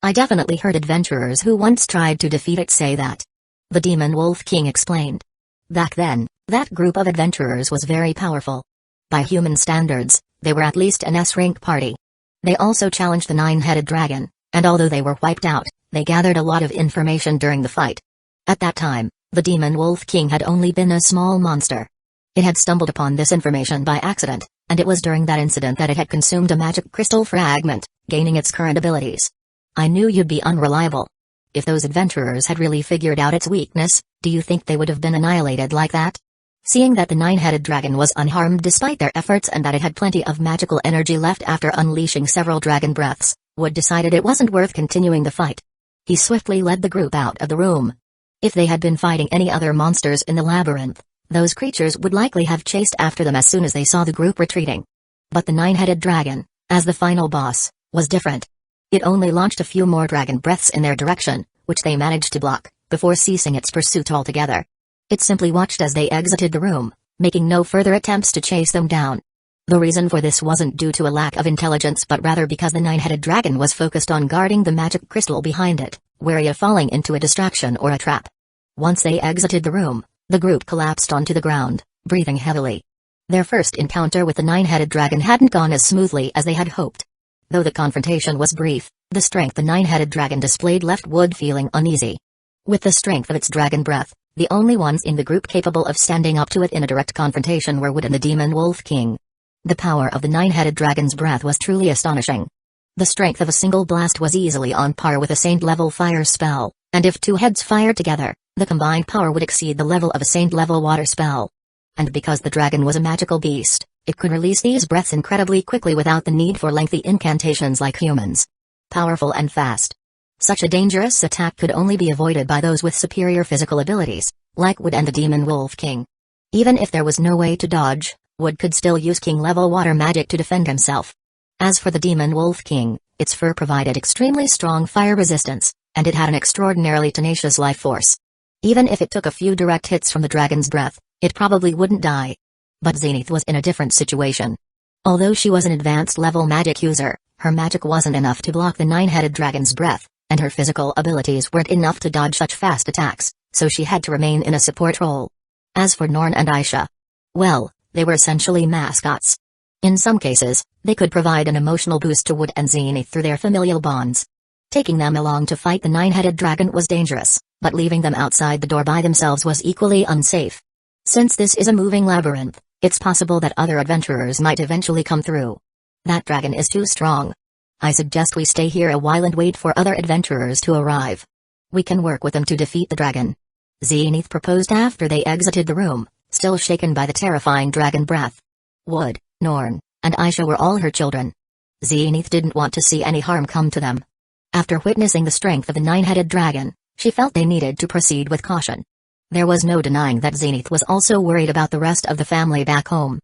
I definitely heard adventurers who once tried to defeat it say that. The demon wolf king explained. Back then, that group of adventurers was very powerful. By human standards, they were at least an S-rank party. They also challenged the nine-headed dragon, and although they were wiped out, they gathered a lot of information during the fight. At that time, the demon wolf king had only been a small monster. It had stumbled upon this information by accident, and it was during that incident that it had consumed a magic crystal fragment, gaining its current abilities. I knew you'd be unreliable. If those adventurers had really figured out its weakness, do you think they would have been annihilated like that? Seeing that the nine-headed dragon was unharmed despite their efforts and that it had plenty of magical energy left after unleashing several dragon breaths, Wood decided it wasn't worth continuing the fight. He swiftly led the group out of the room. If they had been fighting any other monsters in the labyrinth, those creatures would likely have chased after them as soon as they saw the group retreating. But the nine-headed dragon, as the final boss, was different. It only launched a few more dragon breaths in their direction, which they managed to block, before ceasing its pursuit altogether. It simply watched as they exited the room, making no further attempts to chase them down. The reason for this wasn't due to a lack of intelligence but rather because the nine-headed dragon was focused on guarding the magic crystal behind it, wary of falling into a distraction or a trap. Once they exited the room, the group collapsed onto the ground, breathing heavily. Their first encounter with the nine-headed dragon hadn't gone as smoothly as they had hoped. Though the confrontation was brief, the strength the nine-headed dragon displayed left Wood feeling uneasy. With the strength of its dragon breath, the only ones in the group capable of standing up to it in a direct confrontation were Wood and the demon wolf king. The power of the nine-headed dragon's breath was truly astonishing. The strength of a single blast was easily on par with a saint-level fire spell, and if two heads fired together, the combined power would exceed the level of a saint-level water spell. And because the dragon was a magical beast, it could release these breaths incredibly quickly without the need for lengthy incantations like humans. Powerful and fast. Such a dangerous attack could only be avoided by those with superior physical abilities, like Wood and the demon wolf king. Even if there was no way to dodge, Wood could still use king-level water magic to defend himself. As for the demon wolf king, its fur provided extremely strong fire resistance, and it had an extraordinarily tenacious life force. Even if it took a few direct hits from the dragon's breath, it probably wouldn't die. But Zenith was in a different situation. Although she was an advanced-level magic user, her magic wasn't enough to block the nine-headed dragon's breath, and her physical abilities weren't enough to dodge such fast attacks, so she had to remain in a support role. As for Norn and Aisha, well, they were essentially mascots. In some cases, they could provide an emotional boost to Wood and Zenith through their familial bonds. Taking them along to fight the nine-headed dragon was dangerous, but leaving them outside the door by themselves was equally unsafe. Since this is a moving labyrinth, it's possible that other adventurers might eventually come through. That dragon is too strong. I suggest we stay here a while and wait for other adventurers to arrive. We can work with them to defeat the dragon. Zenith proposed after they exited the room, still shaken by the terrifying dragon breath. Wood, Norn, and Aisha were all her children. Zenith didn't want to see any harm come to them. After witnessing the strength of the nine-headed dragon, she felt they needed to proceed with caution. There was no denying that Zenith was also worried about the rest of the family back home.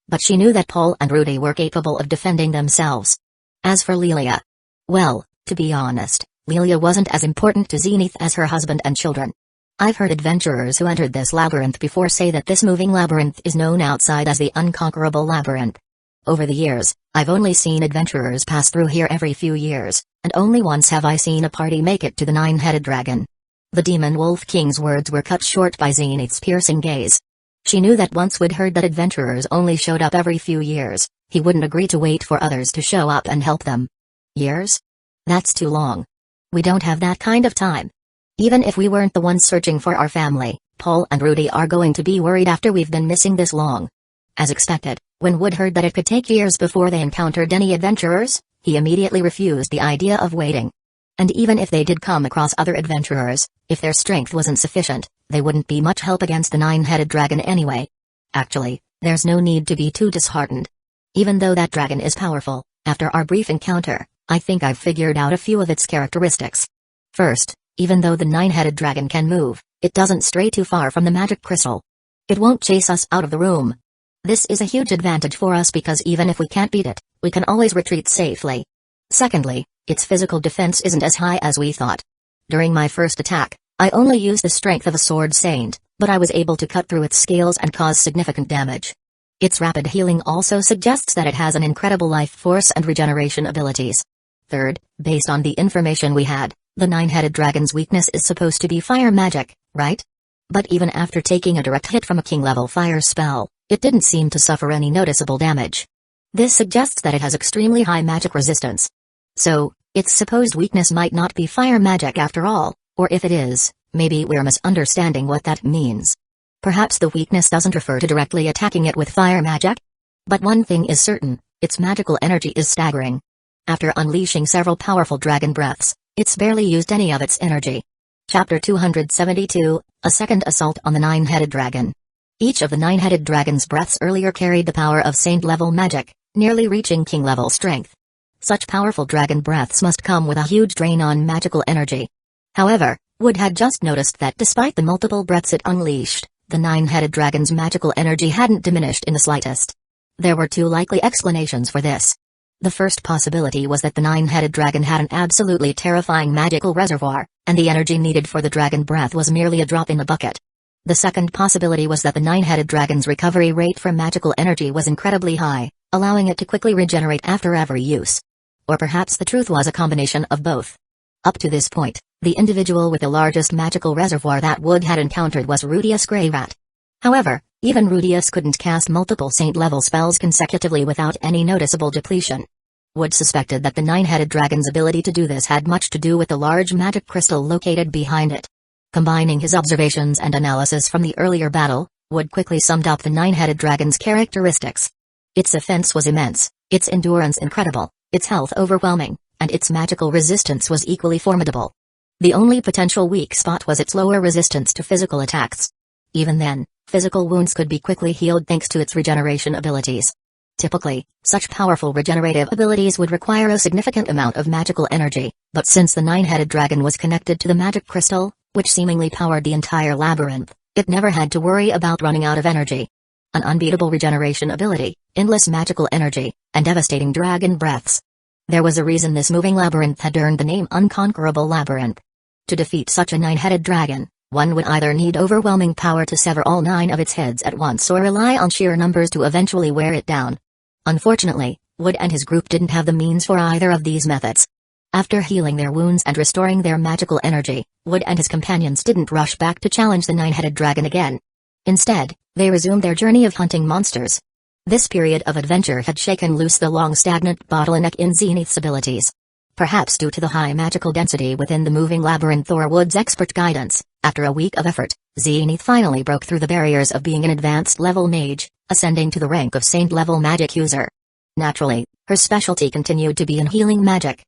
But she knew that Paul and Rudy were capable of defending themselves. As for Lilia, well, to be honest, Lilia wasn't as important to Zenith as her husband and children. I've heard adventurers who entered this labyrinth before say that this moving labyrinth is known outside as the unconquerable labyrinth. Over the years, I've only seen adventurers pass through here every few years, and only once have I seen a party make it to the nine-headed dragon. The demon wolf king's words were cut short by Zenith's piercing gaze. She knew that once Wood heard that adventurers only showed up every few years, he wouldn't agree to wait for others to show up and help them. Years? That's too long. We don't have that kind of time. Even if we weren't the ones searching for our family, Paul and Rudy are going to be worried after we've been missing this long. As expected, when Wood heard that it could take years before they encountered any adventurers, he immediately refused the idea of waiting. And even if they did come across other adventurers, if their strength wasn't sufficient, they wouldn't be much help against the nine-headed dragon anyway. Actually, there's no need to be too disheartened. Even though that dragon is powerful, after our brief encounter, I think I've figured out a few of its characteristics. First, even though the nine-headed dragon can move, it doesn't stray too far from the magic crystal. It won't chase us out of the room. This is a huge advantage for us because even if we can't beat it, we can always retreat safely. Secondly, its physical defense isn't as high as we thought. During my first attack, I only used the strength of a sword saint, but I was able to cut through its scales and cause significant damage. Its rapid healing also suggests that it has an incredible life force and regeneration abilities. Third, based on the information we had, the nine-headed dragon's weakness is supposed to be fire magic, right? But even after taking a direct hit from a king-level fire spell, it didn't seem to suffer any noticeable damage. This suggests that it has extremely high magic resistance. So, its supposed weakness might not be fire magic after all, or if it is, maybe we're misunderstanding what that means. Perhaps the weakness doesn't refer to directly attacking it with fire magic? But one thing is certain, its magical energy is staggering. After unleashing several powerful dragon breaths, it's barely used any of its energy. Chapter 272, A Second Assault on the Nine-Headed Dragon. Each of the nine-headed dragon's breaths earlier carried the power of saint-level magic, nearly reaching king-level strength. Such powerful dragon breaths must come with a huge drain on magical energy. However, Wood had just noticed that despite the multiple breaths it unleashed, the nine-headed dragon's magical energy hadn't diminished in the slightest. There were two likely explanations for this. The first possibility was that the nine-headed dragon had an absolutely terrifying magical reservoir, and the energy needed for the dragon breath was merely a drop in the bucket. The second possibility was that the nine-headed dragon's recovery rate from magical energy was incredibly high, allowing it to quickly regenerate after every use. Or perhaps the truth was a combination of both. Up to this point, the individual with the largest magical reservoir that Wood had encountered was Rudius Greyrat. However, even Rudius couldn't cast multiple saint-level spells consecutively without any noticeable depletion. Wood suspected that the nine-headed dragon's ability to do this had much to do with the large magic crystal located behind it. Combining his observations and analysis from the earlier battle, Wood quickly summed up the nine-headed dragon's characteristics. Its offense was immense, its endurance incredible, its health overwhelming, and its magical resistance was equally formidable. The only potential weak spot was its lower resistance to physical attacks. Even then, physical wounds could be quickly healed thanks to its regeneration abilities. Typically, such powerful regenerative abilities would require a significant amount of magical energy, but since the nine-headed dragon was connected to the magic crystal, which seemingly powered the entire labyrinth, it never had to worry about running out of energy. An unbeatable regeneration ability, endless magical energy, and devastating dragon breaths. There was a reason this moving labyrinth had earned the name Unconquerable Labyrinth. To defeat such a nine-headed dragon, one would either need overwhelming power to sever all nine of its heads at once or rely on sheer numbers to eventually wear it down. Unfortunately, Wood and his group didn't have the means for either of these methods. After healing their wounds and restoring their magical energy, Wood and his companions didn't rush back to challenge the nine-headed dragon again. Instead, they resumed their journey of hunting monsters. This period of adventure had shaken loose the long stagnant bottleneck in Zenith's abilities. Perhaps due to the high magical density within the moving labyrinth or Wood's expert guidance, after a week of effort, Zenith finally broke through the barriers of being an advanced level mage, ascending to the rank of saint-level magic user. Naturally, her specialty continued to be in healing magic.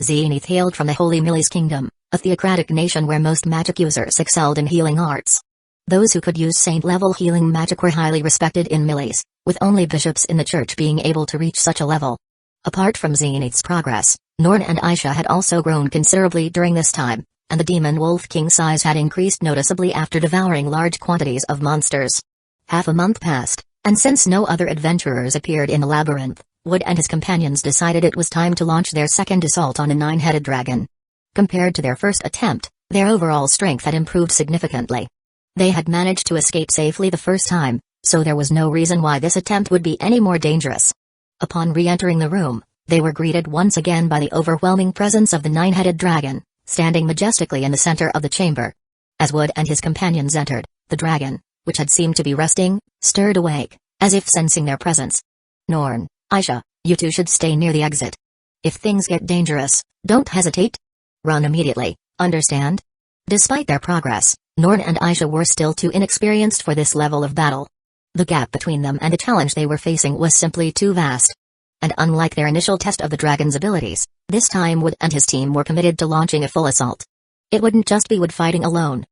Zenith hailed from the Holy Millie's kingdom, a theocratic nation where most magic users excelled in healing arts. Those who could use saint-level healing magic were highly respected in Millies, with only bishops in the church being able to reach such a level. Apart from Zenith's progress, Norn and Aisha had also grown considerably during this time, and the demon wolf king's size had increased noticeably after devouring large quantities of monsters. Half a month passed, and since no other adventurers appeared in the labyrinth, Wood and his companions decided it was time to launch their second assault on a nine-headed dragon. Compared to their first attempt, their overall strength had improved significantly. They had managed to escape safely the first time, so there was no reason why this attempt would be any more dangerous. Upon re-entering the room, they were greeted once again by the overwhelming presence of the nine-headed dragon, standing majestically in the center of the chamber. As Wood and his companions entered, the dragon, which had seemed to be resting, stirred awake, as if sensing their presence. Norn, Aisha, you two should stay near the exit. If things get dangerous, don't hesitate. Run immediately, understand? Despite their progress, Norn and Aisha were still too inexperienced for this level of battle. The gap between them and the challenge they were facing was simply too vast. And unlike their initial test of the dragon's abilities, this time Wood and his team were committed to launching a full assault. It wouldn't just be Wood fighting alone.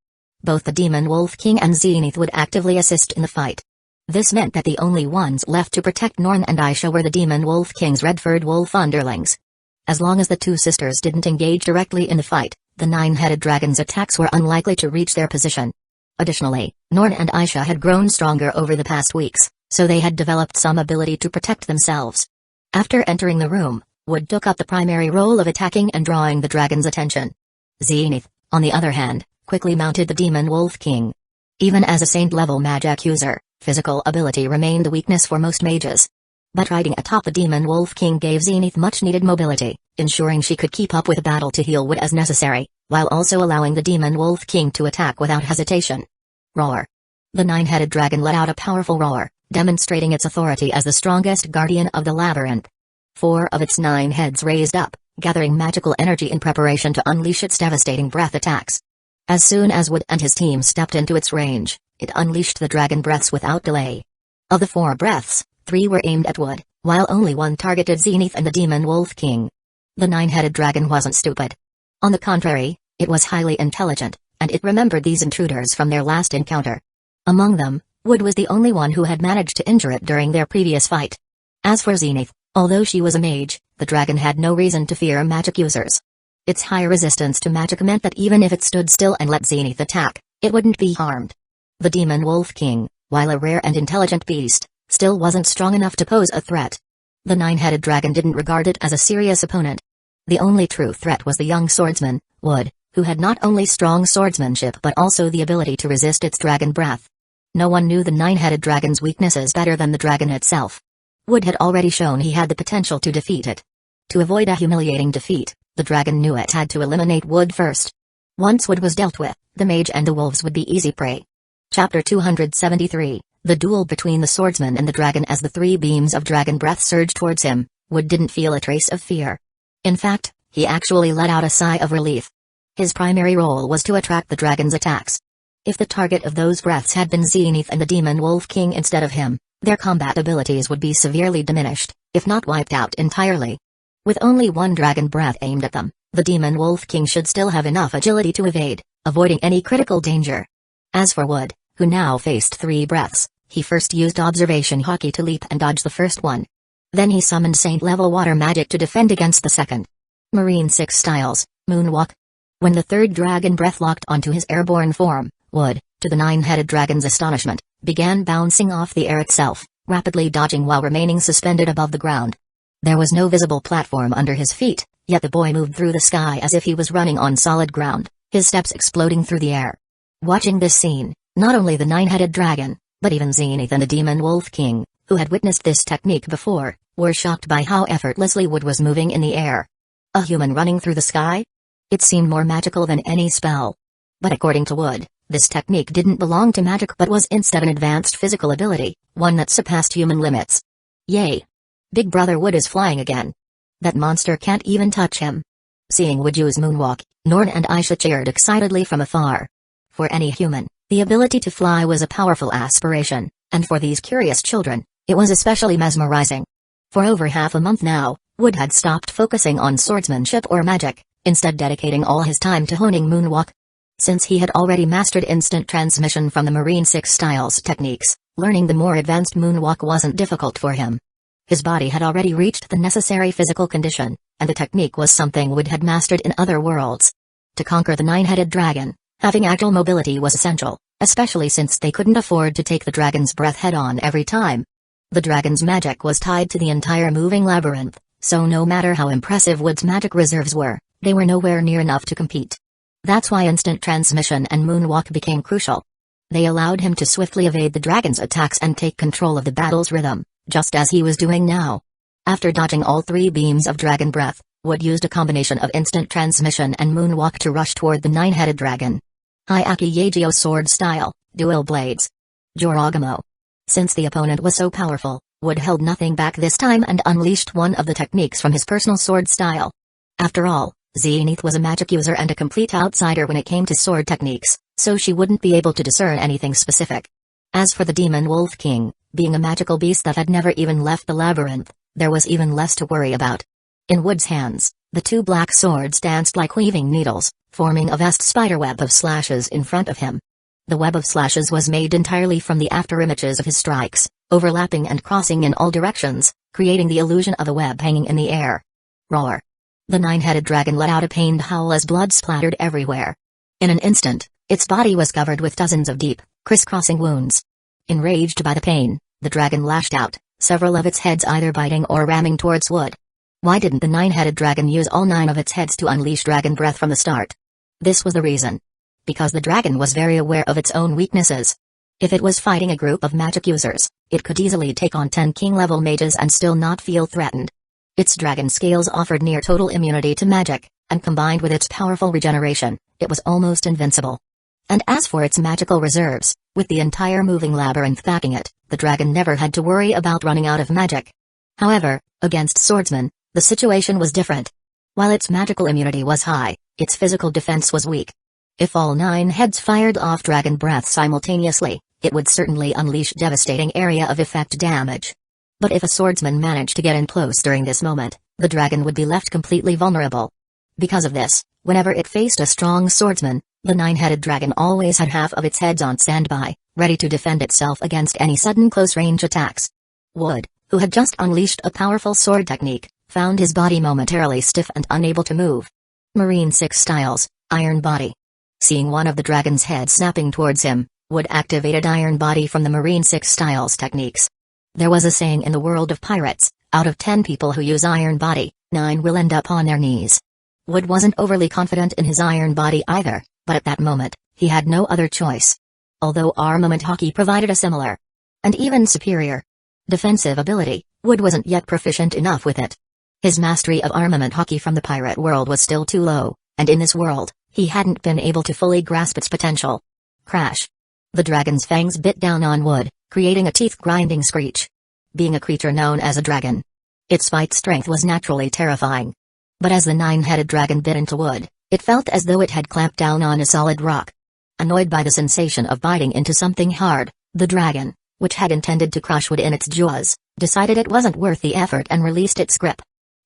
Both the Demon Wolf King and Zenith would actively assist in the fight. This meant that the only ones left to protect Norn and Aisha were the Demon Wolf King's red-furred wolf underlings. As long as the two sisters didn't engage directly in the fight, the nine-headed dragon's attacks were unlikely to reach their position. Additionally, Norn and Aisha had grown stronger over the past weeks, so they had developed some ability to protect themselves. After entering the room, Wood took up the primary role of attacking and drawing the dragon's attention. Zenith, on the other hand, quickly mounted the Demon Wolf King. Even as a saint-level magic user, physical ability remained a weakness for most mages. But riding atop the Demon Wolf King gave Zenith much-needed mobility, ensuring she could keep up with the battle to heal Wood as necessary, while also allowing the Demon Wolf King to attack without hesitation. Roar. The nine-headed dragon let out a powerful roar, demonstrating its authority as the strongest guardian of the labyrinth. 4 of its 9 heads raised up, gathering magical energy in preparation to unleash its devastating breath attacks. As soon as Wood and his team stepped into its range, it unleashed the dragon breaths without delay. Of the 4 breaths, 3 were aimed at Wood, while only 1 targeted Zenith and the Demon Wolf King. The nine-headed dragon wasn't stupid. On the contrary, it was highly intelligent, and it remembered these intruders from their last encounter. Among them, Wood was the only one who had managed to injure it during their previous fight. As for Zenith, although she was a mage, the dragon had no reason to fear magic users. Its high resistance to magic meant that even if it stood still and let Zenith attack, it wouldn't be harmed. The Demon Wolf King, while a rare and intelligent beast, still wasn't strong enough to pose a threat. The nine-headed dragon didn't regard it as a serious opponent. The only true threat was the young swordsman, Wood, who had not only strong swordsmanship but also the ability to resist its dragon breath. No one knew the nine-headed dragon's weaknesses better than the dragon itself. Wood had already shown he had the potential to defeat it. To avoid a humiliating defeat, the dragon knew it had to eliminate Wood first. Once Wood was dealt with, the mage and the wolves would be easy prey. Chapter 273, The Duel Between the Swordsman and the Dragon. As the 3 beams of dragon breath surged towards him, Wood didn't feel a trace of fear. In fact, he actually let out a sigh of relief. His primary role was to attract the dragon's attacks. If the target of those breaths had been Zenith and the Demon Wolf King instead of him, their combat abilities would be severely diminished, if not wiped out entirely. With only 1 dragon breath aimed at them, the Demon Wolf King should still have enough agility to evade, avoiding any critical danger. As for Wood, who now faced 3 breaths, he first used observation hockey to leap and dodge the first one. Then he summoned saint-level water magic to defend against the second. Marine 6 styles, moonwalk. When the 3rd dragon breath locked onto his airborne form, Wood, to the nine-headed dragon's astonishment, began bouncing off the air itself, rapidly dodging while remaining suspended above the ground. There was no visible platform under his feet, yet the boy moved through the sky as if he was running on solid ground, his steps exploding through the air. Watching this scene, not only the nine-headed dragon, but even Zenith and the Demon Wolf King, who had witnessed this technique before, were shocked by how effortlessly Wood was moving in the air. A human running through the sky? It seemed more magical than any spell. But according to Wood, this technique didn't belong to magic but was instead an advanced physical ability, one that surpassed human limits. Yay! Big Brother Wood is flying again. That monster can't even touch him. Seeing Wood use moonwalk, Norn and Aisha cheered excitedly from afar. For any human, the ability to fly was a powerful aspiration, and for these curious children, it was especially mesmerizing. For over half a month now, Wood had stopped focusing on swordsmanship or magic, instead dedicating all his time to honing moonwalk. Since he had already mastered instant transmission from the Marine 6 styles techniques, learning the more advanced moonwalk wasn't difficult for him. His body had already reached the necessary physical condition, and the technique was something Wood had mastered in other worlds. To conquer the nine-headed dragon, having agile mobility was essential, especially since they couldn't afford to take the dragon's breath head-on every time. The dragon's magic was tied to the entire moving labyrinth, so no matter how impressive Wood's magic reserves were, they were nowhere near enough to compete. That's why instant transmission and moonwalk became crucial. They allowed him to swiftly evade the dragon's attacks and take control of the battle's rhythm, just as he was doing now. After dodging all 3 beams of dragon breath, Wood used a combination of instant transmission and moonwalk to rush toward the nine-headed dragon. Hyaki Yagio sword style, dual blades. Joragamo. Since the opponent was so powerful, Wood held nothing back this time and unleashed one of the techniques from his personal sword style. After all, Zenith was a magic user and a complete outsider when it came to sword techniques, so she wouldn't be able to discern anything specific. As for the Demon Wolf King, being a magical beast that had never even left the labyrinth, there was even less to worry about. In Wood's hands, the 2 black swords danced like weaving needles, forming a vast spiderweb of slashes in front of him. The web of slashes was made entirely from the afterimages of his strikes, overlapping and crossing in all directions, creating the illusion of a web hanging in the air. Roar. The nine-headed dragon let out a pained howl as blood splattered everywhere. In an instant, its body was covered with dozens of deep, crisscrossing wounds. Enraged by the pain, the dragon lashed out, several of its heads either biting or ramming towards Wood. Why didn't the nine-headed dragon use all 9 of its heads to unleash dragon breath from the start? This was the reason. Because the dragon was very aware of its own weaknesses. If it was fighting a group of magic users, it could easily take on 10 king-level mages and still not feel threatened. Its dragon scales offered near total immunity to magic, and combined with its powerful regeneration, it was almost invincible. And as for its magical reserves, with the entire moving labyrinth backing it, the dragon never had to worry about running out of magic. However, against swordsmen, the situation was different. While its magical immunity was high, its physical defense was weak. If all 9 heads fired off dragon breath simultaneously, it would certainly unleash devastating area of effect damage. But if a swordsman managed to get in close during this moment, the dragon would be left completely vulnerable. Because of this, whenever it faced a strong swordsman, the 9-headed dragon always had half of its heads on standby, ready to defend itself against any sudden close-range attacks. Wood, who had just unleashed a powerful sword technique, found his body momentarily stiff and unable to move. Marine 6 Styles, Iron Body. Seeing one of the dragon's heads snapping towards him, Wood activated Iron Body from the Marine 6 Styles techniques. There was a saying in the world of pirates, out of 10 people who use Iron Body, 9 will end up on their knees. Wood wasn't overly confident in his Iron Body either, but at that moment, he had no other choice. Although armament hockey provided a similar, and even superior, defensive ability, Wood wasn't yet proficient enough with it. His mastery of armament hockey from the pirate world was still too low, and in this world, he hadn't been able to fully grasp its potential. Crash. The dragon's fangs bit down on Wood, creating a teeth-grinding screech. Being a creature known as a dragon, its bite strength was naturally terrifying. But as the 9-headed dragon bit into Wood, it felt as though it had clamped down on a solid rock. Annoyed by the sensation of biting into something hard, the dragon, which had intended to crush Wood in its jaws, decided it wasn't worth the effort and released its grip.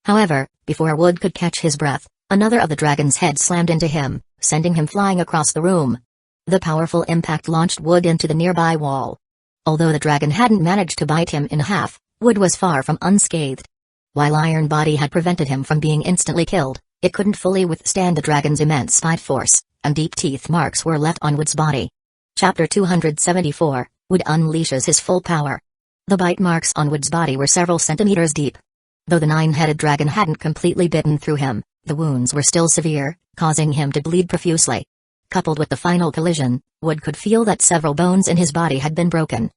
However, before Wood could catch his breath, another of the dragon's heads slammed into him, sending him flying across the room. The powerful impact launched Wood into the nearby wall. Although the dragon hadn't managed to bite him in half, Wood was far from unscathed. While Iron Body had prevented him from being instantly killed, it couldn't fully withstand the dragon's immense bite force, and deep teeth marks were left on Wood's body. Chapter 274, Wood unleashes his full power. The bite marks on Wood's body were several centimeters deep. Though the 9-headed dragon hadn't completely bitten through him, the wounds were still severe, causing him to bleed profusely. Coupled with the final collision, Wood could feel that several bones in his body had been broken.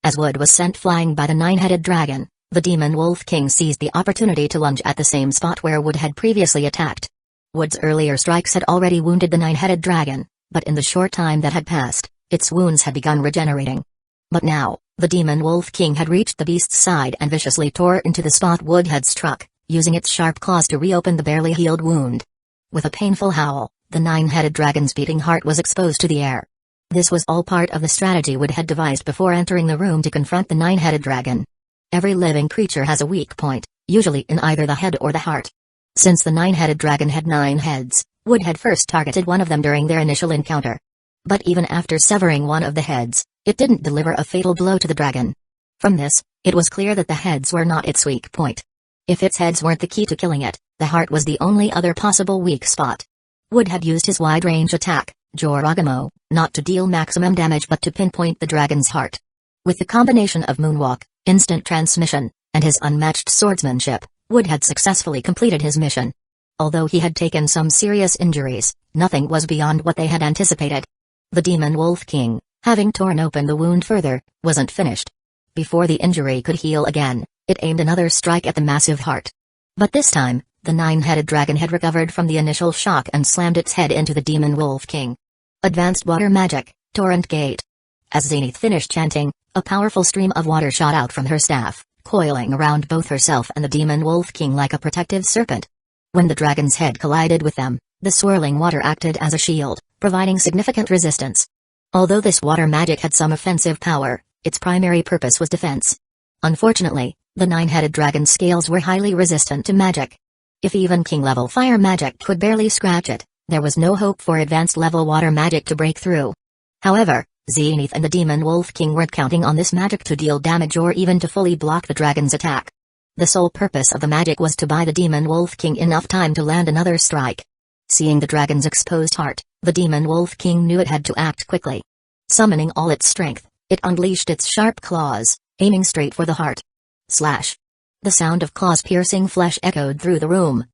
As Wood was sent flying by the 9-headed dragon, the Demon Wolf King seized the opportunity to lunge at the same spot where Wood had previously attacked. Wood's earlier strikes had already wounded the 9-headed dragon, but in the short time that had passed, its wounds had begun regenerating. But now, the Demon Wolf King had reached the beast's side and viciously tore into the spot Wood had struck, using its sharp claws to reopen the barely healed wound. With a painful howl, the 9-headed dragon's beating heart was exposed to the air. This was all part of the strategy Wood had devised before entering the room to confront the 9-headed dragon. Every living creature has a weak point, usually in either the head or the heart. Since the 9-headed dragon had 9 heads, Wood had first targeted one of them during their initial encounter. But even after severing one of the heads, it didn't deliver a fatal blow to the dragon. From this, it was clear that the heads were not its weak point. If its heads weren't the key to killing it, the heart was the only other possible weak spot. Wood had used his wide-range attack, Joragamo, not to deal maximum damage but to pinpoint the dragon's heart. With the combination of moonwalk, instant transmission, and his unmatched swordsmanship, Wood had successfully completed his mission. Although he had taken some serious injuries, nothing was beyond what they had anticipated. The Demon Wolf King, having torn open the wound further, wasn't finished. Before the injury could heal again, it aimed another strike at the massive heart. But this time, the 9-headed dragon had recovered from the initial shock and slammed its head into the Demon Wolf King. Advanced Water Magic, Torrent Gate. As Zenith finished chanting, a powerful stream of water shot out from her staff, coiling around both herself and the Demon Wolf King like a protective serpent. When the dragon's head collided with them, the swirling water acted as a shield, providing significant resistance. Although this water magic had some offensive power, its primary purpose was defense. Unfortunately, the 9-headed dragon's scales were highly resistant to magic. If even king-level fire magic could barely scratch it, there was no hope for advanced-level water magic to break through. However, Zenith and the Demon Wolf King weren't counting on this magic to deal damage or even to fully block the dragon's attack. The sole purpose of the magic was to buy the Demon Wolf King enough time to land another strike. Seeing the dragon's exposed heart, the Demon Wolf King knew it had to act quickly. Summoning all its strength, it unleashed its sharp claws, aiming straight for the heart. Slash! The sound of claws piercing flesh echoed through the room.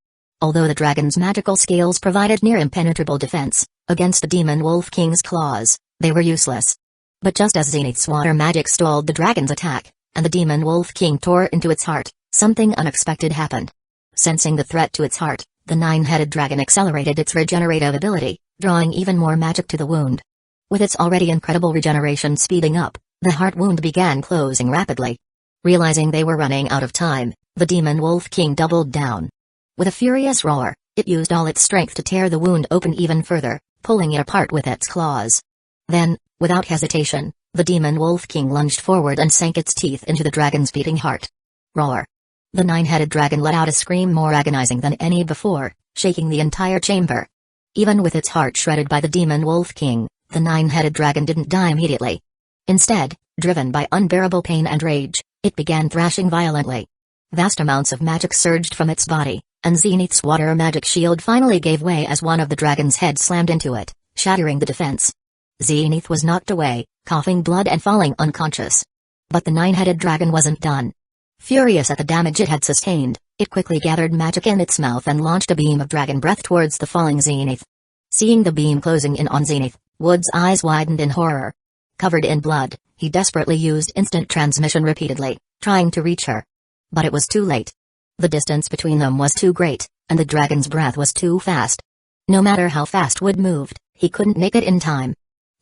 Although the dragon's magical scales provided near impenetrable defense against the Demon Wolf King's claws, they were useless. But just as Zenith's water magic stalled the dragon's attack, and the Demon Wolf King tore into its heart, something unexpected happened. Sensing the threat to its heart, the nine-headed dragon accelerated its regenerative ability, drawing even more magic to the wound. With its already incredible regeneration speeding up, the heart wound began closing rapidly. Realizing they were running out of time, the Demon Wolf King doubled down. With a furious roar, it used all its strength to tear the wound open even further, pulling it apart with its claws. Then, without hesitation, the Demon Wolf King lunged forward and sank its teeth into the dragon's beating heart. Roar! The nine-headed dragon let out a scream more agonizing than any before, shaking the entire chamber. Even with its heart shredded by the Demon Wolf King, the nine-headed dragon didn't die immediately. Instead, driven by unbearable pain and rage, it began thrashing violently. Vast amounts of magic surged from its body, and Zenith's water magic shield finally gave way as one of the dragon's heads slammed into it, shattering the defense. Zenith was knocked away, coughing blood and falling unconscious. But the nine-headed dragon wasn't done. Furious at the damage it had sustained, it quickly gathered magic in its mouth and launched a beam of dragon breath towards the falling Zenith. Seeing the beam closing in on Zenith, Wood's eyes widened in horror. Covered in blood, he desperately used instant transmission repeatedly, trying to reach her. But it was too late. The distance between them was too great, and the dragon's breath was too fast. No matter how fast Wood moved, he couldn't make it in time.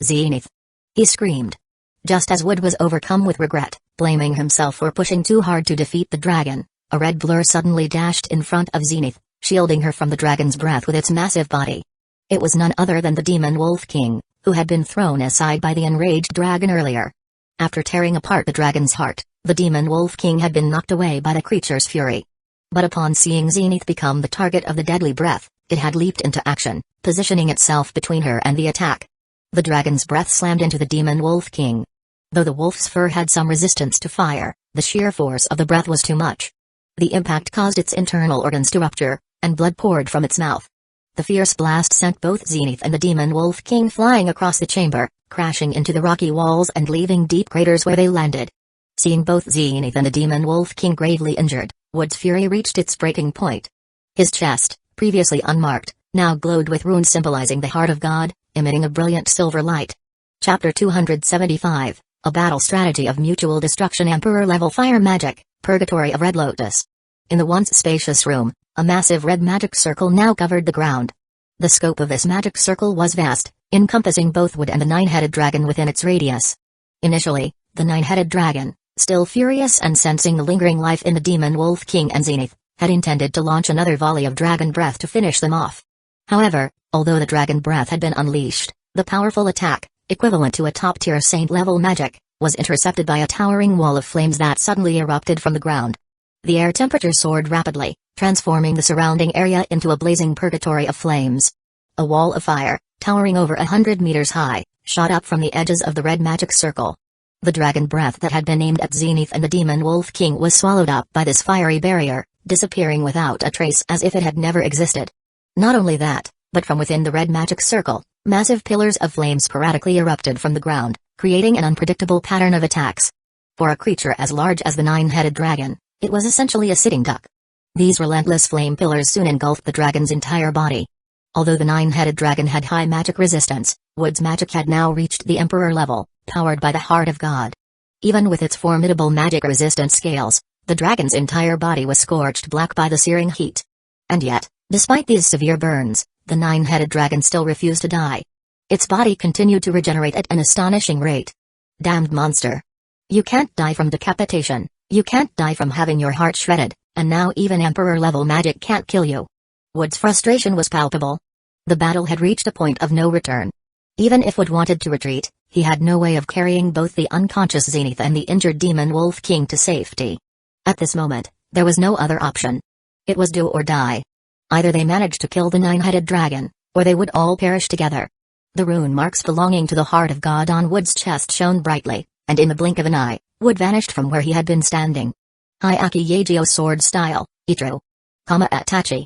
Zenith! He screamed. Just as Wood was overcome with regret, blaming himself for pushing too hard to defeat the dragon, a red blur suddenly dashed in front of Zenith, shielding her from the dragon's breath with its massive body. It was none other than the Demon Wolf King, who had been thrown aside by the enraged dragon earlier. After tearing apart the dragon's heart, the Demon Wolf King had been knocked away by the creature's fury. But upon seeing Zenith become the target of the deadly breath, it had leaped into action, positioning itself between her and the attack. The dragon's breath slammed into the Demon Wolf King. Though the wolf's fur had some resistance to fire, the sheer force of the breath was too much. The impact caused its internal organs to rupture, and blood poured from its mouth. The fierce blast sent both Zenith and the Demon Wolf King flying across the chamber, crashing into the rocky walls and leaving deep craters where they landed. Seeing both Zenith and the Demon Wolf King gravely injured, Wood's fury reached its breaking point. His chest, previously unmarked, now glowed with runes symbolizing the heart of God, emitting a brilliant silver light. Chapter 275, A Battle Strategy of Mutual Destruction. Emperor-level fire magic, Purgatory of Red Lotus. In the once spacious room, a massive red magic circle now covered the ground. The scope of this magic circle was vast, encompassing both Wood and the nine-headed dragon within its radius. Initially, the nine-headed dragon, still furious and sensing the lingering life in the Demon Wolf King and Zenith, had intended to launch another volley of dragon breath to finish them off. However, although the dragon breath had been unleashed, the powerful attack, equivalent to a top-tier saint-level magic, was intercepted by a towering wall of flames that suddenly erupted from the ground. The air temperature soared rapidly, transforming the surrounding area into a blazing purgatory of flames. A wall of fire, towering over 100 meters high, shot up from the edges of the red magic circle. The dragon breath that had been aimed at Zenith and the Demon Wolf King was swallowed up by this fiery barrier, disappearing without a trace as if it had never existed. Not only that, but from within the red magic circle, massive pillars of flame sporadically erupted from the ground, creating an unpredictable pattern of attacks. For a creature as large as the nine-headed dragon, it was essentially a sitting duck. These relentless flame pillars soon engulfed the dragon's entire body. Although the nine-headed dragon had high magic resistance, Wood's magic had now reached the Emperor level, powered by the Heart of God. Even with its formidable magic resistance scales, the dragon's entire body was scorched black by the searing heat. And yet, despite these severe burns, the nine-headed dragon still refused to die. Its body continued to regenerate at an astonishing rate. Damned monster! You can't die from decapitation, you can't die from having your heart shredded, and now even Emperor-level magic can't kill you. Wood's frustration was palpable. The battle had reached a point of no return. Even if Wood wanted to retreat, he had no way of carrying both the unconscious Zenith and the injured Demon Wolf King to safety. At this moment, there was no other option. It was do or die. Either they managed to kill the nine-headed dragon, or they would all perish together. The rune marks belonging to the Heart of God on Wood's chest shone brightly, and in the blink of an eye, Wood vanished from where he had been standing. Hyaki Yagyo sword style, Itro. Atachi.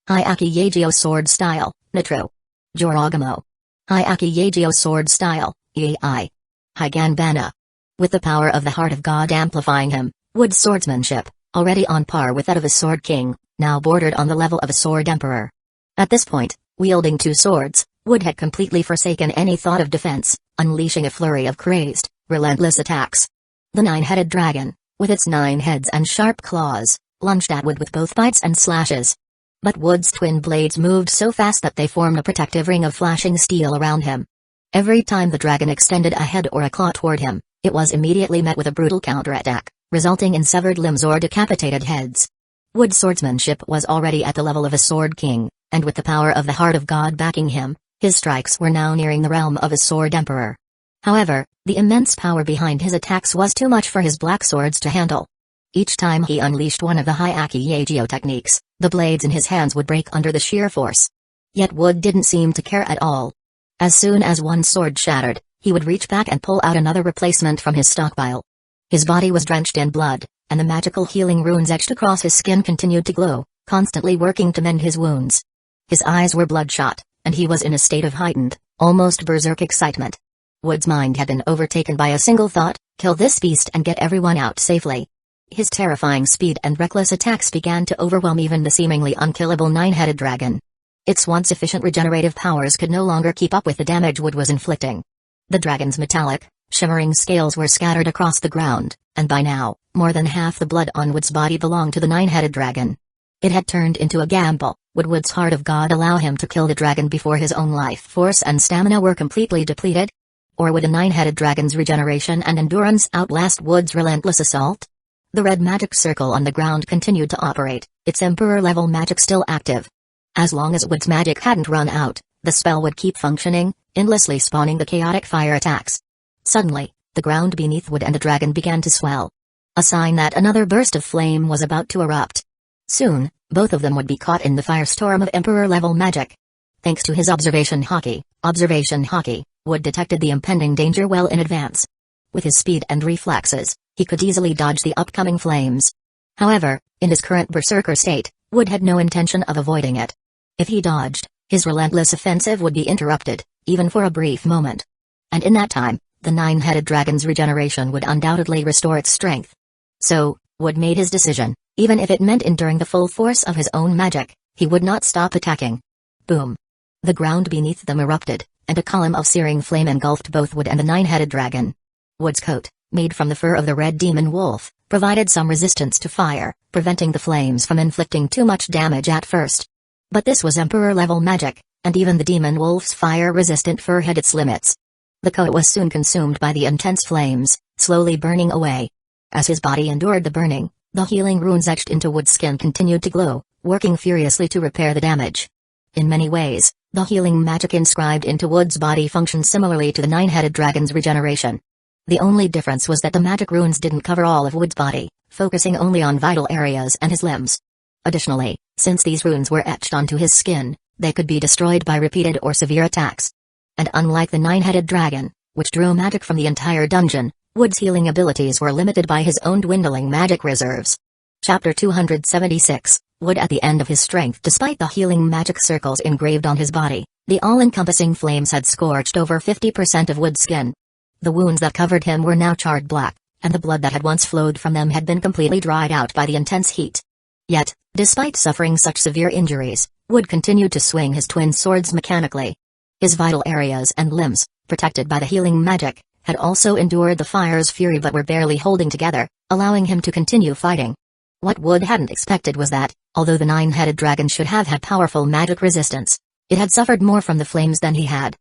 Hyaki Yagyo sword style, Nitro. Joragamo. Hyaki Yagyo sword style, Ei. Higanbana. With the power of the heart of God amplifying him, Wood's swordsmanship, already on par with that of a sword king, now bordered on the level of a sword emperor. At this point, wielding two swords, Wood had completely forsaken any thought of defense, unleashing a flurry of crazed, relentless attacks. The nine-headed dragon, with its 9 heads and sharp claws, lunged at Wood with both bites and slashes. But Wood's twin blades moved so fast that they formed a protective ring of flashing steel around him. Every time the dragon extended a head or a claw toward him, it was immediately met with a brutal counterattack, resulting in severed limbs or decapitated heads. Wood's swordsmanship was already at the level of a sword king, and with the power of the heart of God backing him, his strikes were now nearing the realm of a sword emperor. However, the immense power behind his attacks was too much for his black swords to handle. Each time he unleashed one of the Hyaki Yagyo techniques, the blades in his hands would break under the sheer force. Yet Wood didn't seem to care at all. As soon as one sword shattered, he would reach back and pull out another replacement from his stockpile. His body was drenched in blood, and the magical healing runes etched across his skin continued to glow, constantly working to mend his wounds. His eyes were bloodshot, and he was in a state of heightened, almost berserk excitement. Wood's mind had been overtaken by a single thought: kill this beast and get everyone out safely. His terrifying speed and reckless attacks began to overwhelm even the seemingly unkillable 9-headed dragon. Its once efficient regenerative powers could no longer keep up with the damage Wood was inflicting. The dragon's metallic, shimmering scales were scattered across the ground, and by now, more than half the blood on Wood's body belonged to the 9-headed dragon. It had turned into a gamble. Would Wood's heart of God allow him to kill the dragon before his own life force and stamina were completely depleted? Or would a 9-headed dragon's regeneration and endurance outlast Wood's relentless assault? The red magic circle on the ground continued to operate, its emperor-level magic still active. As long as Wood's magic hadn't run out, the spell would keep functioning, endlessly spawning the chaotic fire attacks. Suddenly, the ground beneath Wood and the dragon began to swell. A sign that another burst of flame was about to erupt. Soon, both of them would be caught in the firestorm of emperor-level magic. Thanks to his observation haki, Wood detected the impending danger well in advance. With his speed and reflexes, he could easily dodge the upcoming flames. However, in his current berserker state, Wood had no intention of avoiding it. If he dodged, his relentless offensive would be interrupted, even for a brief moment. And in that time, the 9-headed dragon's regeneration would undoubtedly restore its strength. So, Wood made his decision. Even if it meant enduring the full force of his own magic, he would not stop attacking. Boom! The ground beneath them erupted, and a column of searing flame engulfed both Wood and the 9-headed dragon. Wood's coat, made from the fur of the red demon wolf, provided some resistance to fire, preventing the flames from inflicting too much damage at first. But this was emperor-level magic, and even the demon wolf's fire-resistant fur had its limits. The coat was soon consumed by the intense flames, slowly burning away. As his body endured the burning, the healing runes etched into Wood's skin continued to glow, working furiously to repair the damage. In many ways, the healing magic inscribed into Wood's body functioned similarly to the 9-headed dragon's regeneration. The only difference was that the magic runes didn't cover all of Wood's body, focusing only on vital areas and his limbs. Additionally, since these runes were etched onto his skin, they could be destroyed by repeated or severe attacks. And unlike the 9-headed dragon, which drew magic from the entire dungeon, Wood's healing abilities were limited by his own dwindling magic reserves. Chapter 276, Wood at the end of his strength. Despite the healing magic circles engraved on his body, the all-encompassing flames had scorched over 50% of Wood's skin. The wounds that covered him were now charred black, and the blood that had once flowed from them had been completely dried out by the intense heat. Yet, despite suffering such severe injuries, Wood continued to swing his twin swords mechanically. His vital areas and limbs, protected by the healing magic, had also endured the fire's fury but were barely holding together, allowing him to continue fighting. What Wood hadn't expected was that, although the 9-headed dragon should have had powerful magic resistance, it had suffered more from the flames than he had.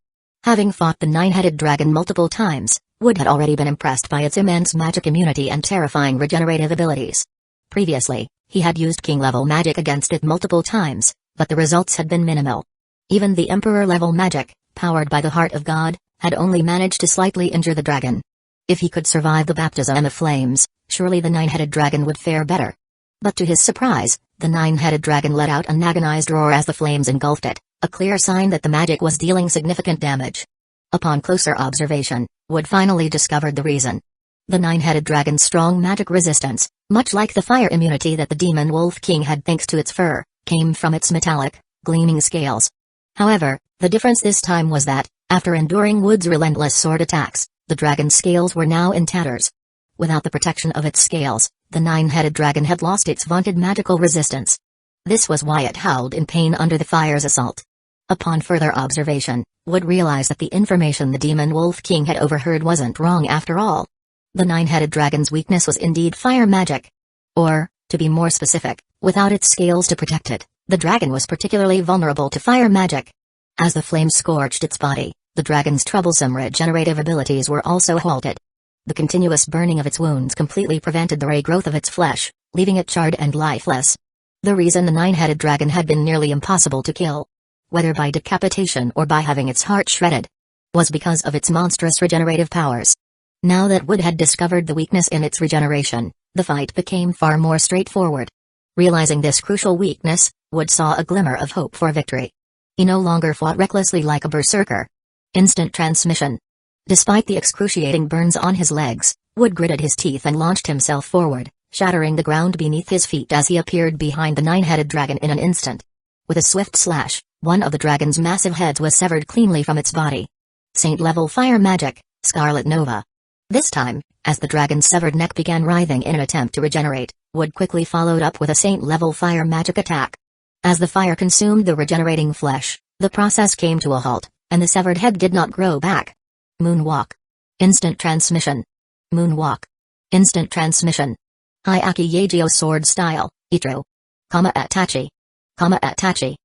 Having fought the 9-headed dragon multiple times, Wood had already been impressed by its immense magic immunity and terrifying regenerative abilities. Previously, he had used king-level magic against it multiple times, but the results had been minimal. Even the emperor-level magic, powered by the heart of God, had only managed to slightly injure the dragon. If he could survive the baptism of flames, surely the 9-headed dragon would fare better. But to his surprise, the 9-headed dragon let out an agonized roar as the flames engulfed it, a clear sign that the magic was dealing significant damage. Upon closer observation, Wood finally discovered the reason. The 9-headed dragon's strong magic resistance, Much like the fire immunity that the demon Wolf King had thanks to its fur, came from its metallic, gleaming scales. However, the difference this time was that, after enduring Wood's relentless sword attacks, the dragon's scales were now in tatters. Without the protection of its scales, the nine-headed dragon had lost its vaunted magical resistance. This was why it howled in pain under the fire's assault. Upon further observation, Wood realized that the information the demon Wolf King had overheard wasn't wrong after all. The nine-headed dragon's weakness was indeed fire magic. Or, to be more specific, without its scales to protect it, the dragon was particularly vulnerable to fire magic. As the flames scorched its body, the dragon's troublesome regenerative abilities were also halted. The continuous burning of its wounds completely prevented the regrowth of its flesh, leaving it charred and lifeless. The reason the nine-headed dragon had been nearly impossible to kill, whether by decapitation or by having its heart shredded, was because of its monstrous regenerative powers. Now that Wood had discovered the weakness in its regeneration, the fight became far more straightforward. Realizing this crucial weakness, Wood saw a glimmer of hope for victory. He no longer fought recklessly like a berserker. Instant transmission. Despite the excruciating burns on his legs, Wood gritted his teeth and launched himself forward, shattering the ground beneath his feet as he appeared behind the nine-headed dragon in an instant. With a swift slash, one of the dragon's massive heads was severed cleanly from its body. Saint-level fire magic, Scarlet Nova. This time, as the dragon's severed neck began writhing in an attempt to regenerate, Wood quickly followed up with a saint-level fire magic attack. As the fire consumed the regenerating flesh, the process came to a halt, and the severed head did not grow back. Moonwalk. Instant transmission. Moonwalk. Instant transmission. Hyaki Yagio sword style, Itro. Atachi. Atachi.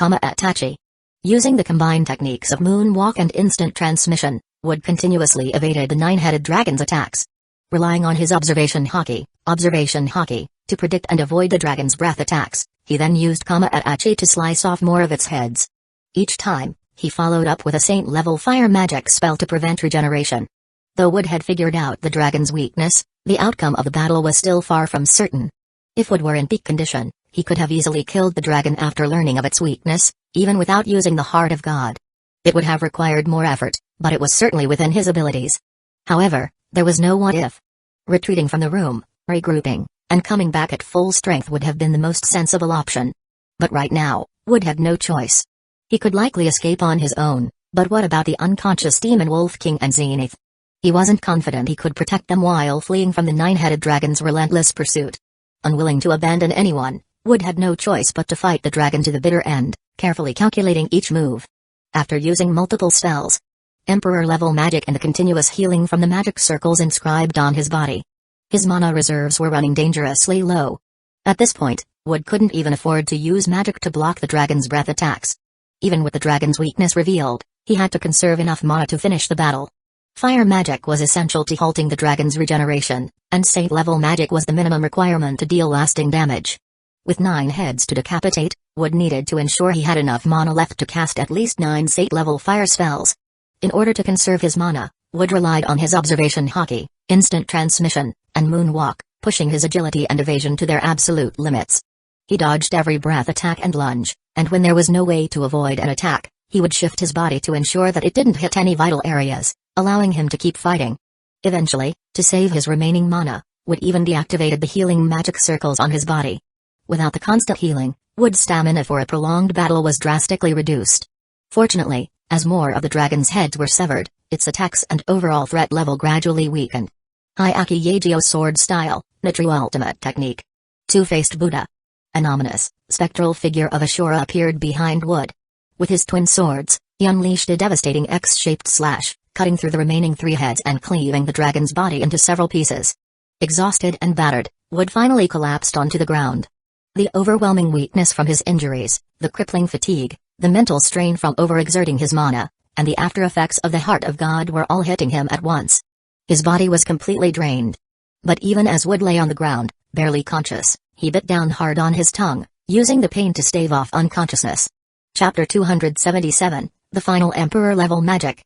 Atachi. Using the combined techniques of moonwalk and instant transmission, Wood continuously evaded the nine-headed dragon's attacks. Relying on his observation haki, to predict and avoid the dragon's breath attacks, he then used Atachi to slice off more of its heads. Each time, he followed up with a saint-level fire magic spell to prevent regeneration. Though Wood had figured out the dragon's weakness, the outcome of the battle was still far from certain. If Wood were in peak condition, he could have easily killed the dragon after learning of its weakness, even without using the Heart of God. It would have required more effort, but it was certainly within his abilities. However, there was no what if. Retreating from the room, regrouping, and coming back at full strength would have been the most sensible option. But right now, Wood had no choice. He could likely escape on his own, but what about the unconscious demon Wolf King and Zenith? He wasn't confident he could protect them while fleeing from the nine-headed dragon's relentless pursuit. Unwilling to abandon anyone, Wood had no choice but to fight the dragon to the bitter end, carefully calculating each move. After using multiple spells, Emperor-level magic and the continuous healing from the magic circles inscribed on his body, his mana reserves were running dangerously low. At this point, Wood couldn't even afford to use magic to block the dragon's breath attacks. Even with the dragon's weakness revealed, he had to conserve enough mana to finish the battle. Fire magic was essential to halting the dragon's regeneration, and saint-level magic was the minimum requirement to deal lasting damage. With 9 heads to decapitate, Wood needed to ensure he had enough mana left to cast at least 9 saint-level fire spells. In order to conserve his mana, Wood relied on his observation haki, instant transmission, and moonwalk, pushing his agility and evasion to their absolute limits. He dodged every breath attack and lunge, and when there was no way to avoid an attack, he would shift his body to ensure that it didn't hit any vital areas, allowing him to keep fighting. Eventually, to save his remaining mana, Wood even deactivated the healing magic circles on his body. Without the constant healing, Wood's stamina for a prolonged battle was drastically reduced. Fortunately, as more of the dragon's heads were severed, its attacks and overall threat level gradually weakened. Hyaki Yagio sword style, Nitru ultimate technique. Two-faced Buddha. An ominous, spectral figure of Ashura appeared behind Wood. With his twin swords, he unleashed a devastating X-shaped slash, cutting through the remaining 3 heads and cleaving the dragon's body into several pieces. Exhausted and battered, Wood finally collapsed onto the ground. The overwhelming weakness from his injuries, the crippling fatigue, the mental strain from overexerting his mana, and the after-effects of the Heart of God were all hitting him at once. His body was completely drained. But even as Wood lay on the ground, barely conscious, he bit down hard on his tongue, using the pain to stave off unconsciousness. Chapter 277, The Final Emperor-Level Magic.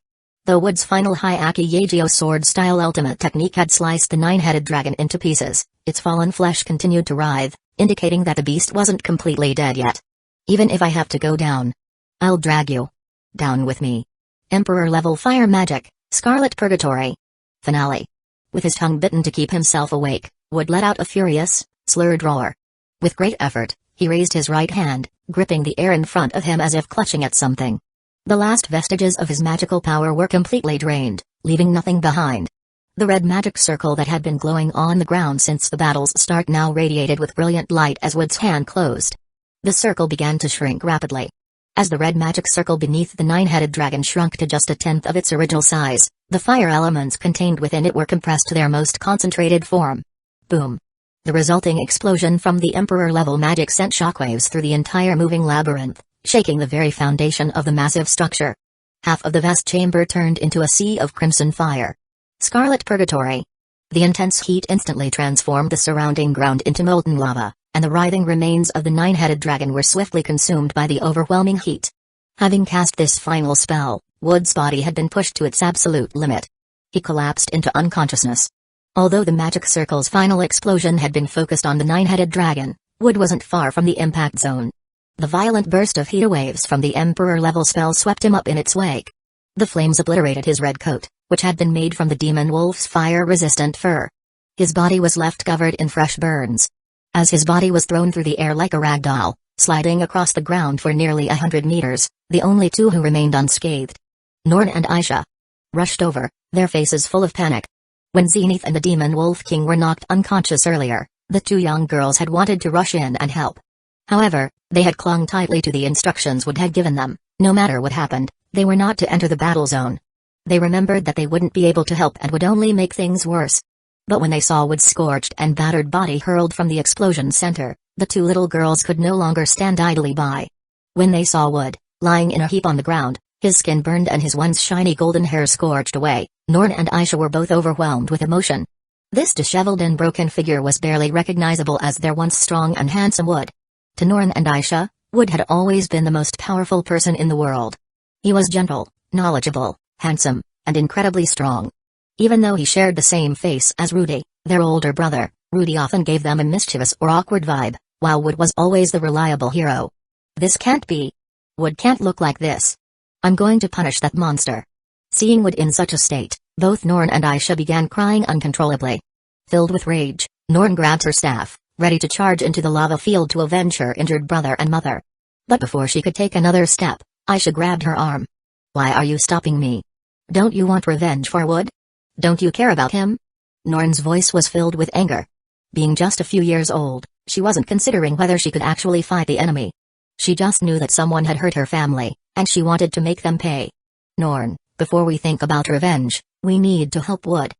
Though Wood's final Hyaki Yagio sword-style ultimate technique had sliced the 9-headed dragon into pieces, its fallen flesh continued to writhe, indicating that the beast wasn't completely dead yet. Even if I have to go down, I'll drag you down with me. Emperor-level fire magic, Scarlet Purgatory. Finale. With his tongue bitten to keep himself awake, Wood let out a furious, slurred roar. With great effort, he raised his right hand, gripping the air in front of him as if clutching at something. The last vestiges of his magical power were completely drained, leaving nothing behind. The red magic circle that had been glowing on the ground since the battle's start now radiated with brilliant light as Wood's hand closed. The circle began to shrink rapidly. As the red magic circle beneath the nine-headed dragon shrunk to just a tenth of its original size, the fire elements contained within it were compressed to their most concentrated form. Boom! The resulting explosion from the Emperor-level magic sent shockwaves through the entire moving labyrinth, shaking the very foundation of the massive structure. Half of the vast chamber turned into a sea of crimson fire. Scarlet purgatory. The intense heat instantly transformed the surrounding ground into molten lava, and the writhing remains of the nine-headed dragon were swiftly consumed by the overwhelming heat. Having cast this final spell, Wood's body had been pushed to its absolute limit. He collapsed into unconsciousness. Although the magic circle's final explosion had been focused on the nine-headed dragon, Wood wasn't far from the impact zone. The violent burst of heat waves from the Emperor-level spell swept him up in its wake. The flames obliterated his red coat, which had been made from the demon wolf's fire-resistant fur. His body was left covered in fresh burns. As his body was thrown through the air like a rag doll, sliding across the ground for nearly 100 meters, the only two who remained unscathed, Norn and Aisha, rushed over, their faces full of panic. When Zenith and the Demon Wolf King were knocked unconscious earlier, the two young girls had wanted to rush in and help. However, they had clung tightly to the instructions Wood had given them. No matter what happened, they were not to enter the battle zone. They remembered that they wouldn't be able to help and would only make things worse. But when they saw Wood's scorched and battered body hurled from the explosion center, the two little girls could no longer stand idly by. When they saw Wood, lying in a heap on the ground, his skin burned and his once shiny golden hair scorched away, Norn and Aisha were both overwhelmed with emotion. This disheveled and broken figure was barely recognizable as their once strong and handsome Wood. To Norn and Aisha, Wood had always been the most powerful person in the world. He was gentle, knowledgeable, handsome, and incredibly strong. Even though he shared the same face as Rudy, their older brother, Rudy often gave them a mischievous or awkward vibe, while Wood was always the reliable hero. This can't be. Wood can't look like this. I'm going to punish that monster. Seeing Wood in such a state, both Norn and Aisha began crying uncontrollably. Filled with rage, Norn grabbed her staff, ready to charge into the lava field to avenge her injured brother and mother. But before she could take another step, Aisha grabbed her arm. Why are you stopping me? Don't you want revenge for Wood? Don't you care about him? Norn's voice was filled with anger. Being just a few years old, she wasn't considering whether she could actually fight the enemy. She just knew that someone had hurt her family, and she wanted to make them pay. Norn, before we think about revenge, we need to help Wood.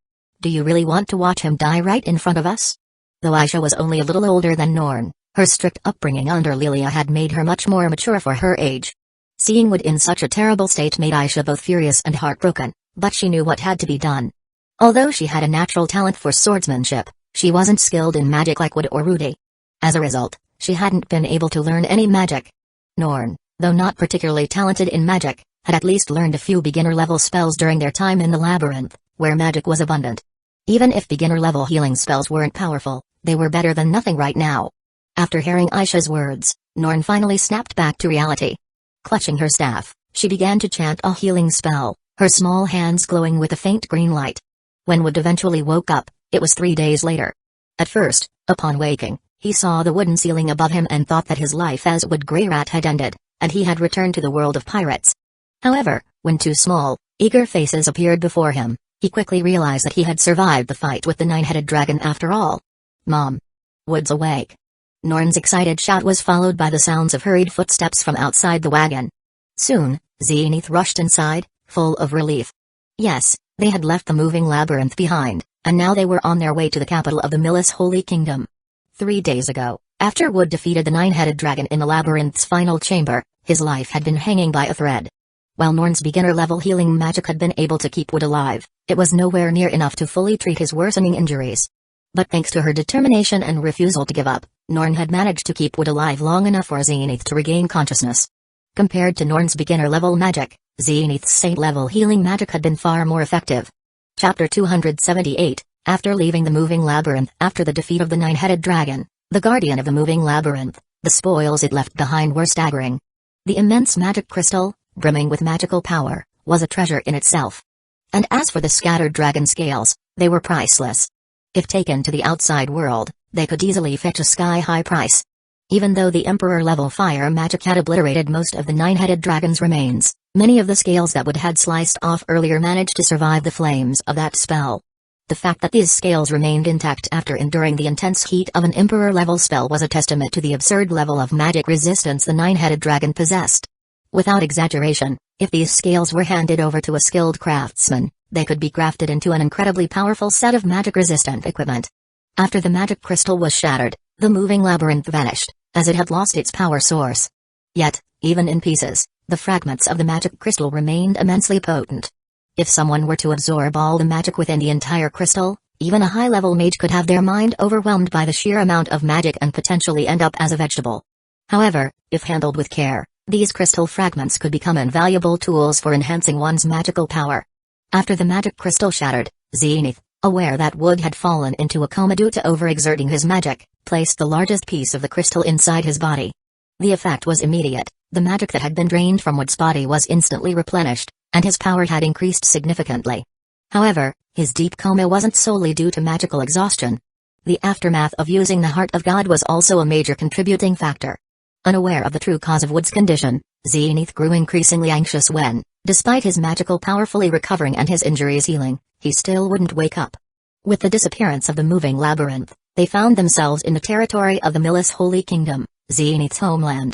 Do you really want to watch him die right in front of us? Though Aisha was only a little older than Norn, her strict upbringing under Lilia had made her much more mature for her age. Seeing Wood in such a terrible state made Aisha both furious and heartbroken, but she knew what had to be done. Although she had a natural talent for swordsmanship, she wasn't skilled in magic like Wood or Rudy. As a result, she hadn't been able to learn any magic. Norn, though not particularly talented in magic, had at least learned a few beginner-level spells during their time in the labyrinth, where magic was abundant. Even if beginner-level healing spells weren't powerful, they were better than nothing right now. After hearing Aisha's words, Norn finally snapped back to reality. Clutching her staff, she began to chant a healing spell, her small hands glowing with a faint green light. When Wood eventually woke up, it was 3 days later. At first, upon waking, he saw the wooden ceiling above him and thought that his life as Wood Grey Rat had ended, and he had returned to the world of pirates. However, when two small, eager faces appeared before him, he quickly realized that he had survived the fight with the nine-headed dragon after all. Mom! Wood's awake. Norn's excited shout was followed by the sounds of hurried footsteps from outside the wagon. Soon, Zenith rushed inside, full of relief. Yes, they had left the moving labyrinth behind, and now they were on their way to the capital of the Millis Holy Kingdom. 3 days ago, after Wood defeated the nine-headed dragon in the labyrinth's final chamber, his life had been hanging by a thread. While Norn's beginner-level healing magic had been able to keep Wood alive, it was nowhere near enough to fully treat his worsening injuries. But thanks to her determination and refusal to give up, Norn had managed to keep Wood alive long enough for Zenith to regain consciousness. Compared to Norn's beginner-level magic, Zenith's saint-level healing magic had been far more effective. Chapter 278, After leaving the moving labyrinth after the defeat of the nine-headed dragon, the guardian of the moving labyrinth, the spoils it left behind were staggering. The immense magic crystal, brimming with magical power, was a treasure in itself. And as for the scattered dragon scales, They were priceless. If taken to the outside world, they could easily fetch a sky-high price. Even though the Emperor-level fire magic had obliterated most of the nine-headed dragon's remains, many of the scales that would had sliced off earlier managed to survive the flames of that spell. The fact that these scales remained intact after enduring the intense heat of an Emperor-level spell was a testament to the absurd level of magic resistance the nine-headed dragon possessed. Without exaggeration, if these scales were handed over to a skilled craftsman, they could be crafted into an incredibly powerful set of magic-resistant equipment. After the magic crystal was shattered, the moving labyrinth vanished, as it had lost its power source. Yet, even in pieces, the fragments of the magic crystal remained immensely potent. If someone were to absorb all the magic within the entire crystal, even a high-level mage could have their mind overwhelmed by the sheer amount of magic and potentially end up as a vegetable. However, if handled with care, these crystal fragments could become invaluable tools for enhancing one's magical power. After the magic crystal shattered, Zenith, aware that Wood had fallen into a coma due to overexerting his magic, placed the largest piece of the crystal inside his body. The effect was immediate. The magic that had been drained from Wood's body was instantly replenished, and his power had increased significantly. However, his deep coma wasn't solely due to magical exhaustion. The aftermath of using the Heart of God was also a major contributing factor. Unaware of the true cause of Wood's condition, Zenith grew increasingly anxious when, despite his magical power fully recovering and his injuries healing, he still wouldn't wake up. With the disappearance of the moving labyrinth, they found themselves in the territory of the Millis Holy Kingdom, Zenith's homeland.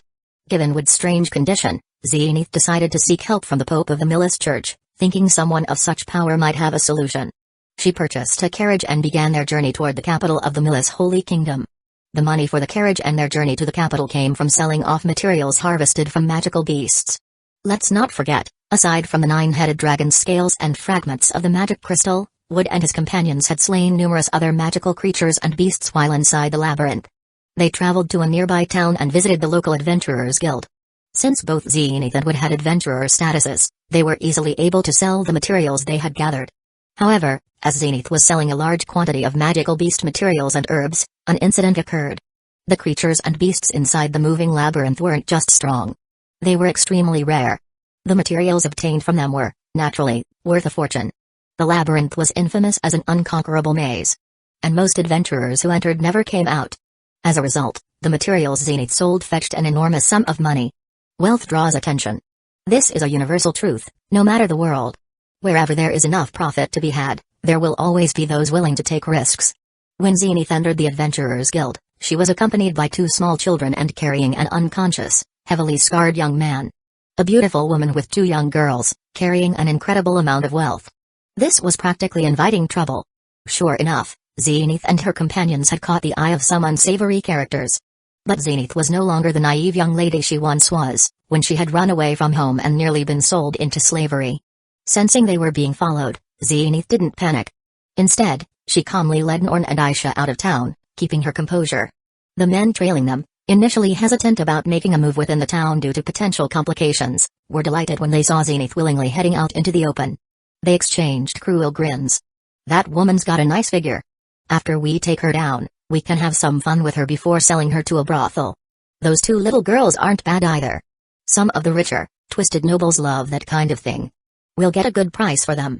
Given Wood's strange condition, Zenith decided to seek help from the Pope of the Millis Church, thinking someone of such power might have a solution. She purchased a carriage and began their journey toward the capital of the Millis Holy Kingdom. The money for the carriage and their journey to the capital came from selling off materials harvested from magical beasts. Let's not forget, aside from the nine-headed dragon's scales and fragments of the magic crystal, Wood and his companions had slain numerous other magical creatures and beasts while inside the labyrinth. They traveled to a nearby town and visited the local adventurers' guild. Since both Zenith and Wood had adventurer statuses, they were easily able to sell the materials they had gathered. However, as Zenith was selling a large quantity of magical beast materials and herbs, an incident occurred. The creatures and beasts inside the moving labyrinth weren't just strong. They were extremely rare. The materials obtained from them were, naturally, worth a fortune. The labyrinth was infamous as an unconquerable maze. And most adventurers who entered never came out. As a result, the materials Zenith sold fetched an enormous sum of money. Wealth draws attention. This is a universal truth, no matter the world. Wherever there is enough profit to be had, there will always be those willing to take risks. When Zenith entered the Adventurers Guild, she was accompanied by two small children and carrying an unconscious, heavily scarred young man. A beautiful woman with two young girls, carrying an incredible amount of wealth. This was practically inviting trouble. Sure enough, Zenith and her companions had caught the eye of some unsavory characters. But Zenith was no longer the naive young lady she once was, when she had run away from home and nearly been sold into slavery. Sensing they were being followed, Zenith didn't panic. Instead, she calmly led Norn and Aisha out of town, keeping her composure. The men trailing them, initially hesitant about making a move within the town due to potential complications, were delighted when they saw Zenith willingly heading out into the open. They exchanged cruel grins. That woman's got a nice figure. After we take her down, we can have some fun with her before selling her to a brothel. Those two little girls aren't bad either. Some of the richer, twisted nobles love that kind of thing. We'll get a good price for them.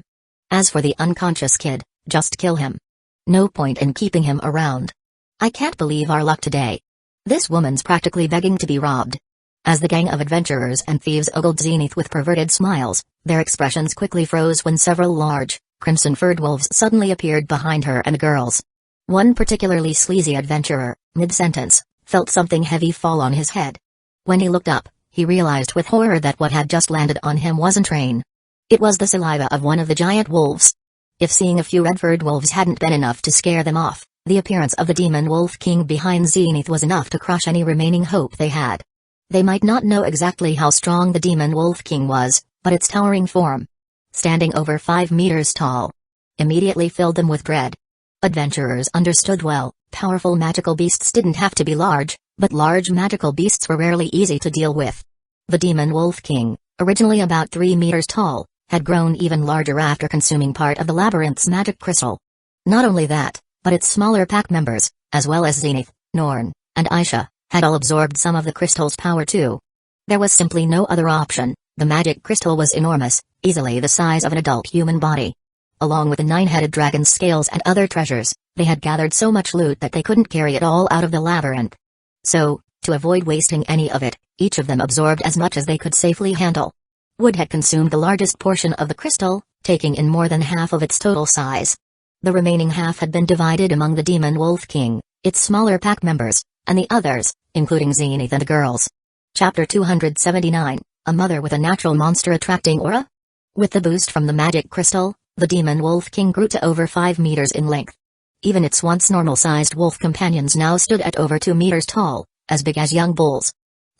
As for the unconscious kid, just kill him. No point in keeping him around. I can't believe our luck today. This woman's practically begging to be robbed. As the gang of adventurers and thieves ogled Zenith with perverted smiles, their expressions quickly froze when several large, crimson-furred wolves suddenly appeared behind her and the girls. One particularly sleazy adventurer, mid-sentence, felt something heavy fall on his head. When he looked up, he realized with horror that what had just landed on him wasn't rain. It was the saliva of one of the giant wolves. If seeing a few red-furred wolves hadn't been enough to scare them off, the appearance of the demon wolf king behind Zenith was enough to crush any remaining hope they had. They might not know exactly how strong the demon wolf king was, but its towering form, standing over 5 meters tall, immediately filled them with dread. Adventurers understood well, powerful magical beasts didn't have to be large, but large magical beasts were rarely easy to deal with. The demon wolf king, originally about 3 meters tall, had grown even larger after consuming part of the labyrinth's magic crystal. Not only that, but its smaller pack members, as well as Zenith, Norn, and Aisha, had all absorbed some of the crystal's power too. There was simply no other option. The magic crystal was enormous, easily the size of an adult human body. along with the 9-headed dragon's scales and other treasures. They had gathered so much loot that they couldn't carry it all out of the labyrinth. So, to avoid wasting any of it, each of them absorbed as much as they could safely handle. Wood had consumed the largest portion of the crystal, taking in more than half of its total size. The remaining half had been divided among the Demon Wolf King, its smaller pack members, and the others, including Zenith and the girls. Chapter 279, A Mother with a Natural Monster Attracting Aura? With the boost from the magic crystal, the Demon Wolf King grew to over 5 meters in length. Even its once normal-sized wolf companions now stood at over 2 meters tall, as big as young bulls.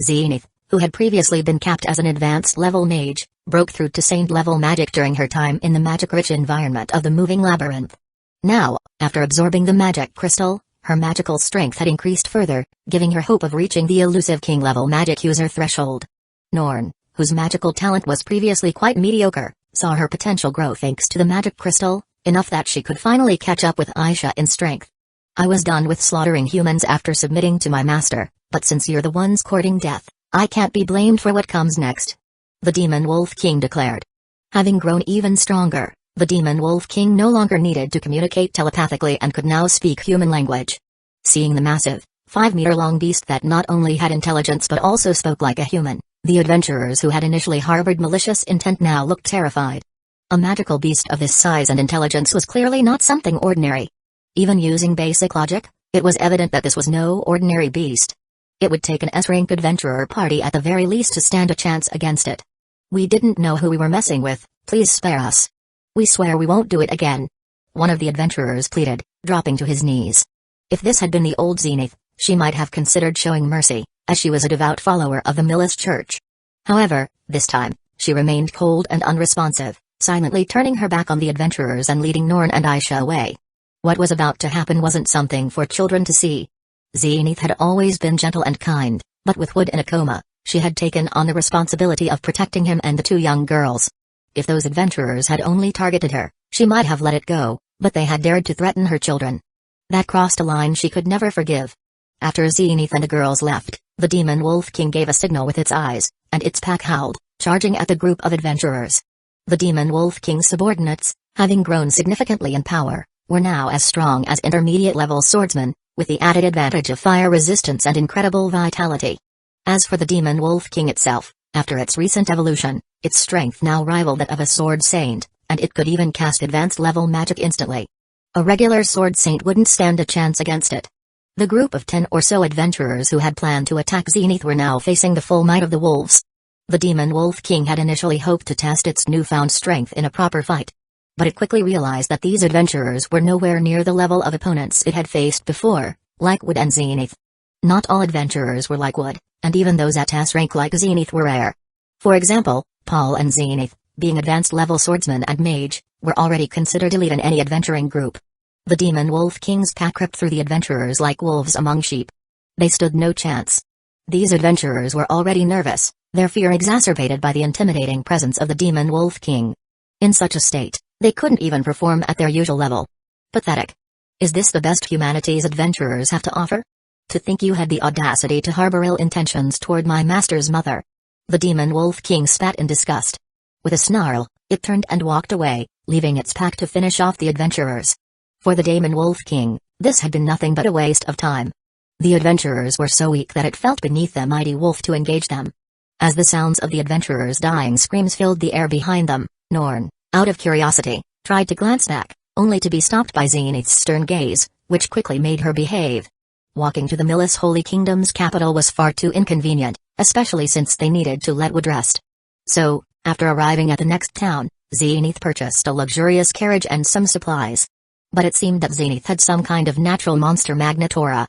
Zenith, who had previously been capped as an advanced-level mage, broke through to saint-level magic during her time in the magic-rich environment of the moving labyrinth. Now, after absorbing the magic crystal, her magical strength had increased further, giving her hope of reaching the elusive king-level magic user threshold. Norn, whose magical talent was previously quite mediocre, saw her potential grow thanks to the magic crystal, enough that she could finally catch up with Aisha in strength. I was done with slaughtering humans after submitting to my master, but since you're the ones courting death, I can't be blamed for what comes next. The Demon Wolf King declared. Having grown even stronger, the Demon Wolf King no longer needed to communicate telepathically and could now speak human language. Seeing the massive, 5-meter-long beast that not only had intelligence but also spoke like a human, the adventurers who had initially harbored malicious intent now looked terrified. A magical beast of this size and intelligence was clearly not something ordinary. Even using basic logic, it was evident that this was no ordinary beast. It would take an S-rank adventurer party at the very least to stand a chance against it. We didn't know who we were messing with, please spare us. We swear we won't do it again. One of the adventurers pleaded, dropping to his knees. If this had been the old Zenith, she might have considered showing mercy, as she was a devout follower of the Millis Church. However, this time, she remained cold and unresponsive, silently turning her back on the adventurers and leading Norn and Aisha away. What was about to happen wasn't something for children to see. Zenith had always been gentle and kind, but with Wood in a coma, she had taken on the responsibility of protecting him and the 2 young girls. If those adventurers had only targeted her, she might have let it go, but they had dared to threaten her children. That crossed a line she could never forgive. After Zenith and the girls left, the Demon Wolf King gave a signal with its eyes, and its pack howled, charging at the group of adventurers. The Demon Wolf King's subordinates, having grown significantly in power, were now as strong as intermediate-level swordsmen, with the added advantage of fire resistance and incredible vitality. As for the Demon Wolf King itself, after its recent evolution, its strength now rivaled that of a sword saint, and it could even cast advanced-level magic instantly. A regular sword saint wouldn't stand a chance against it. The group of 10 or so adventurers who had planned to attack Zenith were now facing the full might of the wolves. The Demon Wolf King had initially hoped to test its newfound strength in a proper fight. But it quickly realized that these adventurers were nowhere near the level of opponents it had faced before, like Wood and Zenith. Not all adventurers were like Wood, and even those at S-rank like Zenith were rare. For example, Paul and Zenith, being advanced-level swordsman and mage, were already considered elite in any adventuring group. The Demon Wolf King's pack crept through the adventurers like wolves among sheep. They stood no chance. These adventurers were already nervous, their fear exacerbated by the intimidating presence of the Demon Wolf King. In such a state, they couldn't even perform at their usual level. Pathetic. Is this the best humanity's adventurers have to offer? To think you had the audacity to harbor ill intentions toward my master's mother. The Demon Wolf King spat in disgust. With a snarl, it turned and walked away, leaving its pack to finish off the adventurers. For the Demon Wolf King, this had been nothing but a waste of time. The adventurers were so weak that it felt beneath the mighty wolf to engage them. As the sounds of the adventurers' dying screams filled the air behind them, Norn, out of curiosity, tried to glance back, only to be stopped by Zenith's stern gaze, which quickly made her behave. Walking to the Millis Holy Kingdom's capital was far too inconvenient, especially since they needed to let Wood rest. So, after arriving at the next town, Zenith purchased a luxurious carriage and some supplies. But it seemed that Zenith had some kind of natural monster magnet aura.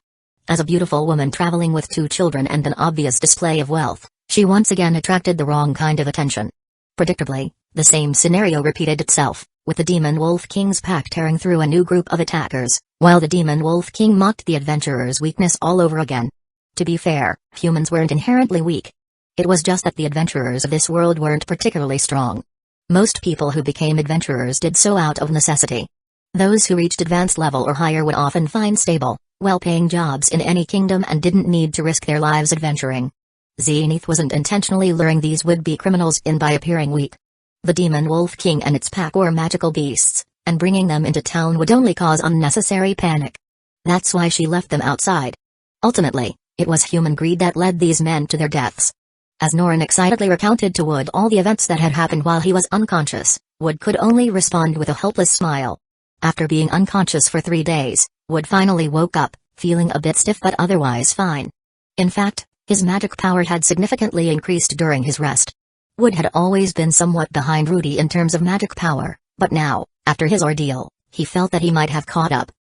As a beautiful woman traveling with 2 children and an obvious display of wealth, she once again attracted the wrong kind of attention. Predictably, the same scenario repeated itself, with the Demon Wolf King's pack tearing through a new group of attackers, while the Demon Wolf King mocked the adventurers' weakness all over again. To be fair, humans weren't inherently weak. It was just that the adventurers of this world weren't particularly strong. Most people who became adventurers did so out of necessity. Those who reached advanced level or higher would often find stable, well-paying jobs in any kingdom and didn't need to risk their lives adventuring. Zenith wasn't intentionally luring these would-be criminals in by appearing weak. The Demon Wolf King and its pack were magical beasts, and bringing them into town would only cause unnecessary panic. That's why she left them outside. Ultimately, it was human greed that led these men to their deaths. As Norrin excitedly recounted to Wood all the events that had happened while he was unconscious, Wood could only respond with a hopeless smile. After being unconscious for 3 days, Wood finally woke up, feeling a bit stiff but otherwise fine. In fact, his magic power had significantly increased during his rest. Wood had always been somewhat behind Rudy in terms of magic power, but now, after his ordeal, he felt that he might have caught up.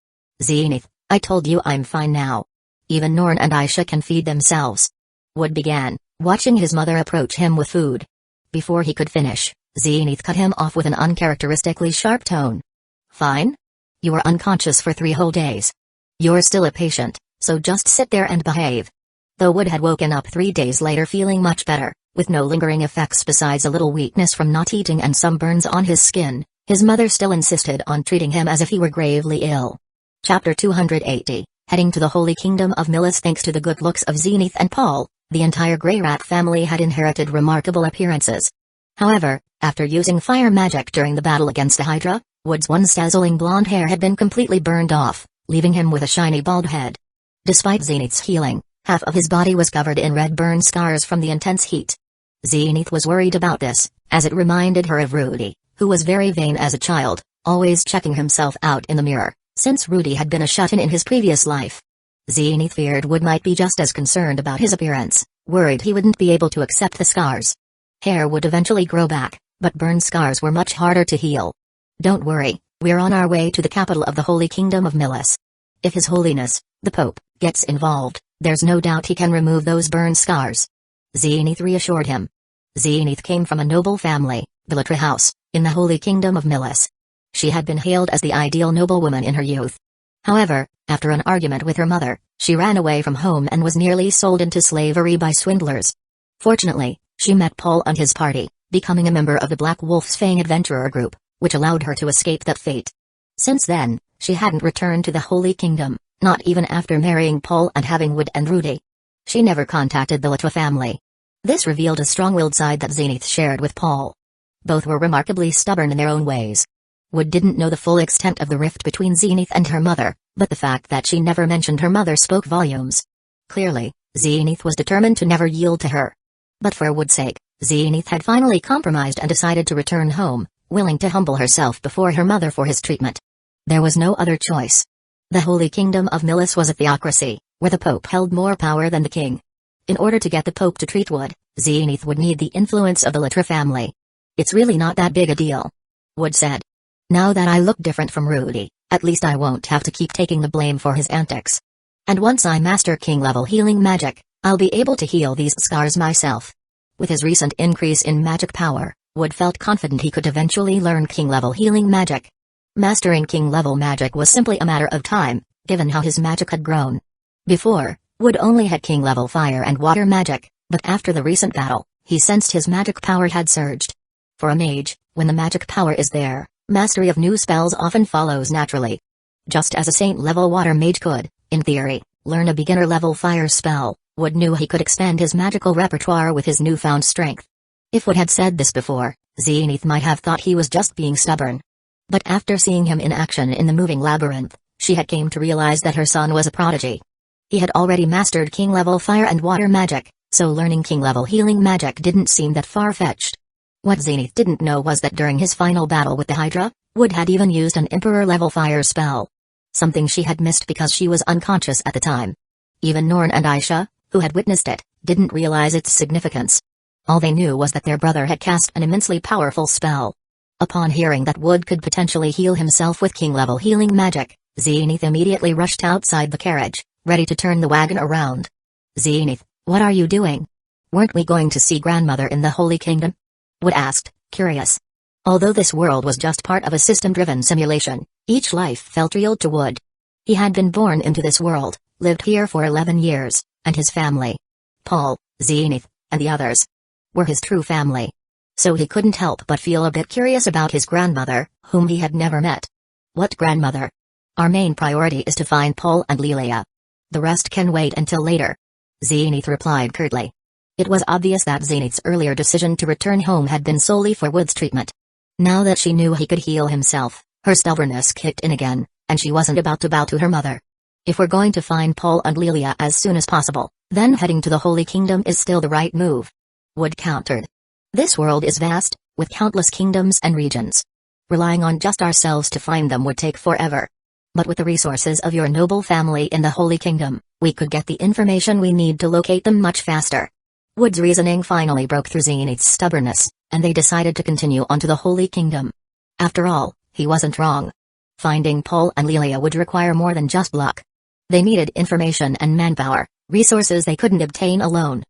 Zenith, I told you I'm fine now. Even Norn and Aisha can feed themselves. Wood began, watching his mother approach him with food. Before he could finish, Zenith cut him off with an uncharacteristically sharp tone. Fine? You were unconscious for 3 whole days. You're still a patient, so just sit there and behave. Though Wood had woken up 3 days later feeling much better, with no lingering effects besides a little weakness from not eating and some burns on his skin, his mother still insisted on treating him as if he were gravely ill. Chapter 280, Heading to the Holy Kingdom of Millis. Thanks to the good looks of Zenith and Paul, the entire Grey Rat family had inherited remarkable appearances. However, after using fire magic during the battle against the Hydra, Wood's once dazzling blonde hair had been completely burned off, leaving him with a shiny bald head. Despite Zenith's healing, half of his body was covered in red burn scars from the intense heat. Zenith was worried about this, as it reminded her of Rudy, who was very vain as a child, always checking himself out in the mirror, since Rudy had been a shut-in in his previous life. Zenith feared Wood might be just as concerned about his appearance, worried he wouldn't be able to accept the scars. Hair would eventually grow back, but burned scars were much harder to heal. Don't worry, we're on our way to the capital of the Holy Kingdom of Millis. If His Holiness, the Pope, gets involved, there's no doubt he can remove those burn scars. Zenith reassured him. Zenith came from a noble family, the Litra House, in the Holy Kingdom of Millis. She had been hailed as the ideal noblewoman in her youth. However, after an argument with her mother, she ran away from home and was nearly sold into slavery by swindlers. Fortunately, she met Paul and his party, becoming a member of the Black Wolf's Fang adventurer group, which allowed her to escape that fate. Since then, she hadn't returned to the Holy Kingdom, not even after marrying Paul and having Wood and Rudy. She never contacted the Litra family. This revealed a strong-willed side that Zenith shared with Paul. Both were remarkably stubborn in their own ways. Wood didn't know the full extent of the rift between Zenith and her mother, but the fact that she never mentioned her mother spoke volumes. Clearly, Zenith was determined to never yield to her. But for Wood's sake, Zenith had finally compromised and decided to return home, willing to humble herself before her mother for his treatment. There was no other choice. The Holy Kingdom of Millis was a theocracy, where the Pope held more power than the king. In order to get the Pope to treat Wood, Zenith would need the influence of the Litra family. It's really not that big a deal, Wood said. Now that I look different from Rudy, at least I won't have to keep taking the blame for his antics. And once I master king-level healing magic, I'll be able to heal these scars myself. With his recent increase in magic power, Wood felt confident he could eventually learn king-level healing magic. Mastering king-level magic was simply a matter of time, given how his magic had grown. Before, Wood only had king-level fire and water magic, but after the recent battle, he sensed his magic power had surged. For a mage, when the magic power is there, mastery of new spells often follows naturally. Just as a saint-level water mage could, in theory, learn a beginner-level fire spell, Wood knew he could expand his magical repertoire with his newfound strength. If Wood had said this before, Zenith might have thought he was just being stubborn. But after seeing him in action in the moving labyrinth, she had came to realize that her son was a prodigy. He had already mastered king-level fire and water magic, so learning king-level healing magic didn't seem that far-fetched. What Zenith didn't know was that during his final battle with the Hydra, Wood had even used an Emperor-level fire spell. Something she had missed because she was unconscious at the time. Even Norn and Aisha, who had witnessed it, didn't realize its significance. All they knew was that their brother had cast an immensely powerful spell. Upon hearing that Wood could potentially heal himself with king-level healing magic, Zenith immediately rushed outside the carriage, ready to turn the wagon around. Zenith, what are you doing? Weren't we going to see grandmother in the Holy Kingdom? Wood asked, curious. Although this world was just part of a system-driven simulation, each life felt real to Wood. He had been born into this world, lived here for 11 years, and his family, Paul, Zenith, and the others, were his true family. So he couldn't help but feel a bit curious about his grandmother, whom he had never met. What grandmother? Our main priority is to find Paul and Lilia. The rest can wait until later. Zenith replied curtly. It was obvious that Zenith's earlier decision to return home had been solely for Wood's treatment. Now that she knew he could heal himself, Her stubbornness kicked in again, and she wasn't about to bow to her mother. If we're going to find Paul and Lilia as soon as possible, then heading to the Holy Kingdom is still the right move. Wood countered. This world is vast, with countless kingdoms and regions. Relying on just ourselves to find them would take forever. But with the resources of your noble family in the Holy Kingdom, we could get the information we need to locate them much faster. Wood's reasoning finally broke through Zenith's stubbornness, and they decided to continue on to the Holy Kingdom. After all, he wasn't wrong. Finding Paul and Lilia would require more than just luck. They needed information and manpower, resources they couldn't obtain alone.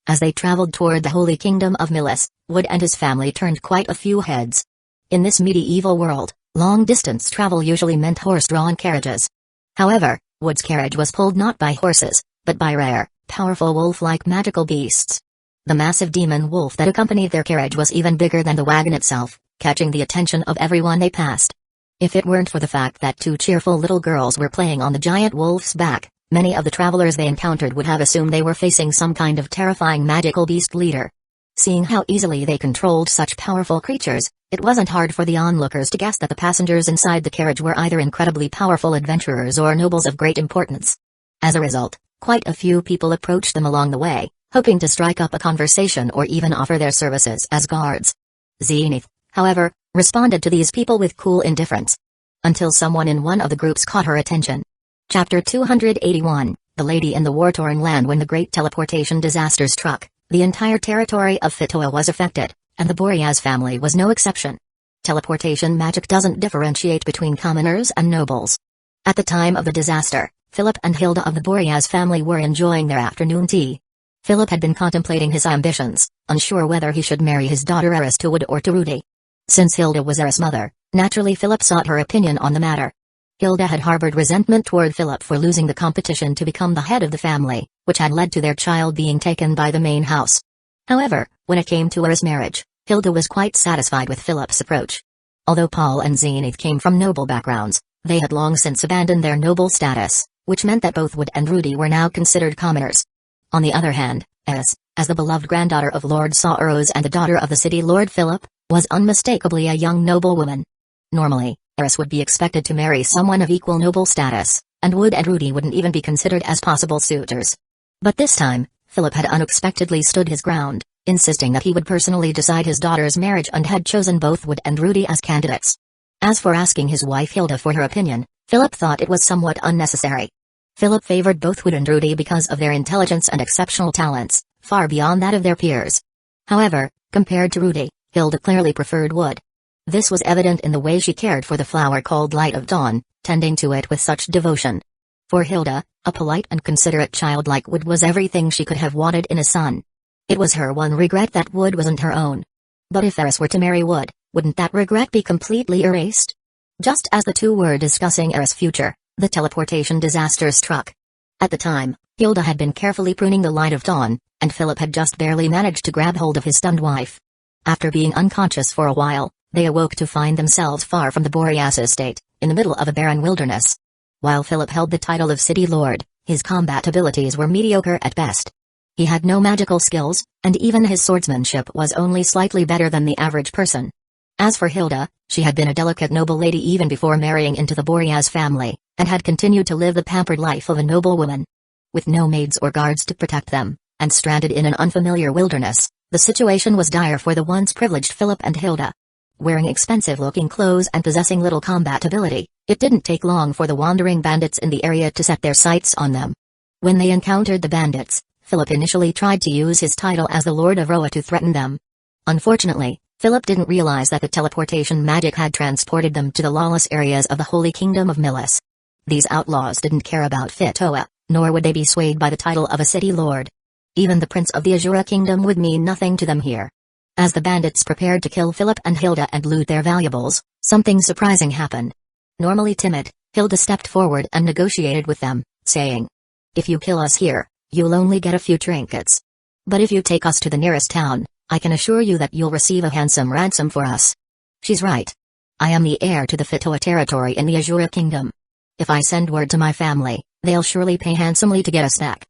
As they traveled toward the Holy Kingdom of Milis, Wood and his family turned quite a few heads. In this medieval world, long-distance travel usually meant horse-drawn carriages. However, Wood's carriage was pulled not by horses, but by rare, powerful wolf-like magical beasts. The massive demon wolf that accompanied their carriage was even bigger than the wagon itself, catching the attention of everyone they passed. If it weren't for the fact that two cheerful little girls were playing on the giant wolf's back, many of the travelers they encountered would have assumed they were facing some kind of terrifying magical beast leader. Seeing how easily they controlled such powerful creatures, it wasn't hard for the onlookers to guess that the passengers inside the carriage were either incredibly powerful adventurers or nobles of great importance. As a result, quite a few people approached them along the way, hoping to strike up a conversation or even offer their services as guards. Zenith, however, responded to these people with cool indifference. Until someone in one of the groups caught her attention. Chapter 281, The Lady in the War-Torn Land. When the great teleportation disaster struck, the entire territory of Fitoa was affected, and the Boreas family was no exception. Teleportation magic doesn't differentiate between commoners and nobles. At the time of the disaster, Philip and Hilda of the Boreas family were enjoying their afternoon tea. Philip had been contemplating his ambitions, unsure whether he should marry his daughter Eris to Wood or to Rudy. Since Hilda was Eris' mother, naturally Philip sought her opinion on the matter. Hilda had harbored resentment toward Philip for losing the competition to become the head of the family, which had led to their child being taken by the main house. However, when it came to Eris' marriage, Hilda was quite satisfied with Philip's approach. Although Paul and Zenith came from noble backgrounds, they had long since abandoned their noble status, which meant that both Wood and Rudy were now considered commoners. On the other hand, Eris, as the beloved granddaughter of Lord Sauros and the daughter of the city Lord Philip, was unmistakably a young noblewoman. Normally, Eris would be expected to marry someone of equal noble status, and Wood and Rudy wouldn't even be considered as possible suitors. But this time, Philip had unexpectedly stood his ground, insisting that he would personally decide his daughter's marriage and had chosen both Wood and Rudy as candidates. As for asking his wife Hilda for her opinion, Philip thought it was somewhat unnecessary. Philip favored both Wood and Rudy because of their intelligence and exceptional talents, far beyond that of their peers. However, compared to Rudy, Hilda clearly preferred Wood. This was evident in the way she cared for the flower called Light of Dawn, tending to it with such devotion. For Hilda, a polite and considerate child like Wood was everything she could have wanted in a son. It was her one regret that Wood wasn't her own. But if Eris were to marry Wood, wouldn't that regret be completely erased? Just as the two were discussing Eris' future, the teleportation disaster struck. At the time, Hilda had been carefully pruning the Light of Dawn, and Philip had just barely managed to grab hold of his stunned wife. After being unconscious for a while, they awoke to find themselves far from the Boreas estate, in the middle of a barren wilderness. While Philip held the title of City Lord, his combat abilities were mediocre at best. He had no magical skills, and even his swordsmanship was only slightly better than the average person. As for Hilda, she had been a delicate noble lady even before marrying into the Boreas family, and had continued to live the pampered life of a noble woman. With no maids or guards to protect them, and stranded in an unfamiliar wilderness, the situation was dire for the once privileged Philip and Hilda. Wearing expensive-looking clothes and possessing little combat ability, it didn't take long for the wandering bandits in the area to set their sights on them. When they encountered the bandits, Philip initially tried to use his title as the Lord of Roa to threaten them. Unfortunately, Philip didn't realize that the teleportation magic had transported them to the lawless areas of the Holy Kingdom of Milis. These outlaws didn't care about Fitoa, nor would they be swayed by the title of a city lord. Even the Prince of the Azura Kingdom would mean nothing to them here. As the bandits prepared to kill Philip and Hilda and loot their valuables, something surprising happened. Normally timid, Hilda stepped forward and negotiated with them, saying, "If you kill us here, you'll only get a few trinkets. But if you take us to the nearest town, I can assure you that you'll receive a handsome ransom for us." She's right. I am the heir to the Fitoa territory in the Azura Kingdom. If I send word to my family, they'll surely pay handsomely to get us back.